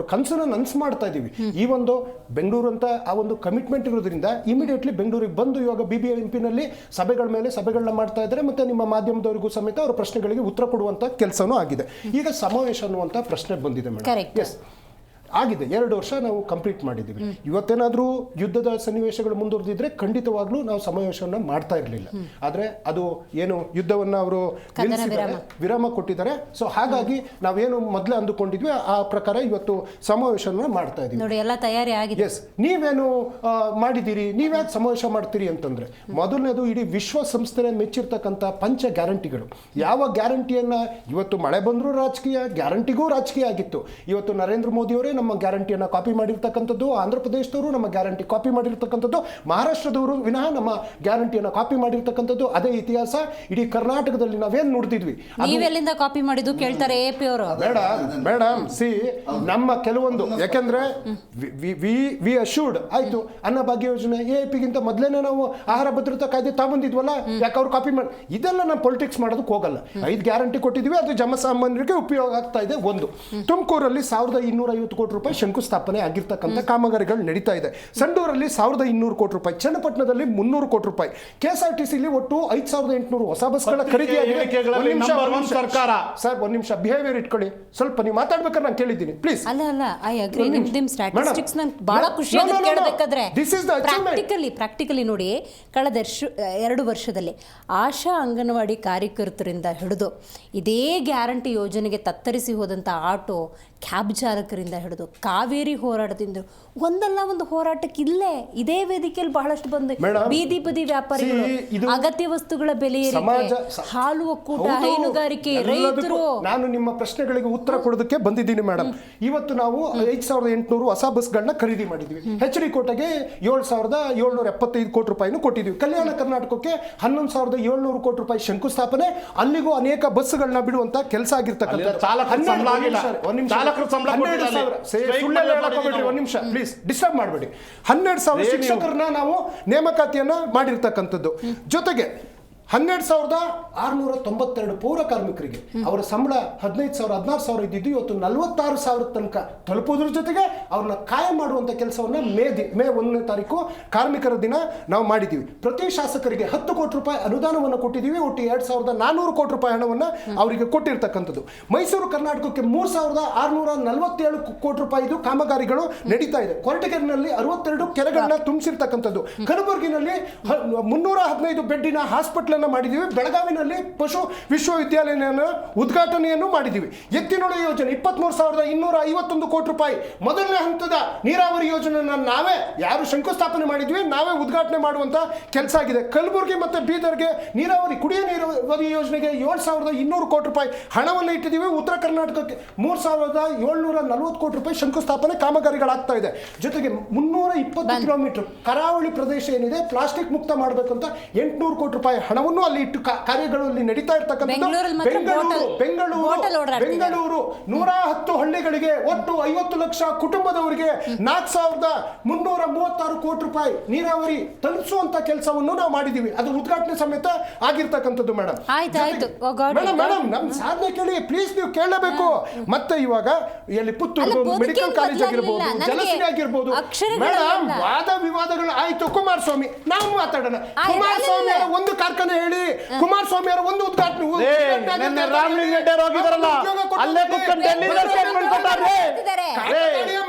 ಕನಸನ್ನ ನನಸು ಮಾಡ್ತಾ ಇದ್ದೀವಿ. ಈ ಒಂದು ಬೆಂಗಳೂರು ಅಂತ ಆ ಒಂದು ಕಮಿಟ್ಮೆಂಟ್ ಇರೋದ್ರಿಂದ ಇಮಿಡಿಯೇಟ್ಲಿ ಬೆಂಗಳೂರಿಗೆ ಬಂದು ಇವಾಗ BBMPನಲ್ಲಿ ಸಭೆಗಳ ಮೇಲೆ ಸಭೆಗಳನ್ನ ಮಾಡ್ತಾ ಇದ್ದಾರೆ. ಮತ್ತೆ ನಿಮ್ಮ ಮಾಧ್ಯಮದವರಿಗೂ ಸಮೇತ ಅವರ ಪ್ರಶ್ನೆಗಳಿಗೆ ಉತ್ತರ ಕೊಡುವಂತ ಕೆಲಸನೂ ಆಗಿದೆ. ಈಗ ಸಮಾವೇಶ ಅನ್ನುವಂತ ಪ್ರಶ್ನೆ ಬಂದಿದೆ ಮೇಡಮ್. ಎಸ್ ಆಗಿದೆ, 2 ವರ್ಷ ನಾವು ಕಂಪ್ಲೀಟ್ ಮಾಡಿದ್ದೀವಿ. ಇವತ್ತೇನಾದರೂ ಯುದ್ಧದ ಸನ್ನಿವೇಶಗಳು ಮುಂದುವರೆದಿದ್ರೆ ಖಂಡಿತವಾಗ್ಲೂ ನಾವು ಸಮಾವೇಶವನ್ನು ಮಾಡ್ತಾ ಇರಲಿಲ್ಲ. ಆದರೆ ಅದು ಏನು ಯುದ್ಧವನ್ನು ಅವರು ವಿರಾಮ ಕೊಟ್ಟಿದ್ದಾರೆ. ಸೊ ಹಾಗಾಗಿ ನಾವೇನು ಮೊದಲೇ ಅಂದುಕೊಂಡಿದ್ವಿ ಆ ಪ್ರಕಾರ ಇವತ್ತು ಸಮಾವೇಶವನ್ನು ಮಾಡ್ತಾ ಇದ್ದೀವಿ. ನೋಡಿ, ಎಲ್ಲ ತಯಾರಿ ಆಗಿದೆ. ಎಸ್, ನೀವೇನು ಮಾಡಿದ್ದೀರಿ, ನೀವ್ಯಾಕೆ ಸಮಾವೇಶ ಮಾಡ್ತೀರಿ ಅಂತಂದ್ರೆ, ಮೊದಲನೇದು ಇಡೀ ವಿಶ್ವಸಂಸ್ಥೆ ಮೆಚ್ಚಿರ್ತಕ್ಕಂಥ ಪಂಚ ಗ್ಯಾರಂಟಿಗಳು. ಯಾವ ಗ್ಯಾರಂಟಿಯನ್ನ ಇವತ್ತು ಮಳೆ ಬಂದರೂ ರಾಜಕೀಯ, ಗ್ಯಾರಂಟಿಗೂ ರಾಜಕೀಯ ಆಗಿತ್ತು. ಇವತ್ತು ನರೇಂದ್ರ ಮೋದಿ ಅವರೇ ನಮ್ಮ ಗ್ಯಾರಂಟಿಯನ್ನು ಕಾಪಿ ಮಾಡಿರ್ತಕ್ಕಂಥದ್ದು, ಆಂಧ್ರ ಪ್ರದೇಶದವರು ನಮ್ಮ ಗ್ಯಾರಂಟಿ ಕಾಪಿ ಮಾಡಿರ್ತಕ್ಕಂಥದ್ದು, ಮಹಾರಾಷ್ಟ್ರದವರು ವಿನಃ ನಮ್ಮ ಗ್ಯಾರಂಟಿಯನ್ನು ಕಾಪಿ ಮಾಡಿರ್ತಕ್ಕಂಥದ್ದು. ಅದೇ ಇತಿಹಾಸ ಇಡೀ ಕರ್ನಾಟಕದಲ್ಲಿ ನಾವೇನು ನೋಡ್ತಿದ್ವಿ. ನೀವೆಲ್ಲಿಂದ ಕಾಪಿ ಮಾಡಿದ್ದು ಕೇಳ್ತಾರೆ AP ಅವರು. ಮೇಡಮ್ ಸಿ, ನಮ್ಮ ಕೆಲವೊಂದು ಯಾಕೆಂದ್ರೆ ವಿ ಅಶ್ಯೂರ್ಡ್ ಆಯ್ತು, ಅನ್ನಭಾಗ್ಯ ಯೋಜನೆ AAP-ಗಿಂತ ಮೊದಲೇನೆ ನಾವು ಆಹಾರ ಭದ್ರತಾ ಕಾಯ್ದೆ ತಗೊಂಡಿದ್ವಲ್ಲ, ಯಾಕೆ ಅವ್ರು ಕಾಪಿ ಮಾಡಿ? ಇದೆಲ್ಲ ನಾವು ಪೊಲಿಟಿಕ್ಸ್ ಮಾಡೋದಕ್ಕೆ ಹೋಗಲ್ಲ. 5 ಗ್ಯಾರಂಟಿ ಕೊಟ್ಟಿದ್ವಿ, ಅದು ಜನಸಾಮಾನ್ಯರಿಗೆ ಉಪಯೋಗ ಆಗ್ತಾ ಇದೆ. ಒಂದು, ತುಮಕೂರಲ್ಲಿ 1,250 ಕೋಟಿ ರೂಪಾಯಿ ಶಂಕುಸ್ಥಾಪನೆ ಆಗಿರ್ತಕ್ಕಂಥ ಕಾಮಗಾರಿಗಳು ನಡೀತಾ ಇದೆ. ಸಂಡೂರಲ್ಲಿ 1,200 ಕೋಟಿ ರೂಪಾಯಿ, ಚನ್ನಪಟ್ಟಣದಲ್ಲಿ 300 ಕೋಟಿ ರೂಪಾಯಿ, KSRTC ಒಟ್ಟು 5,800 ಹೊಸ ಬಸ್ಗಳ ಖರೀದಿ ಆಗಿದೆ. ಸರ್ ಒಂದ್ ನಿಮಿಷ ಬಿಹೇವಿಯರ್ ಇಟ್ಕೊಳ್ಳಿ, ಸ್ವಲ್ಪ ನೀವು ಮಾತಾಡ್ಬೇಕಾದ್ರೆ ನಾನು ಕೇಳಿದ್ದೀನಿ ಪ್ಲೀಸ್. ಅಲ್ಲ ಐ ಅಗ್ರಿ. ನಿಮ್ ಸ್ಟ್ಯಾಟಿಸ್ಟಿಕ್ಸ್ ನಂಗೆ ಬಹಳ ಖುಷಿ ಆಗುತ್ತೆ ಕೇಳಬೇಕಾದ್ರೆ. ಪ್ರಾಕ್ಟಿಕಲಿ ನೋಡಿ, ಕಳೆದ 2 ವರ್ಷದಲ್ಲಿ ಆಶಾ ಅಂಗನವಾಡಿ ಕಾರ್ಯಕರ್ತರಿಂದ ಹಿಡಿದು ಇದೇ ಗ್ಯಾರಂಟಿ ಯೋಜನೆಗೆ ತತ್ತರಿಸಿ ಹೋದಂಥ ಆಟೋ ಕ್ಯಾಬ್ ಚಾಲಕರಿಂದ ಹಿಡಿದು ಕಾವೇರಿ ಹೋರಾಟದಿಂದ ಒಂದಲ್ಲ ಒಂದು ಹೋರಾಟಕ್ಕೆ ಇದೇ ವೇದಿಕೆಯಲ್ಲಿ ಬಹಳಷ್ಟು ಬಂದು ಬೀದಿ ಬದಿ ವ್ಯಾಪಾರಿಗಳು, ಅಗತ್ಯ ವಸ್ತುಗಳ ಬೆಲೆ ಏರಿಕೆ, ಹಾಲು ಒಕ್ಕೂಟ, ಹೈನುಗಾರಿಕೆ, ರೈತರು. ನಾನು ನಿಮ್ಮ ಪ್ರಶ್ನೆಗಳಿಗೆ ಉತ್ತರ ಕೊಡೋದಕ್ಕೆ ಬಂದಿದ್ದೀನಿ ಮೇಡಮ್. ಇವತ್ತು ನಾವು 5,800 ಹೊಸ ಬಸ್ಗಳನ್ನ ಖರೀದಿ ಮಾಡಿದ್ವಿ. HD ಕೋಟೆಗೆ 7,775 ಕೋಟಿ ರೂಪಾಯಿನೂ ಕೊಟ್ಟಿದ್ವಿ. ಕಲ್ಯಾಣ ಕರ್ನಾಟಕಕ್ಕೆ 11,700 ಕೋಟಿ ರೂಪಾಯಿ ಶಂಕುಸ್ಥಾಪನೆ, ಅಲ್ಲಿಗೂ ಅನೇಕ ಬಸ್ಗಳನ್ನ ಬಿಡುವಂತ ಕೆಲಸ ಆಗಿರ್ತಕ್ಕಂಥ. ಒಂದ್ ನಿಮಿಷ ಪ್ಲೀಸ್ ಡಿಸ್ಟರ್ಬ್ ಮಾಡಬೇಡಿ. 12,000 ಶಿಕ್ಷಕರನ್ನ ನಾವು ನೇಮಕಾತಿಯನ್ನ ಮಾಡಿರ್ತಕ್ಕಂಥದ್ದು. ಜೊತೆಗೆ 12,692 ಪೌರ ಕಾರ್ಮಿಕರಿಗೆ ಅವರ ಸಂಬಳ 15,000 16,000 ಇದ್ದಿದ್ದು ಇವತ್ತು 46,000 ತನಕ ತಲುಪೋದ್ರ ಜೊತೆಗೆ ಅವ್ರನ್ನ ಕಾಯಂ ಮಾಡುವಂತ ಕೆಲಸವನ್ನ ಮೇ 1ನೇ ತಾರೀಕು ಕಾರ್ಮಿಕರ ದಿನ ನಾವು ಮಾಡಿದ್ದೀವಿ. ಪ್ರತಿ ಶಾಸಕರಿಗೆ 10 ಕೋಟಿ ರೂಪಾಯಿ ಅನುದಾನವನ್ನು ಕೊಟ್ಟಿದ್ದೀವಿ. ಒಟ್ಟು 2,400 ಕೋಟಿ ರೂಪಾಯಿ ಹಣವನ್ನು ಅವರಿಗೆ ಕೊಟ್ಟಿರ್ತಕ್ಕಂಥದ್ದು. ಮೈಸೂರು ಕರ್ನಾಟಕಕ್ಕೆ 3,647 ಕೋಟಿ ರೂಪಾಯಿದು ಕಾಮಗಾರಿಗಳು ನಡೀತಾ ಇದೆ. ಕೊರಟಗೆರೆನಲ್ಲಿ 62 ಕೆರೆಗಳನ್ನ ತುಂಬಿಸಿರ್ತಕ್ಕಂಥದ್ದು. ಕಲಬುರಗಿನಲ್ಲಿ 315 ಬೆಡ್ಡಿನ ಹಾಸ್ಪಿಟಲ್ ಮಾಡಿದೀವಿ. ಬೆಳಗಾವಿನಲ್ಲಿ ಪಶು ವಿಶ್ವವಿದ್ಯಾಲಯ ಉದ್ಘಾಟನೆಯನ್ನು ಮಾಡಿದೀವಿ. ಎತ್ತಿನೊಳೆ ಯೋಜನೆ 23,251 ಕೋಟಿ ರೂಪಾಯಿ ಮೊದಲನೇ ಹಂತದ ನೀರಾವರಿ ಯೋಜನೆಯನ್ನು ನಾವೇ ಯಾರು ಶಂಕುಸ್ಥಾಪನೆ ಮಾಡಿದ್ವಿ, ನಾವೇ ಉದ್ಘಾಟನೆ ಮಾಡುವಂತ ಕೆಲಸ ಆಗಿದೆ. ಕಲಬುರಗಿ ಮತ್ತೆ ಬೀದರ್ಗೆ ನೀರಾವರಿ ಕುಡಿಯ ನೀರಾವರಿ ಯೋಜನೆಗೆ 7,200 ಕೋಟಿ ರೂಪಾಯಿ ಹಣವನ್ನು ಇಟ್ಟಿದ್ದೀವಿ. ಉತ್ತರ ಕರ್ನಾಟಕಕ್ಕೆ 3,740 ಕೋಟಿ ರೂಪಾಯಿ ಶಂಕುಸ್ಥಾಪನೆ ಕಾಮಗಾರಿಗಳಾಗ್ತಾ ಇದೆ. ಜೊತೆಗೆ 320 ಕಿಲೋಮೀಟರ್ ಕರಾವಳಿ ಪ್ರದೇಶ ಏನಿದೆ ಪ್ಲಾಸ್ಟಿಕ್ ಮುಕ್ತ ಮಾಡಬೇಕಂತ 800 ಕೋಟಿ ರೂಪಾಯಿ ಹಣ ಹಣವನ್ನು ಅಲ್ಲಿ ಇಟ್ಟು ಕಾರ್ಯಗಳು ಅಲ್ಲಿ ನಡೀತಾ ಬೆಂಗಳೂರಲ್ಲಿ ಮಾತ್ರ ಬಾಟಲ್ ಓಡಾಡ್ತಿದೆ. ಬೆಂಗಳೂರು 110 ಹಳ್ಳಿಗಳಿಗೆ ಒಟ್ಟು 50 ಲಕ್ಷ ಕುಟುಂಬದವರಿಗೆ 4,336 ಕೋಟಿ ರೂಪಾಯಿ ನೀರಾವರಿ ತಲುಪಿಸುವಂತ ಕೆಲಸವನ್ನು ನಾವು ಮಾಡಿದೀವಿ. ಅದು ಉದ್ಘಾಟನೆ ಸಮೇತ ಆಗಿರ್ತಕ್ಕಂಥದ್ದು ಮೇಡಮ್. ಮೇಡಮ್ ನಮ್ ಸಾಧನೆ ಕೇಳಿ ಪ್ಲೀಸ್, ನೀವು ಕೇಳಬೇಕು. ಮತ್ತೆ ಇವಾಗ ಎಲ್ಲಿ ಪುತ್ತೂರು ಮೆಡಿಕಲ್ ಕಾಲೇಜ್ ಆಗಿರ್ಬೋದು, ಜಲಸಿರಿ ಆಗಿರ್ಬೋದು ಮೇಡಮ್, ವಾದ ವಿವಾದಗಳು ಆಯ್ತು. ಕುಮಾರಸ್ವಾಮಿ ನಾವು ಮಾತಾಡೋಣ. ಕುಮಾರಸ್ವಾಮಿ ಅವರ ಒಂದು ಕಾರ್ಖಾನೆ ಹೇಳಿ, ಕುಮಾರಸ್ವಾಮಿ ಅವರ ಒಂದು ಉದ್ಘಾಟನೆ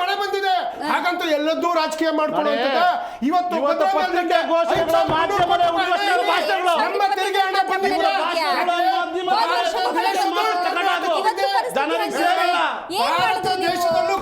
ಮಳೆ ಬಂದಿದೆ ಹಾಗಂತ ಎಲ್ಲದೂ ರಾಜಕೀಯ ಮಾಡ್ಕೊಳ್ಳುವಂತದ. ಇವತ್ತು ನಮ್ಮ ತೆರಿಗೆ ಹಣ ಬಂದಿದೆ, ದೇಶದಲ್ಲೂ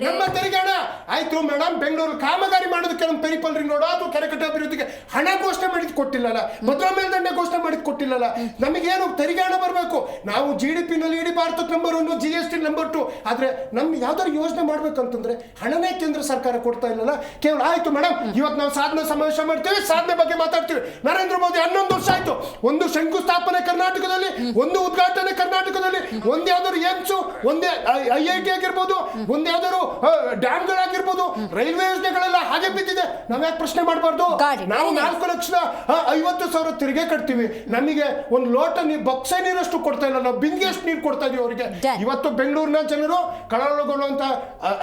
ನಮ್ಮ ತೆರಿಗೆ ಹಣ ಆಯ್ತು ಮೇಡಮ್. ಬೆಂಗಳೂರು ಕಾಮಗಾರಿ ಮಾಡೋದಕ್ಕೆ ನಮ್ಮ ಪೆರಿಪಲ್ ರಿಂಗ್ ರೋಡ್ ಅದು ಕೆರೆಕಟ್ಟೆ ಅಭಿವೃದ್ಧಿಗೆ ಹಣ ಘೋಷಣೆ ಮಾಡಿದ್ ಕೊಟ್ಟಿಲ್ಲಲ್ಲ, ಭದ್ರಾ ಮೇಲ್ದಂಡೆ ಘೋಷಣೆ ಮಾಡಿದ್ ಕೊಟ್ಟಿಲ್ಲಲ್ಲ. ನಮಗೇನು ತೆರಿಗೆ ಹಣ ಬರಬೇಕು. ನಾವು GDP ನಲ್ಲಿ ಇಡೀ ಭಾರತಕ್ಕೆ ನಂಬರ್ 1, GST ನಂಬರ್ 2. ಆದ್ರೆ ನಮ್ಗೆ ಯಾವ್ದಾದ್ರು ಯೋಜನೆ ಮಾಡ್ಬೇಕಂತಂದ್ರೆ ಹಣನೇ ಕೇಂದ್ರ ಸರ್ಕಾರ ಕೊಡ್ತಾ ಇಲ್ಲಲ್ಲ. ಕೇವಲ ಆಯ್ತು ಮೇಡಮ್, ಇವತ್ತು ನಾವು ಸಾಧನೆ ಸಮಾವೇಶ ಮಾಡ್ತೀವಿ, ಸಾಧನೆ ಬಗ್ಗೆ ಮಾತಾಡ್ತೀವಿ. ನರೇಂದ್ರ ಮೋದಿ 11 ವರ್ಷ ಆಯ್ತು, ಒಂದು ಶಂಕುಸ್ಥಾಪನೆ ಕರ್ನಾಟಕದಲ್ಲಿ, ಒಂದು ಉದ್ಘಾಟನೆ ಕರ್ನಾಟಕದಲ್ಲಿ, ಒಂದ್ ಯಾವ್ದಾದ್ರು ಏಮ್ಸು, ಒಂದೇ IIT ಆಗಿರ್ಬೋದು, ಒಂದ್ ಯಾವ್ದಾದ್ರು ಡ್ಯಾಮ್ಗಳಾಗಿರ್ಬೋದು, ರೈಲ್ವೆ ಯೋಜನೆಗಳೆಲ್ಲ ಹಾಗೆ ಬಿದ್ದಿದೆ. ನಾವ್ ಯಾಕೆ ಪ್ರಶ್ನೆ ಮಾಡಬಾರ್ದು? ನಾವು 4,50,000 ತೆರಿಗೆ ಕಟ್ತೀವಿ, ನಮಗೆ ಒಂದು ಲೋಟ ನೀರು ಬಕ್ಸೆ ನೀರಷ್ಟು ಕೊಡ್ತಾ ಇಲ್ಲ, ನಾವು ಬಿಂದಿಗೆಷ್ಟು ನೀರು ಕೊಡ್ತಾ ಇದೀವಿ ಅವರಿಗೆ. ಇವತ್ತು ಬೆಂಗಳೂರಿನ ಜನರು ಕಳವಳಗೊಳ್ಳುವಂತ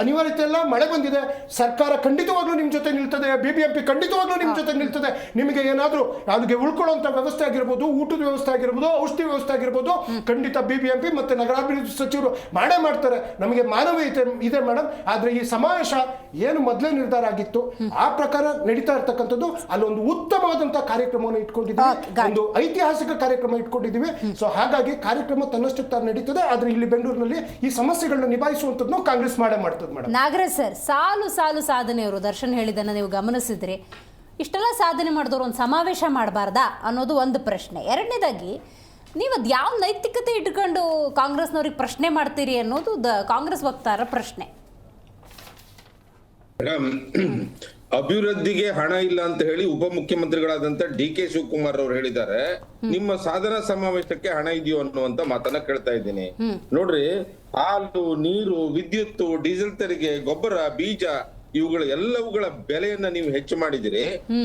ಅನಿವಾರ್ಯತೆ ಇಲ್ಲ. ಮಳೆ ಬಂದಿದೆ, ಸರ್ಕಾರ ಖಂಡಿತವಾಗ್ಲೂ ನಿಮ್ ಜೊತೆ ನಿಲ್ತದೆ, BBMP ಖಂಡಿತವಾಗ್ಲೂ ನಿಮ್ ಜೊತೆ ನಿಲ್ತದೆ. ನಿಮಗೆ ಏನಾದ್ರೂ ಅದಕ್ಕೆ ಉಳ್ಕೊಳ್ಳುವಂತ ವ್ಯವಸ್ಥೆ ಆಗಿರ್ಬೋದು, ಊಟದ ವ್ಯವಸ್ಥೆ ಆಗಿರ್ಬೋದು, ಔಷಧಿ ವ್ಯವಸ್ಥೆ ಆಗಿರ್ಬೋದು, ಖಂಡಿತ BBMP ಮತ್ತೆ ನಗರಾಭಿವೃದ್ಧಿ ಸಚಿವರು ಮಾಡೇ ಮಾಡ್ತಾರೆ. ನಮಗೆ ಮಾನವೀಯತೆ ಇದೆ ಮೇಡಮ್. ಆದ್ರೆ ಈ ಸಮಾವೇಶ ಏನು ಮೊದಲೇ ನಿರ್ಧಾರ ಆಗಿತ್ತು ಆ ಪ್ರಕಾರ ನಡೀತಾ ಇರ್ತಕ್ಕಂಥದ್ದು. ಅಲ್ಲೊಂದು ಉತ್ತಮವಾದಂತಹ ಕಾರ್ಯಕ್ರಮವನ್ನು ಇಟ್ಕೊಂಡಿದ್ದೀವಿ, ಒಂದು ಐತಿಹಾಸಿಕ ಕಾರ್ಯಕ್ರಮ ಇಟ್ಕೊಂಡಿದ್ದೀವಿ. ಸೊ ಹಾಗಾಗಿ ಕಾರ್ಯಕ್ರಮ ತನ್ನಷ್ಟಕ್ಕೆ ತಾನು ನಡೀತದೆ. ಆದ್ರೆ ಇಲ್ಲಿ ಬೆಂಗಳೂರಿನಲ್ಲಿ ಈ ಸಮಸ್ಯೆಗಳನ್ನ ನಿಭಾಯಿಸುವಂತದ್ದು ಕಾಂಗ್ರೆಸ್ ಮಾಡೇ ಮಾಡ್ತದೆ ಮೇಡಮ್. ನಾಗರಾಜ್ ಸರ್, ಸಾಲು ಸಾಧನೆಯವರು ದರ್ಶನ್ ಹೇಳಿದ್ದನ್ನ ನೀವು ಗಮನಿಸಿದ್ರಿ. ಇಷ್ಟೆಲ್ಲ ಸಾಧನೆ ಮಾಡಿದವರು ಒಂದು ಸಮಾವೇಶ ಮಾಡಬಾರ್ದಾ ಅನ್ನೋದು ಒಂದು ಪ್ರಶ್ನೆ. ಎರಡನೇದಾಗಿ, ನೀವು ಅದು ಯಾವ ನೈತಿಕತೆ ಇಟ್ಕೊಂಡು ಕಾಂಗ್ರೆಸ್ನವ್ರಿಗೆ ಪ್ರಶ್ನೆ ಮಾಡ್ತೀರಿ ಅನ್ನೋದು ಕಾಂಗ್ರೆಸ್ ವಕ್ತಾರರ ಪ್ರಶ್ನೆ. ಮೇಡಮ್, ಅಭಿವೃದ್ಧಿಗೆ ಹಣ ಇಲ್ಲ ಅಂತ ಹೇಳಿ ಉಪಮುಖ್ಯಮಂತ್ರಿಗಳಾದಂತ DK ಶಿವಕುಮಾರ್ ಅವರು ಹೇಳಿದ್ದಾರೆ. ನಿಮ್ಮ ಸಾಧನಾ ಸಮಾವೇಶಕ್ಕೆ ಹಣ ಇದೆಯೋ ಅನ್ನುವಂತ ಮಾತನ್ನ ಕೇಳ್ತಾ ಇದ್ದೀನಿ. ನೋಡ್ರಿ, ಹಾಲು, ನೀರು, ವಿದ್ಯುತ್, ಡೀಸೆಲ್ ತೆರಿಗೆ, ಗೊಬ್ಬರ, ಬೀಜ ಇವುಗಳ ಎಲ್ಲವುಗಳ ಬೆಲೆಯನ್ನ ನೀವು ಹೆಚ್ಚು ಮಾಡಿದಿರಿ.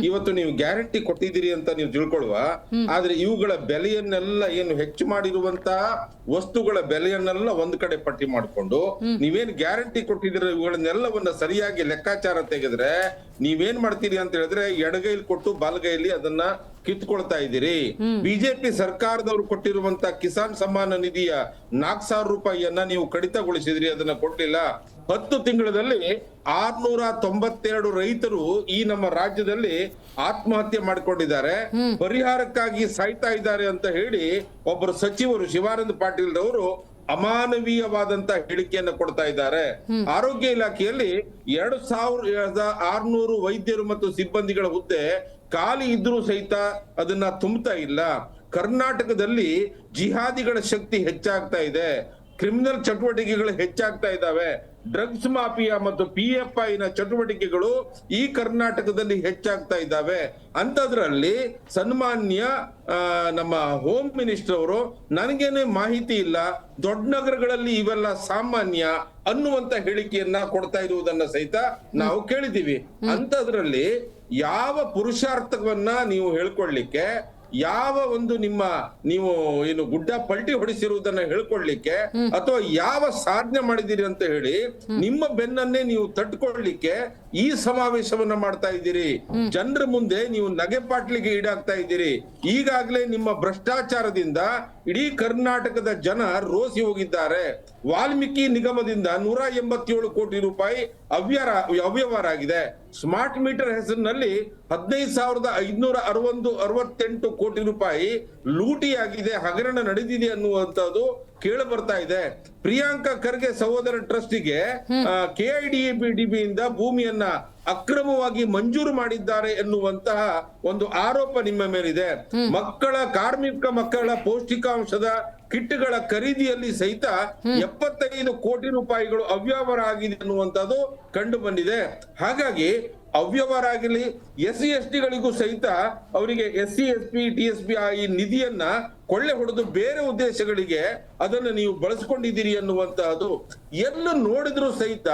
ಇವತ್ತು ನೀವು ಗ್ಯಾರಂಟಿ ಕೊಟ್ಟಿದ್ದೀರಿ ಅಂತ ನೀವು ತಿಳ್ಕೊಳ್ಳುವ. ಆದ್ರೆ ಇವುಗಳ ಬೆಲೆಯನ್ನೆಲ್ಲ ಏನು ಹೆಚ್ಚು ಮಾಡಿರುವಂತಹ ವಸ್ತುಗಳ ಬೆಲೆಯನ್ನೆಲ್ಲ ಒಂದ್ ಕಡೆ ಪಟ್ಟಿ ಮಾಡಿಕೊಂಡು ನೀವೇನ್ ಗ್ಯಾರಂಟಿ ಕೊಟ್ಟಿದ್ದೀರ ಇವುಗಳನ್ನೆಲ್ಲವನ್ನ ಸರಿಯಾಗಿ ಲೆಕ್ಕಾಚಾರ ತೆಗೆದ್ರೆ ನೀವೇನ್ ಮಾಡ್ತೀರಿ ಅಂತ ಹೇಳಿದ್ರೆ ಎಡಗೈಲಿ ಕೊಟ್ಟು ಬಲಗೈಲಿ ಅದನ್ನ ಕಿತ್ಕೊಳ್ತಾ ಇದ್ದೀರಿ. ಬಿಜೆಪಿ ಸರ್ಕಾರದವರು ಕೊಟ್ಟಿರುವಂತ ಕಿಸಾನ್ ಸಮ್ಮಾನ ನಿಧಿಯ 4,000 ರೂಪಾಯಿಯನ್ನ ನೀವು ಕಡಿತಗೊಳಿಸಿದ್ರಿ, ಅದನ್ನ ಕೊಡ್ಲಿಲ್ಲ. 10 ತಿಂಗಳಲ್ಲಿ 692 ರೈತರು ಈ ನಮ್ಮ ರಾಜ್ಯದಲ್ಲಿ ಆತ್ಮಹತ್ಯೆ ಮಾಡಿಕೊಂಡಿದ್ದಾರೆ, ಪರಿಹಾರಕ್ಕಾಗಿ ಸಾಯ್ತಾ ಇದ್ದಾರೆ ಅಂತ ಹೇಳಿ ಒಬ್ಬರು ಸಚಿವರು ಶಿವಾನಂದ ಪಾಟೀಲ್ ಅವರು ಅಮಾನವೀಯವಾದಂತ ಹೇಳಿಕೆಯನ್ನು ಕೊಡ್ತಾ ಇದ್ದಾರೆ. ಆರೋಗ್ಯ ಇಲಾಖೆಯಲ್ಲಿ 2,600 ವೈದ್ಯರು ಮತ್ತು ಸಿಬ್ಬಂದಿಗಳ ಹುದ್ದೆ ಖಾಲಿ ಇದ್ರೂ ಸಹಿತ ಅದನ್ನ ತುಂಬುತ್ತಾ ಇಲ್ಲ. ಕರ್ನಾಟಕದಲ್ಲಿ ಜಿಹಾದಿಗಳ ಶಕ್ತಿ ಹೆಚ್ಚಾಗ್ತಾ ಇದೆ, ಕ್ರಿಮಿನಲ್ ಚಟುವಟಿಕೆಗಳು ಹೆಚ್ಚಾಗ್ತಾ ಇದ್ದಾವೆ, ಡ್ರಗ್ಸ್ ಮಾಫಿಯಾ ಮತ್ತು PFI ನ ಚಟುವಟಿಕೆಗಳು ಈ ಕರ್ನಾಟಕದಲ್ಲಿ ಹೆಚ್ಚಾಗ್ತಾ ಇದ್ದಾವೆ. ಅಂತದ್ರಲ್ಲಿ ಸನ್ಮಾನ್ಯ ನಮ್ಮ ಹೋಮ್ ಮಿನಿಸ್ಟರ್ ಅವರು ನನಗೇನೆ ಮಾಹಿತಿ ಇಲ್ಲ, ದೊಡ್ಡ ನಗರಗಳಲ್ಲಿ ಇವೆಲ್ಲ ಸಾಮಾನ್ಯ ಅನ್ನುವಂತ ಹೇಳಿಕೆಯನ್ನ ಕೊಡ್ತಾ ಇರುವುದನ್ನ ಸಹಿತ ನಾವು ಕೇಳಿದೀವಿ. ಅಂತದ್ರಲ್ಲಿ ಯಾವ ಪುರುಷಾರ್ಥವನ್ನ ನೀವು ಹೇಳ್ಕೊಳ್ಲಿಕ್ಕೆ, ಯಾವ ಒಂದು ನೀವು ಏನು ಗುಡ್ಡ ಪಲ್ಟಿ ಹೊಡಿಸಿರುವುದನ್ನ ಹೇಳ್ಕೊಳ್ಲಿಕ್ಕೆ, ಅಥವಾ ಯಾವ ಸಾಧನೆ ಮಾಡಿದಿರಿ ಅಂತ ಹೇಳಿ ನಿಮ್ಮ ಬೆನ್ನನ್ನೇ ನೀವು ತಟ್ಕೊಳ್ಲಿಕ್ಕೆ ಈ ಸಮಾವೇಶವನ್ನ ಮಾಡ್ತಾ ಇದ್ದೀರಿ. ಜನರ ಮುಂದೆ ನೀವು ನಗೆಪಾಟ್ಲಿಗೆ ಈಡಾಗ್ತಾ ಇದ್ದೀರಿ. ಈಗಾಗಲೇ ನಿಮ್ಮ ಭ್ರಷ್ಟಾಚಾರದಿಂದ ಇಡೀ ಕರ್ನಾಟಕದ ಜನ ರೋಸಿ ಹೋಗಿದ್ದಾರೆ. ವಾಲ್ಮೀಕಿ ನಿಗಮದಿಂದ 187 ಕೋಟಿ ರೂಪಾಯಿ ಅವ್ಯವಹಾರ ಆಗಿದೆ. ಸ್ಮಾರ್ಟ್ ಮೀಟರ್ ಹೆಸರಿನಲ್ಲಿ 15,568 ಕೋಟಿ ರೂಪಾಯಿ ಲೂಟಿಯಾಗಿದೆ, ಹಗರಣ ನಡೆದಿದೆ ಅನ್ನುವಂಥದ್ದು ಕೇಳಿ ಬರ್ತಾ ಇದೆ. ಪ್ರಿಯಾಂಕಾ ಖರ್ಗೆ ಸಹೋದರ ಟ್ರಸ್ಟಿಗೆ KIDB ಇಂದ ಭೂಮಿಯನ್ನ ಅಕ್ರಮವಾಗಿ ಮಂಜೂರು ಮಾಡಿದ್ದಾರೆ ಎನ್ನುವಂತಹ ಒಂದು ಆರೋಪ ನಿಮ್ಮ ಮೇಲಿದೆ. ಕಾರ್ಮಿಕ ಮಕ್ಕಳ ಪೌಷ್ಟಿಕಾಂಶದ ಕಿಟ್ಗಳ ಖರೀದಿಯಲ್ಲಿ ಸಹಿತ 75 ಕೋಟಿ ರೂಪಾಯಿಗಳು ಅವ್ಯವಹಾರ ಆಗಿದೆ ಅನ್ನುವಂಥದ್ದು ಕಂಡು ಬಂದಿದೆ. ಹಾಗಾಗಿ ಅವ್ಯವಹಾರ ಆಗಿರ್ಲಿ, SC/ST ಗಳಿಗೂ ಸಹಿತ ಅವರಿಗೆ SC, SP, TSP ಈ ನಿಧಿಯನ್ನ ಕೊಳ್ಳೆ ಹೊಡೆದು ಬೇರೆ ಉದ್ದೇಶಗಳಿಗೆ ಅದನ್ನು ನೀವು ಬಳಸ್ಕೊಂಡಿದ್ದೀರಿ ಅನ್ನುವಂತಹದ್ದು ಎಲ್ಲ ನೋಡಿದ್ರು ಸಹಿತ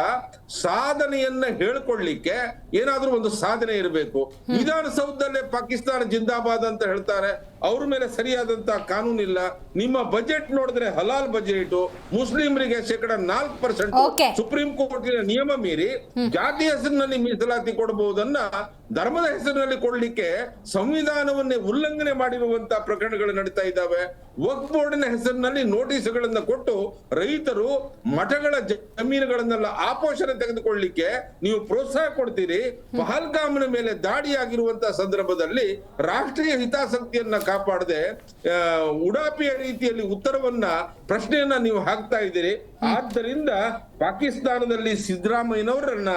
ಸಾಧನೆಯನ್ನ ಹೇಳ್ಕೊಳ್ಲಿಕ್ಕೆ ಏನಾದ್ರೂ ಒಂದು ಸಾಧನೆ ಇರಬೇಕು. ವಿಧಾನಸೌಧದಲ್ಲೇ ಪಾಕಿಸ್ತಾನ ಜಿಂದಾಬಾದ್ ಅಂತ ಹೇಳ್ತಾರೆ, ಅವ್ರ ಮೇಲೆ ಸರಿಯಾದಂತ ಕಾನೂನಿಲ್ಲ. ನಿಮ್ಮ ಬಜೆಟ್ ನೋಡಿದ್ರೆ ಹಲಾಲ್ ಬಜೆಟ್, ಮುಸ್ಲಿಮರಿಗೆ -4% Okay. ಸುಪ್ರೀಂ ಕೋರ್ಟಿನ ನಿಯಮ ಮೀರಿ ಜಾತಿ ಹೆಸರಿನಲ್ಲಿ ಮೀಸಲಾತಿ ಕೊಡಬಹುದನ್ನ ಧರ್ಮದ ಹೆಸರಿನಲ್ಲಿ ಕೊಡ್ಲಿಕ್ಕೆ ಸಂವಿಧಾನವನ್ನೇ ಉಲ್ಲಂಘನೆ ಮಾಡಿರುವಂತ ಪ್ರಕರಣಗಳು ನಡೀತಾ ಇದ್ದಾವೆ. ವಕ್ಫ್ ಬೋರ್ಡಿನ ಹೆಸರಿನಲ್ಲಿ ನೋಟಿಸ್ಗಳನ್ನ ಕೊಟ್ಟು ರೈತರು ಮಠಗಳ ಜಮೀನುಗಳನ್ನೆಲ್ಲ ಆಪೋಷಣೆ ತೆಗೆದುಕೊಳ್ಳಲಿಕ್ಕೆ ನೀವು ಪ್ರೋತ್ಸಾಹ ಕೊಡ್ತೀರಿ. ಪಹಲ್ಗಾಮ್ನ ಮೇಲೆ ದಾಳಿಯಾಗಿರುವಂತಹ ಸಂದರ್ಭದಲ್ಲಿ ರಾಷ್ಟ್ರೀಯ ಹಿತಾಸಕ್ತಿಯನ್ನ ಕಾಪಾಡದೆ ಉಡಾಪಿಯ ರೀತಿಯಲ್ಲಿ ಉತ್ತರವನ್ನ ಪ್ರಶ್ನೆಯನ್ನ ನೀವು ಹಾಕ್ತಾ ಇದ್ದೀರಿ. ಆದ್ದರಿಂದ ಪಾಕಿಸ್ತಾನದಲ್ಲಿ ಸಿದ್ದರಾಮಯ್ಯನವರನ್ನ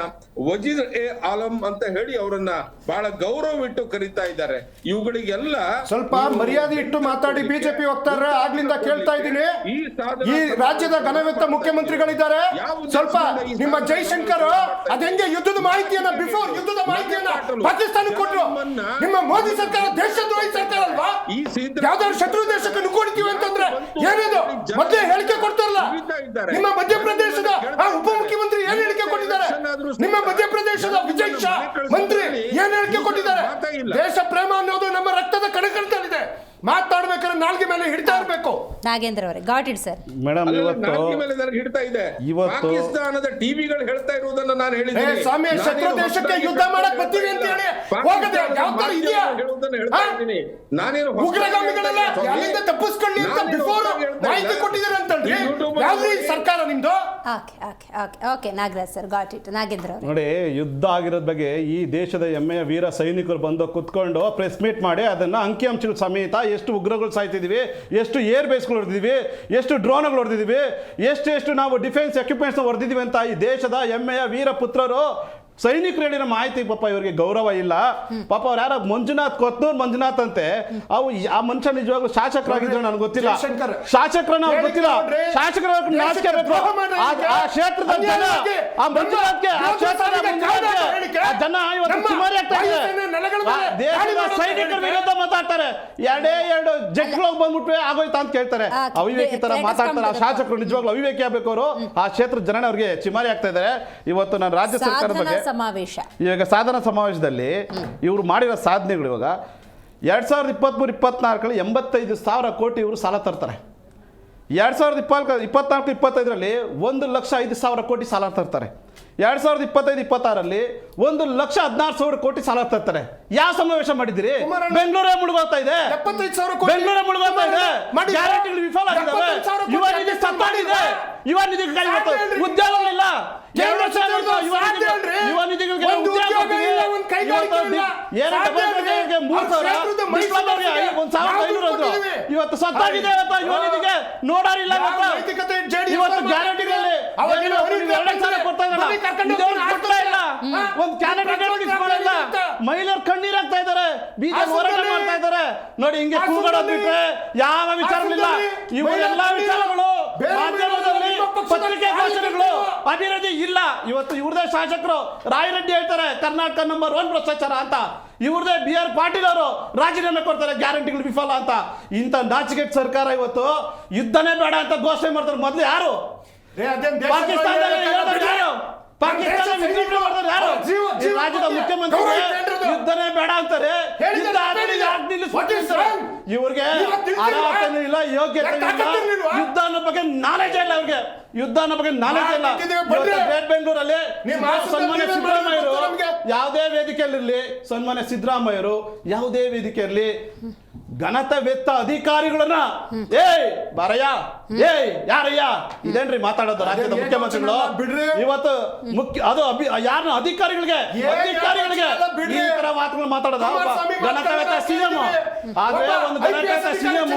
ವಜೀರ್ ಎ ಆಲಂ ಅಂತ ಹೇಳಿ ಅವರನ್ನ ಬಹಳ ಗೌರವವಿಟ್ಟು ಕರೀತಾ ಇದ್ದಾರೆ. ಇವುಗಳಿಗೆಲ್ಲ ಸ್ವಲ್ಪ ಮರ್ಯಾದೆ ಇಟ್ಟು ಮಾತಾಡಿ. ಬಿಜೆಪಿ ವಕ್ತಾರ ಆಗ್ಲಿಂದ ಕೇಳ್ತಾ ಇದ್ದೀನಿ. ಈ ರಾಜ್ಯದ ಘನವೆತ್ತ ಮುಖ್ಯಮಂತ್ರಿಗಳಿದ್ದಾರೆ. ಸ್ವಲ್ಪ ನಿಮ್ಮ ಜೈಶಂಕರ್ ಅದೆಂಗೆ ಯುದ್ಧದ ಮಾಹಿತಿಯನ್ನ ಬಿಫೋರ್ ಯುದ್ಧದ ಮಾಹಿತಿಯನ್ನ ಪಾಕಿಸ್ತಾನಕ್ಕೆ ಕೊಟ್ಟರು. ನಿಮ್ಮ ಮೋದಿ ಸರ್ಕಾರ ದೇಶದ್ರೋಹಿ ಸರ್ಕಾರ ಅಲ್ವಾ? ಯಾವ್ದಾದ್ರು ಶತ್ರು ದೇಶಕ್ಕೆ ನುಗ್ಗೊಡ್ತೀವಿ ಅಂತಂದ್ರೆ ಏನಿದು ಮೊದಲೇ ಹೇಳಿಕೆ ಕೊಡ್ತಾರಲ್ಲ. ನಿಮ್ಮ ಮಧ್ಯಪ್ರದೇಶದ ಉಪಮುಖ್ಯಮಂತ್ರಿ ಏನ್ ಹೇಳಿಕೆ ಕೊಟ್ಟಿದ್ದಾರೆ? ನಿಮ್ಮ ಮಧ್ಯಪ್ರದೇಶದ ವಿಜಯ್ ಶಾ ಮಂತ್ರಿ ಏನ್ ಹೇಳಿಕೆ ಕೊಟ್ಟಿದ್ದಾರೆ? ದೇಶ ಪ್ರೇಮ ಅನ್ನೋದು ನಮ್ಮ ರಕ್ತದ ಕಣಕಣದಲ್ಲಿದೆ. ಮಾತಾಡ್ಬೇಕಾದ್ರೆ ನಾಲ್ಗೆ ಮೇಲೆ ಹಿಡ್ತಾ ಇರ್ಬೇಕು. ನಾಗೇಂದ್ರ ಅವರೇ ಗಾಟ್ ಇಟ್ ಸರ್. ಮೇಡಮ್ ಹಿಡ್ತಾ ಇದೆ. ಇವತ್ತು ಪಾಕಿಸ್ತಾನದ ಟಿವಿಗಳು ಹೇಳ್ತಾ ಇರುವುದನ್ನ ನಾನು ಹೇಳಿದ್ದೀನಿ. ಸ್ವಾಮಿ ಶತ್ರು ದೇಶಕ್ಕೆ ಯುದ್ಧ ಮಾಡಕ್ ಬರ್ತೀವಿ ಅಂತ ಹೇಳಿ ಹೋಗದೆ ಯಾವ ತರ ಇದೆಯಾ? ನಾನೇನು ಉಗ್ರಗಾಮಿಗಳೆಲ್ಲ ಅಲ್ಲಿಂದ ತಪ್ಪಿಸ್ಕೊಳ್ಳಿ ಅಂತ ಬಿಫೋರ್ ಮಾಹಿತಿ ಕೊಟ್ಟಿದ್ದಾರೆ ಅಂತಂದ್ರೆ ಯಾವ್ದು ಈ ಸರ್ಕಾರ ನಿಮ್ದು? Okay Nagaraj sir got it. Nagendra ಅವರೇ ನೋಡಿ, ಯುದ್ಧ ಆಗಿರೋದ್ ಬಗ್ಗೆ ಈ ದೇಶದ ಹೆಮ್ಮೆಯ ವೀರ ಸೈನಿಕರು ಬಂದು ಕುತ್ಕೊಂಡು ಪ್ರೆಸ್ ಮೀಟ್ ಮಾಡಿ ಅದನ್ನ ಅಂಕಿಅಂಶಗಳ ಸಮೇತ ಎಷ್ಟು ಉಗ್ರಗಳು ಸಾಯ್ತಿದೀವಿ, ಎಷ್ಟು ಏರ್ ಬೇಸ್ಗಳು ಹೊಡೆದಿದ್ದೀವಿ, ಎಷ್ಟು ಡ್ರೋನ್ಗಳು ಹೊಡೆದಿದ್ದೀವಿ, ಎಷ್ಟು ನಾವು ಡಿಫೆನ್ಸ್ ಎಕ್ವಿಪ್ಮೆಂಟ್ಸ್ ಹೊಡೆದಿದ್ದೀವಿ ಅಂತ ಈ ದೇಶದ ಹೆಮ್ಮೆಯ ವೀರ ಪುತ್ರರು ಸೈನಿಕರು ಹೇಳಿರೋ ಮಾಹಿತಿ ಪಾಪ ಇವರಿಗೆ ಗೌರವ ಇಲ್ಲ. ಪಾಪ ಅವ್ರು ಯಾರ ಕೊತ್ನೂರ್ ಮಂಜುನಾಥ್ ಅಂತೆ, ಅವು ಆ ಮನುಷ್ಯ ನಿಜವಾಗ್ಲೂ ಶಾಸಕರಾಗಿದ್ರು ನನಗೆ ಗೊತ್ತಿಲ್ಲ. ಶಾಸಕರನ್ನ ಅವ್ರಿಗೆ ಗೊತ್ತಿಲ್ಲ. ಶಾಸಕರ ನಾಚಿಕೆ ಬೇಕು. ಆ ಕ್ಷೇತ್ರದ ಜನ ಆ ಮಂಜುನಾಥ್ಗೆ ಆ ಕ್ಷೇತ್ರದ ಜನ ಇವತ್ತು ಸುಮಾರು ಆಗ್ತಾ ಇದೆ. ದೇಶದ ಸೈನಿಕರ ವಿರುದ್ಧ ಮಾತಾಡ್ತಾರೆ. ಎರಡು ಜಟ್ಗಳು ಬಂದ್ಬಿಟ್ವೆ ಆಗೋಯ್ತಾ ಅಂತ ಕೇಳ್ತಾರೆ. ಅವಿವೇಕಿ ತರ ಮಾತಾಡ್ತಾರೆ. ಆ ಶಾಸಕರು ನಿಜವಾಗ್ಲೂ ಅವಿವೇಕಿ ಆಗ್ಬೇಕು. ಅವರು ಆ ಕ್ಷೇತ್ರದ ಜನ ಅವ್ರಿಗೆ ಚಿಮಾರಿ ಆಗ್ತಾ ಇದ್ದಾರೆ. ಇವತ್ತು ನಾನು ರಾಜ್ಯ ಸರ್ಕಾರದ ಬಗ್ಗೆ ಇವಾಗ ಸಾಧನಾ ಸಮಾವೇಶದಲ್ಲಿ ಇವರು ಮಾಡಿರೋ ಸಾಧನೆಗಳು ಇವಾಗ 2023-24 85,000 ಕೋಟಿ ಇವರು ಸಾಲ ತರ್ತಾರೆ. 2024-25 1,05,000 ಕೋಟಿ ಸಾಲ ತರ್ತಾರೆ. 2025-26 1,16,000 ಕೋಟಿ ಸಾಲ ತರ್ತಾರೆ. ಯಾವ ಸಮಾವೇಶ ಮಾಡಿದಿರಿ? ಬೆಂಗಳೂರೇ ಮುಳುಗೋಗ್ತಾ ಇದೆ. ಬೆಂಗಳೂರೇ ಮುಳುಗೋಗ್ತಾ ಇದೆ. ಗ್ಯಾರಂಟಿಗಳು ವಿಫಲ ಆಗಿದ್ದಾವೆ. ಯುವ ನಿಧಿ ಸತ್ತಾಗಿದೆ. ಯುವ ನಿಧಿಗೆ ಉದ್ಯೋಗಗಳಿಲ್ಲ. ಯುವ ನಿಧಿಗಳಿಗೆ ಉದ್ಯೋಗ ಇವತ್ತು ಸತ್ತಾಗಿದೆ. ಯುವ ನಿಧಿಗೆ ನೋಡಾರಿಲ್ಲ. ಇವತ್ತು ಗ್ಯಾರಂಟಿಗಳಲ್ಲಿ ಮಹಿಳೆಯರು ಕಣ್ಣೀರಾಗ್ತಾ ಇದ್ದಾರೆ. ಬಿಜೆಪಿ ಹೋರಾಟ ಮಾಡ್ತಾ ಇದ್ದಾರೆ. ನೋಡಿ ಹಿಂಗೆ ಕೂಗಾಡೋದು ಬಿಟ್ರೆ ಯಾವ ವಿಚಾರಗಳಿಲ್ಲ. ಇವರೆಲ್ಲ ವಿಚಾರಗಳು ಮಾಧ್ಯಮದಲ್ಲಿ ಪತ್ರಿಕೆ ಭಾಷಣಗಳು ಅಭಿವೃದ್ಧಿ ಇಲ್ಲ. ಇವತ್ತು ಇವ್ರದೇ ಶಾಸಕರು ರಾಯರೆಡ್ಡಿ ಹೇಳ್ತಾರೆ ಕರ್ನಾಟಕ ನಂಬರ್ 1 ಭ್ರಷ್ಟಾಚಾರ ಅಂತ. ಇವ್ರದೇ BR ಪಾಟೀಲ್ ಅವರು ರಾಜೀನಾಮೆ ಕೊಡ್ತಾರೆ ಗ್ಯಾರಂಟಿಗಳು ವಿಫಲ ಅಂತ. ಇಂಥ ನಾಚಿಕೆಟ್ ಸರ್ಕಾರ ಇವತ್ತು ಯುದ್ಧನೇ ಬೇಡ ಅಂತ ಘೋಷಣೆ ಮಾಡ್ತಾರೆ. ಮೊದಲು ಯಾರು ರಾಜ್ಯದ ಮುಖ್ಯಮಂತ್ರಿ ಯುದ್ಧನೇ ಬೇಡ ಅಂತಾರೆ. ಇವ್ರಿಗೆ ಅರ್ಹತೆ ಇಲ್ಲ, ಯೋಗ್ಯತೆ ಇಲ್ಲ, ಯುದ್ಧ ಅನ್ನೋ ಬಗ್ಗೆ ನಾಲೆಜ್ ಇಲ್ಲ. ಅವ್ರಿಗೆ ಯುದ್ಧ ಅನ್ನೋ ಬಗ್ಗೆ ನಾಲೆಜ್ ಇಲ್ಲ. ಗ್ರೇಟ್ ಬೆಂಗಳೂರಲ್ಲಿ ಸನ್ಮಾನ್ಯ ಸಿದ್ದರಾಮಯ್ಯರು ಯಾವುದೇ ವೇದಿಕೆಯಲ್ಲಿರಲಿ, ಸನ್ಮಾನ್ಯ ಸಿದ್ದರಾಮಯ್ಯರು ಯಾವುದೇ ವೇದಿಕೆ ಇರಲಿ, ಘನತೆವೆತ್ತ ಅಧಿಕಾರಿಗಳನ್ನ ಬಾರಯ್ಯ ಯಾರಯ್ಯ ಇದೇನ್ರಿ ಮಾತಾಡೋದು? ರಾಜ್ಯದ ಮುಖ್ಯಮಂತ್ರಿಗಳು ಇವತ್ತು ಯಾರನ್ನ ಅಧಿಕಾರಿಗಳಿಗೆ ಈ ತರ ಮಾತುಗಳು ಮಾತಾಡೋದು? ಘನತೆವೆತ್ತ CM ಆದ್ರೆ ಒಂದು ಘನತೆವೆತ್ತ CM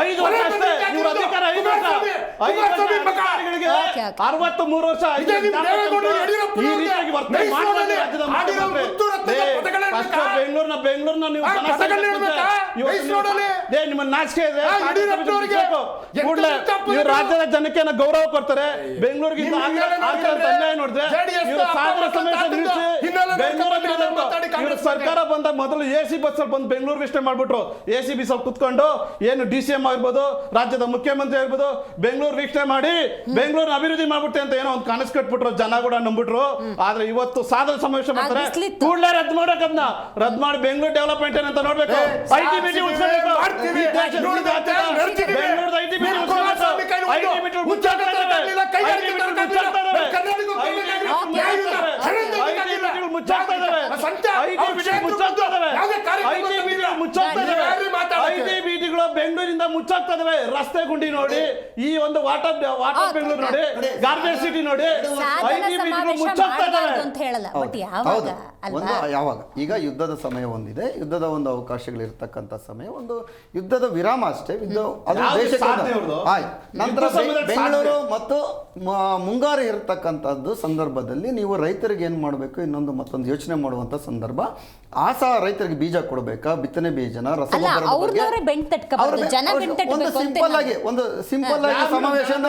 5 ವರ್ಷ ಅಷ್ಟೇ ಇವ್ರ ಅಧಿಕಾರ. 5 ವರ್ಷ ಅಧಿಕಾರಿಗಳಿಗೆ 63 ವರ್ಷ ಈ ರೀತಿಯಾಗಿ ವರ್ತನೆ ಮಾಡಿದ್ರೆ ರಾಜ್ಯದ ಮುಖ್ಯಮಂತ್ರಿ ಫಸ್ಟ್ ಬೆಂಗಳೂರಿನ ನೀವು ನಿಮ್ಮ ನಾಚಿಕೆ ಇದೆ. ಕೂಡಲೇ ನೀವು ರಾಜ್ಯದ ಜನಕ್ಕೆ ಗೌರವ ಕೊಡ್ತಾರೆ. ಬೆಂಗಳೂರಿಗೆ ಅನ್ಯಾಯ ನೋಡಿದ್ರೆ ಸರ್ಕಾರ ಬಂದ ಮೊದಲು AC ಬಸ್ ಅಲ್ಲಿ ಬಂದು ಬೆಂಗಳೂರು ವಿಷಯ ಮಾಡ್ಬಿಟ್ರು. AC ಬಸ್ ಅಲ್ಲಿ ಕುತ್ಕೊಂಡು ಏನು DCM ಆಗಿರ್ಬೋದು, ರಾಜ್ಯದ ಮುಖ್ಯಮಂತ್ರಿ ಆಗಿರ್ಬೋದು, ಬೆಂಗಳೂರು ವೀಕ್ಷಣೆ ಮಾಡಿ ಬೆಂಗಳೂರಿನ ಅಭಿವೃದ್ಧಿ ಮಾಡ್ಬಿಟ್ಟೆ ಅಂತ ಏನೋ ಒಂದು ಕನಸು ಕಟ್ಬಿಟ್ರು. ಜನ ಕೂಡ ನಂಬಿಟ್ರು. ಆದ್ರೆ ಇವತ್ತು ಸಾಧನ ಸಮಾವೇಶ ಮಾಡ್ತಾರೆ. ಕೂಡಲೇ ರದ್ದು ಮಾಡೋಕದ್ನ ರದ್ದು ಮಾಡಿ ಬೆಂಗಳೂರು ಡೆವಲಪ್ಮೆಂಟ್ ಏನಂತ ನೋಡ್ಬೇಕು. IT ಬಿಟಿ ಉಳಿಸಬೇಕು. ಬೆಂಗಳೂರದ IT ಬಿಟಿ ಬೆಂಗಳೂರಿಂದ ಮುಚ್ಚಾಗ್ತಾ ಇದಾವೆ. ರಸ್ತೆ ಗುಂಡಿ ನೋಡಿ, ಈ ಒಂದು ವಾಟರ್ ಬೆಂಗಳೂರು ನೋಡಿ, ಗಾರ್ಬೇಜ್ ಸಿಟಿ ನೋಡಿ, ಮುಚ್ಚಾಗ್ತಾ ಇದಾವೆ ಅಂತ ಹೇಳಲ್ಲ. ಬಟ್ ಯಾವಾಗ ಈಗ ಯುದ್ಧದ ಸಮಯ ಒಂದಿದೆ, ಯುದ್ಧದ ಒಂದು ಅವಕಾಶಗಳಿರ್ತಕ್ಕಂಥ ಸಮಯ, ಒಂದು ಯುದ್ಧದ ವಿರಾಮ ಅಷ್ಟೇ. ಅದು ದೇಶಕ್ಕೆ ನಂತರ ಬೆಂಗಳೂರು ಮತ್ತು ಮುಂಗಾರು ಇರತಕ್ಕಂಥದ್ದು ಸಂದರ್ಭದಲ್ಲಿ ನೀವು ರೈತರಿಗೆ ಏನು ಮಾಡಬೇಕು, ಇನ್ನೊಂದು ಮತ್ತೊಂದು ಯೋಚನೆ ಮಾಡುವಂಥ ಸಂದರ್ಭ. ಆ ಸಹ ರೈತರಿಗೆ ಬೀಜ ಕೊಡಬೇಕಾ, ಬಿತ್ತನೆ ಬೀಜನ, ರಸಗೊಬ್ಬರದ ಒಂದು ಸಿಂಪಲ್ ಆಗಿ ಸಮಾವೇಶನ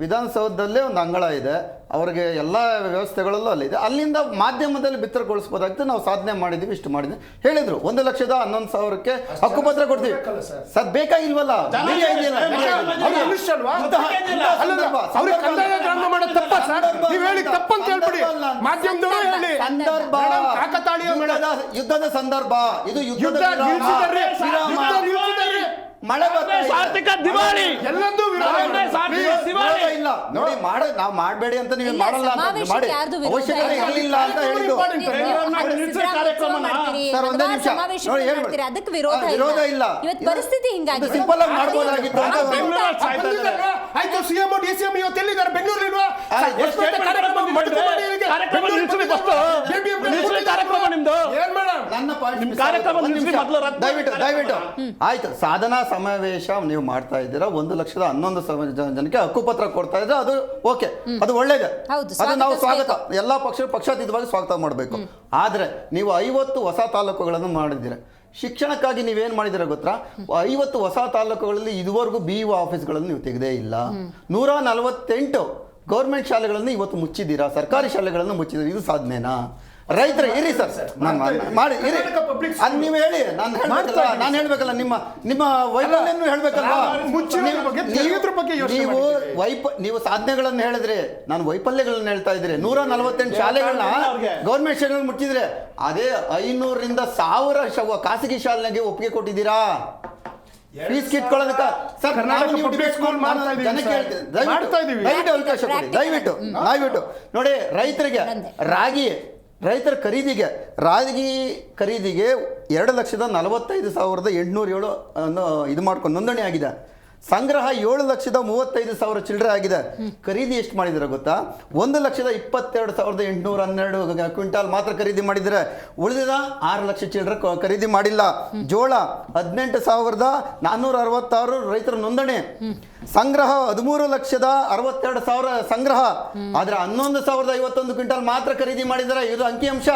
ವಿಧಾನಸೌಧದಲ್ಲೇ ಒಂದು ಅಂಗಳ ಇದೆ, ಅವರಿಗೆ ಎಲ್ಲ ವ್ಯವಸ್ಥೆಗಳಲ್ಲೂ ಅಲ್ಲಿದೆ. ಅಲ್ಲಿಂದ ಮಾಧ್ಯಮದಲ್ಲಿ ಬಿತ್ತರಗೊಳಿಸಬಹುದಾಗಿತ್ತು. ನಾವು ಸಾಧನೆ ಮಾಡಿದ್ದೀವಿ, ಇಷ್ಟು ಮಾಡಿದ್ವಿ ಹೇಳಿದ್ರು. 1,11,000ಕ್ಕೆ ಹಕ್ಕುಪತ್ರ ಕೊಡ್ತೀವಿ. ಸದ್ ಬೇಕಾಗಿಲ್ವಲ್ಲ, ಯುದ್ಧದ ಸಂದರ್ಭ ಇದು. ಮಳೆ ದಿವಾಳಿ ಇಲ್ಲ ನೋಡಿ, ನಾವು ಮಾಡಬೇಡಿ ಅಂತ ನೀವು ಮಾಡಲ್ಲ ಅಂತ ಮಾಡಿ ಅವಶ್ಯಕತೆ ಇರಲಿಲ್ಲ ಅಂತ ಹೇಳಿದ್ದು. ಸರ್ ಒಂದೇ ನಿಮಿಷ ನೋಡಿ, ವಿರೋಧ ಇಲ್ಲ, ಸಿಂಪಲ್ ಆಗಿ ಮಾಡಬಹುದಾಗಿತ್ತು. ಆಯ್ತು, ಸಿಎಂ DCM ಇವತ್ತು ಎಲ್ಲಿದ್ದಾರೆ? ಬೆಂಗಳೂರಿಲ್ವಾ? ದಯವಿಟ್ಟು ಆಯ್ತು, ಸಾಧನಾ ಸಮಾವೇಶ ನೀವು ಮಾಡ್ತಾ ಇದ್ದೀರಾ, 1,11,000 ಜನಕ್ಕೆ ಹಕ್ಕುಪತ್ರ ಕೊಡ್ತಾ ಇದ್ರೆ ಅದು ಓಕೆ, ಅದು ಒಳ್ಳೇದು, ಅದು ನಾವು ಸ್ವಾಗತ, ಎಲ್ಲಾ ಪಕ್ಷಾತೀತವಾಗಿ ಸ್ವಾಗತ ಮಾಡಬೇಕು. ಆದ್ರೆ ನೀವು 50 ಹೊಸ ತಾಲೂಕುಗಳನ್ನು ಮಾಡಿದ್ದೀರಾ. ಶಿಕ್ಷಣಕ್ಕಾಗಿ ನೀವೇನ್ ಮಾಡಿದಿರ ಗೊತ್ತಾ? 50 ಹೊಸ ತಾಲೂಕುಗಳಲ್ಲಿ ಇದುವರೆಗೂ BEO ಆಫೀಸ್ಗಳನ್ನು ನೀವು ತೆಗೆದೇ ಇಲ್ಲ. 148 ಗೌರ್ಮೆಂಟ್ ಶಾಲೆಗಳನ್ನು ಇವತ್ತು ಮುಚ್ಚಿದ್ದೀರಾ, ಸರ್ಕಾರಿ ಶಾಲೆಗಳನ್ನು ಮುಚ್ಚಿದ್ದೀರಾ. ಇದು ಸಾಧನೆನಾ? ರೈತರ ಇರಿ ಸರ್, ಮಾಡಿ ಇರಿ, ಅದು ನೀವು ಹೇಳಿ. ನಾನು ಹೇಳ್ಬೇಕಲ್ಲ, ನಿಮ್ಮ ವೈಫಲ್ಯವನ್ನು ಹೇಳ್ಬೇಕಲ್ವಾ? ನೀವು ಸಾಧನೆಗಳನ್ನು ಹೇಳಿದ್ರೆ, ನಾನು ವೈಫಲ್ಯಗಳನ್ನು ಹೇಳ್ತಾ ಇದ್ರೆ. 148 ಶಾಲೆಗಳನ್ನ ಗೌರ್ಮೆಂಟ್ ಶಾಲೆಗಳು ಮುಚ್ಚಿದ್ರೆ, ಅದೇ 500ರಿಂದ 1000 ಖಾಸಗಿ ಶಾಲೆಗೆ ಒಪ್ಪಿಗೆ ಕೊಟ್ಟಿದ್ದೀರಾ ಫೀಸ್ ಕಿಟ್ಕೊಳ್ಳೋದಕ್ಕೆ. ಸರ್ ಜನಕ್ಕೆ ಹೇಳ್ತೀನಿ, ದಯವಿಟ್ಟು ಅವಕಾಶ ಕೊಡಿ, ದಯವಿಟ್ಟು ನೋಡಿ. ರೈತರಿಗೆ ರೈತರ ಖರೀದಿಗೆ 2,45,807 ಇದು ಮಾಡ್ಕೊಂಡು ನೋಂದಣಿ ಆಗಿದೆ. ಸಂಗ್ರಹ 7,35,000 ಚಿಲ್ಲರೆ ಆಗಿದೆ. ಖರೀದಿ ಎಷ್ಟು ಮಾಡಿದ್ರೆ ಗೊತ್ತಾ? 1,22,812 ಕ್ವಿಂಟಾಲ್ ಮಾತ್ರ ಖರೀದಿ ಮಾಡಿದ್ರೆ, ಉಳಿದಿದ 6 ಲಕ್ಷ ಚಿಲ್ಲರೆ ಖರೀದಿ ಮಾಡಿಲ್ಲ. ಜೋಳ 18,466 ರೈತರ ನೋಂದಣಿ. ಸಂಗ್ರಹ 13,62,000 ಸಂಗ್ರಹ, ಆದ್ರೆ 11,051 ಕ್ವಿಂಟಾಲ್ ಮಾತ್ರ ಖರೀದಿ ಮಾಡಿದ್ದಾರೆ. ಇದು ಅಂಕಿಅಂಶ.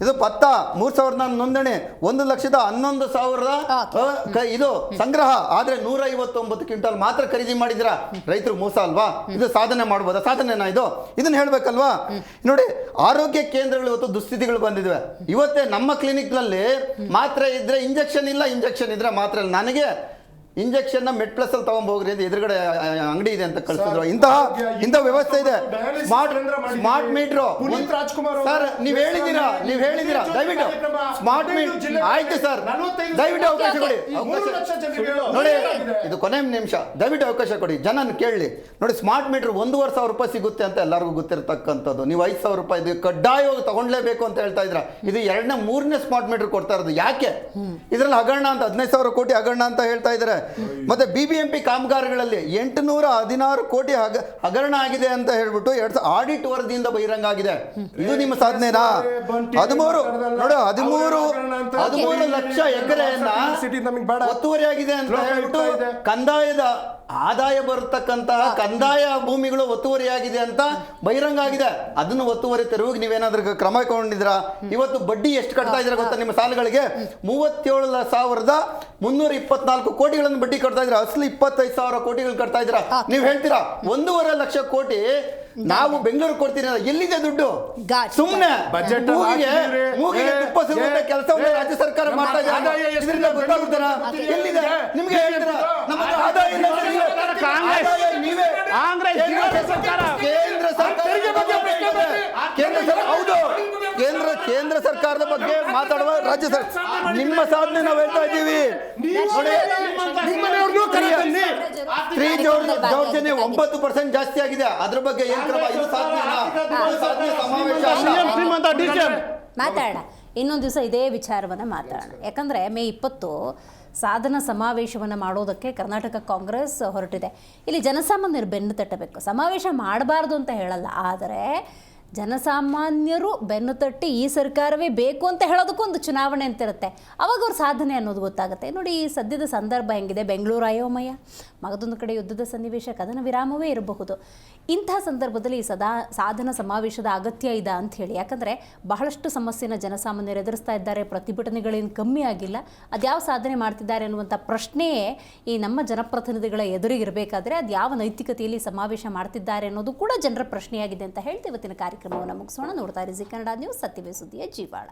ಇದು ಭತ್ತ 3,000 ನೋಂದಣಿ, 1,11,000 ಇದು ಸಂಗ್ರಹ, ಆದ್ರೆ 159 ಕ್ವಿಂಟಾಲ್ ಮಾತ್ರ ಖರೀದಿ ಮಾಡಿದ್ರ. ರೈತರು ಮೋಸ ಅಲ್ವಾ? ಇದು ಸಾಧನೆ ಮಾಡ್ಬೋದಾ? ಸಾಧನೆನಾ ಇದು? ಇದನ್ನ ಹೇಳ್ಬೇಕಲ್ವಾ? ನೋಡಿ, ಆರೋಗ್ಯ ಕೇಂದ್ರಗಳು ಇವತ್ತು ದುಸ್ಥಿತಿಗಳು ಬಂದಿದ್ವೆ. ಇವತ್ತೇ ನಮ್ಮ ಕ್ಲಿನಿಕ್ ನಲ್ಲಿ ಮಾತ್ರೆ ಇದ್ರೆ ಇಂಜೆಕ್ಷನ್ ಇಲ್ಲ, ಇಂಜೆಕ್ಷನ್ ಇದ್ರೆ ಮಾತ್ರೆ ಇಲ್ಲ. ನನಗೆ ಇಂಜೆಕ್ಷನ್ ಮೆಟ್ಪ್ಲಸ್ ಅಲ್ಲಿ ತಗೊಂಡ್ಬೋಗ್ರಿ ಅಂತ ಎದುರುಗಡೆ ಅಂಗಡಿ ಇದೆ ಅಂತ ಕಳಿಸಿದ್ರು. ಇಂಥ ವ್ಯವಸ್ಥೆ ಇದೆ. ಸ್ಮಾರ್ಟ್ ಮೀಟ್ರು ಸರ್, ನೀವ್ ಹೇಳಿದೀರಾ ದಯವಿಟ್ಟು ಸ್ಮಾರ್ಟ್ ಮೀಟರ್ ಆಯ್ತು ಸರ್, ದಯವಿಟ್ಟು ಅವಕಾಶ ಕೊಡಿ. ನೋಡಿ, ಇದು ಕೊನೆ ನಿಮಿಷ, ದಯವಿಟ್ಟು ಅವಕಾಶ ಕೊಡಿ, ಜನ ಕೇಳಲಿ. ನೋಡಿ, ಸ್ಮಾರ್ಟ್ ಮೀಟರ್ 1,500 ರೂಪಾಯಿ ಸಿಗುತ್ತೆ ಅಂತ ಎಲ್ಲರಿಗೂ ಗೊತ್ತಿರತಕ್ಕಂಥದ್ದು. ನೀವು 5,000 ರೂಪಾಯಿ ಕಡ್ಡಾಯವಾಗಿ ತಗೊಂಡ್ಲೇಬೇಕು ಅಂತ ಹೇಳ್ತಾ ಇದ್ರ. ಇದು 2ನೇ 3ನೇ ಸ್ಮಾರ್ಟ್ ಮೀಟರ್ ಕೊಡ್ತಾ ಇರೋದು. ಯಾಕೆ? ಇದರಲ್ಲಿ ಹಗರಣ ಅಂತ 15,000 ಕೋಟಿ ಹಗರಣ ಅಂತ ಹೇಳ್ತಾ ಇದ್ದಾರೆ. ಮತ್ತೆ BBMP ಕಾಮಗಾರಿಗಳಲ್ಲಿ 816 ಕೋಟಿ ಹಗರಣ ಆಗಿದೆ ಅಂತ ಹೇಳ್ಬಿಟ್ಟು ಆಡಿಟ್ ವರದಿಯಿಂದ ಬಹಿರಂಗ ಆಗಿದೆ. ಇದು ನಿಮ್ಮ ಸಾಧನೆನಾ? 13 ಲಕ್ಷ ಎಕರೆಯನ್ನ ಒತ್ತುವರಿ ಆಗಿದೆ ಅಂತ ಹೇಳ್ಬಿಟ್ಟು ಕಂದಾಯದ ಆದಾಯ ಬರತಕ್ಕಂತಹ ಕಂದಾಯ ಭೂಮಿಗಳು ಒತ್ತುವರಿಯಾಗಿದೆ ಅಂತ ಬಹಿರಂಗ ಆಗಿದೆ. ಅದನ್ನು ಒತ್ತುವರಿ ತೆರವಿಗೆ ನೀವೇನಾದ್ರೂ ಕ್ರಮ ತಗೊಂಡಿದ್ದೀರಾ? ಇವತ್ತು ಬಡ್ಡಿ ಎಷ್ಟು ಕಟ್ತಾ ಇದ್ದೀರಾ ಗೊತ್ತಾ ನಿಮ್ಮ ಸಾಲಗಳಿಗೆ? 37,324 ಕೋಟಿಗಳನ್ನು ಬಡ್ಡಿ ಕಟ್ತಾ ಇದ್ದೀರಾ. ಅಸಲು 25,000 ಕೋಟಿಗಳು ಕಟ್ತಾ ಇದ್ದೀರಾ. ನೀವು ಹೇಳ್ತೀರಾ 1.5 ಲಕ್ಷ ಕೋಟಿ ನಾವು ಬೆಂಗಳೂರು ಕೊಡ್ತೀನಿ, ಎಲ್ಲಿದೆ ದುಡ್ಡು? ಸುಮ್ಮನೆ ಮೂಗಿಗೆ ತುಪ್ಪ ಸುರಿಯುವಂತ ಕೆಲಸವನ್ನು ರಾಜ್ಯ ಸರ್ಕಾರ ಮಾಡ್ತಾ ಇದೆ. ಇದರಿಂದ ಗೊತ್ತಾಗುತ್ತಾರ ಎಲ್ಲಿದೆ ನಿಮ್ಗೆ? ಹೇಳ್ತೀರಾ ನಮ್ಮ ಆದಾಯ ಇಲ್ಲ. ನೀವೇ ಕೇಂದ್ರ ಸರ್ಕಾರದ ಬಗ್ಗೆ ಮಾತಾಡುವ ರಾಜ್ಯ ಸರ್ಕಾರ ನಿಮ್ಮ ಸಾಧನೆ ನಾವು ಹೇಳ್ತಾ ಇದ್ದೀವಿ. ಸ್ತ್ರೀ ದೌರ್ಜನ್ಯ 9% ಜಾಸ್ತಿ ಆಗಿದೆ. ಅದ್ರ ಬಗ್ಗೆ ಏನ್ ಕ್ರಮ? ಇದು ಸಾಧನೆ ಸಮಾವೇಶ ಮಾತಾಡೋಣ. ಇನ್ನೊಂದು ದಿವಸ ಇದೇ ವಿಚಾರವನ್ನು ಮಾತಾಡೋಣ. ಯಾಕಂದರೆ ಮೇ 20 ಸಾಧನ ಸಮಾವೇಶವನ್ನು ಮಾಡೋದಕ್ಕೆ ಕರ್ನಾಟಕ ಕಾಂಗ್ರೆಸ್ ಹೊರಟಿದೆ. ಇಲ್ಲಿ ಜನಸಾಮಾನ್ಯರು ಬೆನ್ನು ತಟ್ಟಬೇಕು. ಸಮಾವೇಶ ಮಾಡಬಾರ್ದು ಅಂತ ಹೇಳಲ್ಲ, ಆದರೆ ಜನಸಾಮಾನ್ಯರು ಬೆನ್ನು ತಟ್ಟಿ ಈ ಸರ್ಕಾರವೇ ಬೇಕು ಅಂತ ಹೇಳೋದಕ್ಕೂ ಒಂದು ಚುನಾವಣೆ ಅಂತಿರುತ್ತೆ. ಅವಾಗ ಅವ್ರ ಸಾಧನೆ ಅನ್ನೋದು ಗೊತ್ತಾಗುತ್ತೆ. ನೋಡಿ, ಈ ಸದ್ಯದ ಸಂದರ್ಭ ಹೆಂಗಿದೆ, ಬೆಂಗಳೂರು ಅಯೋಮಯ, ಮಗದೊಂದು ಕಡೆ ಯುದ್ಧದ ಸನ್ನಿವೇಶ, ಕದನ ವಿರಾಮವೇ ಇರಬಹುದು. ಇಂಥ ಸಂದರ್ಭದಲ್ಲಿ ಸಾಧನ ಸಮಾವೇಶದ ಅಗತ್ಯ ಇದೆ ಅಂಥೇಳಿ. ಯಾಕಂದರೆ ಬಹಳಷ್ಟು ಸಮಸ್ಯೆನ ಜನಸಾಮಾನ್ಯರು ಎದುರಿಸ್ತಾ ಇದ್ದಾರೆ. ಪ್ರತಿಭಟನೆಗಳೇನು ಕಮ್ಮಿ ಆಗಿಲ್ಲ. ಅದ್ಯಾವ ಸಾಧನೆ ಮಾಡ್ತಿದ್ದಾರೆ ಅನ್ನುವಂಥ ಪ್ರಶ್ನೆಯೇ ಈ ನಮ್ಮ ಜನಪ್ರತಿನಿಧಿಗಳ ಎದುರಿಗಿರಬೇಕಾದ್ರೆ ಅದು ಯಾವ ನೈತಿಕತೆಯಲ್ಲಿ ಸಮಾವೇಶ ಮಾಡ್ತಿದ್ದಾರೆ ಅನ್ನೋದು ಕೂಡ ಜನರ ಪ್ರಶ್ನೆಯಾಗಿದೆ ಅಂತ ಹೇಳ್ತೀವಿ. ಇವತ್ತಿನ ಕಾರ್ಯಕ್ರಮವನ್ನು ಮುಗಿಸೋಣ. ನೋಡ್ತಾ ಇರಿ ಜಿ ಕನ್ನಡ ನ್ಯೂಸ್, ಸತ್ಯವೇ ಸುದ್ದಿಯ ಜೀವಾಳ.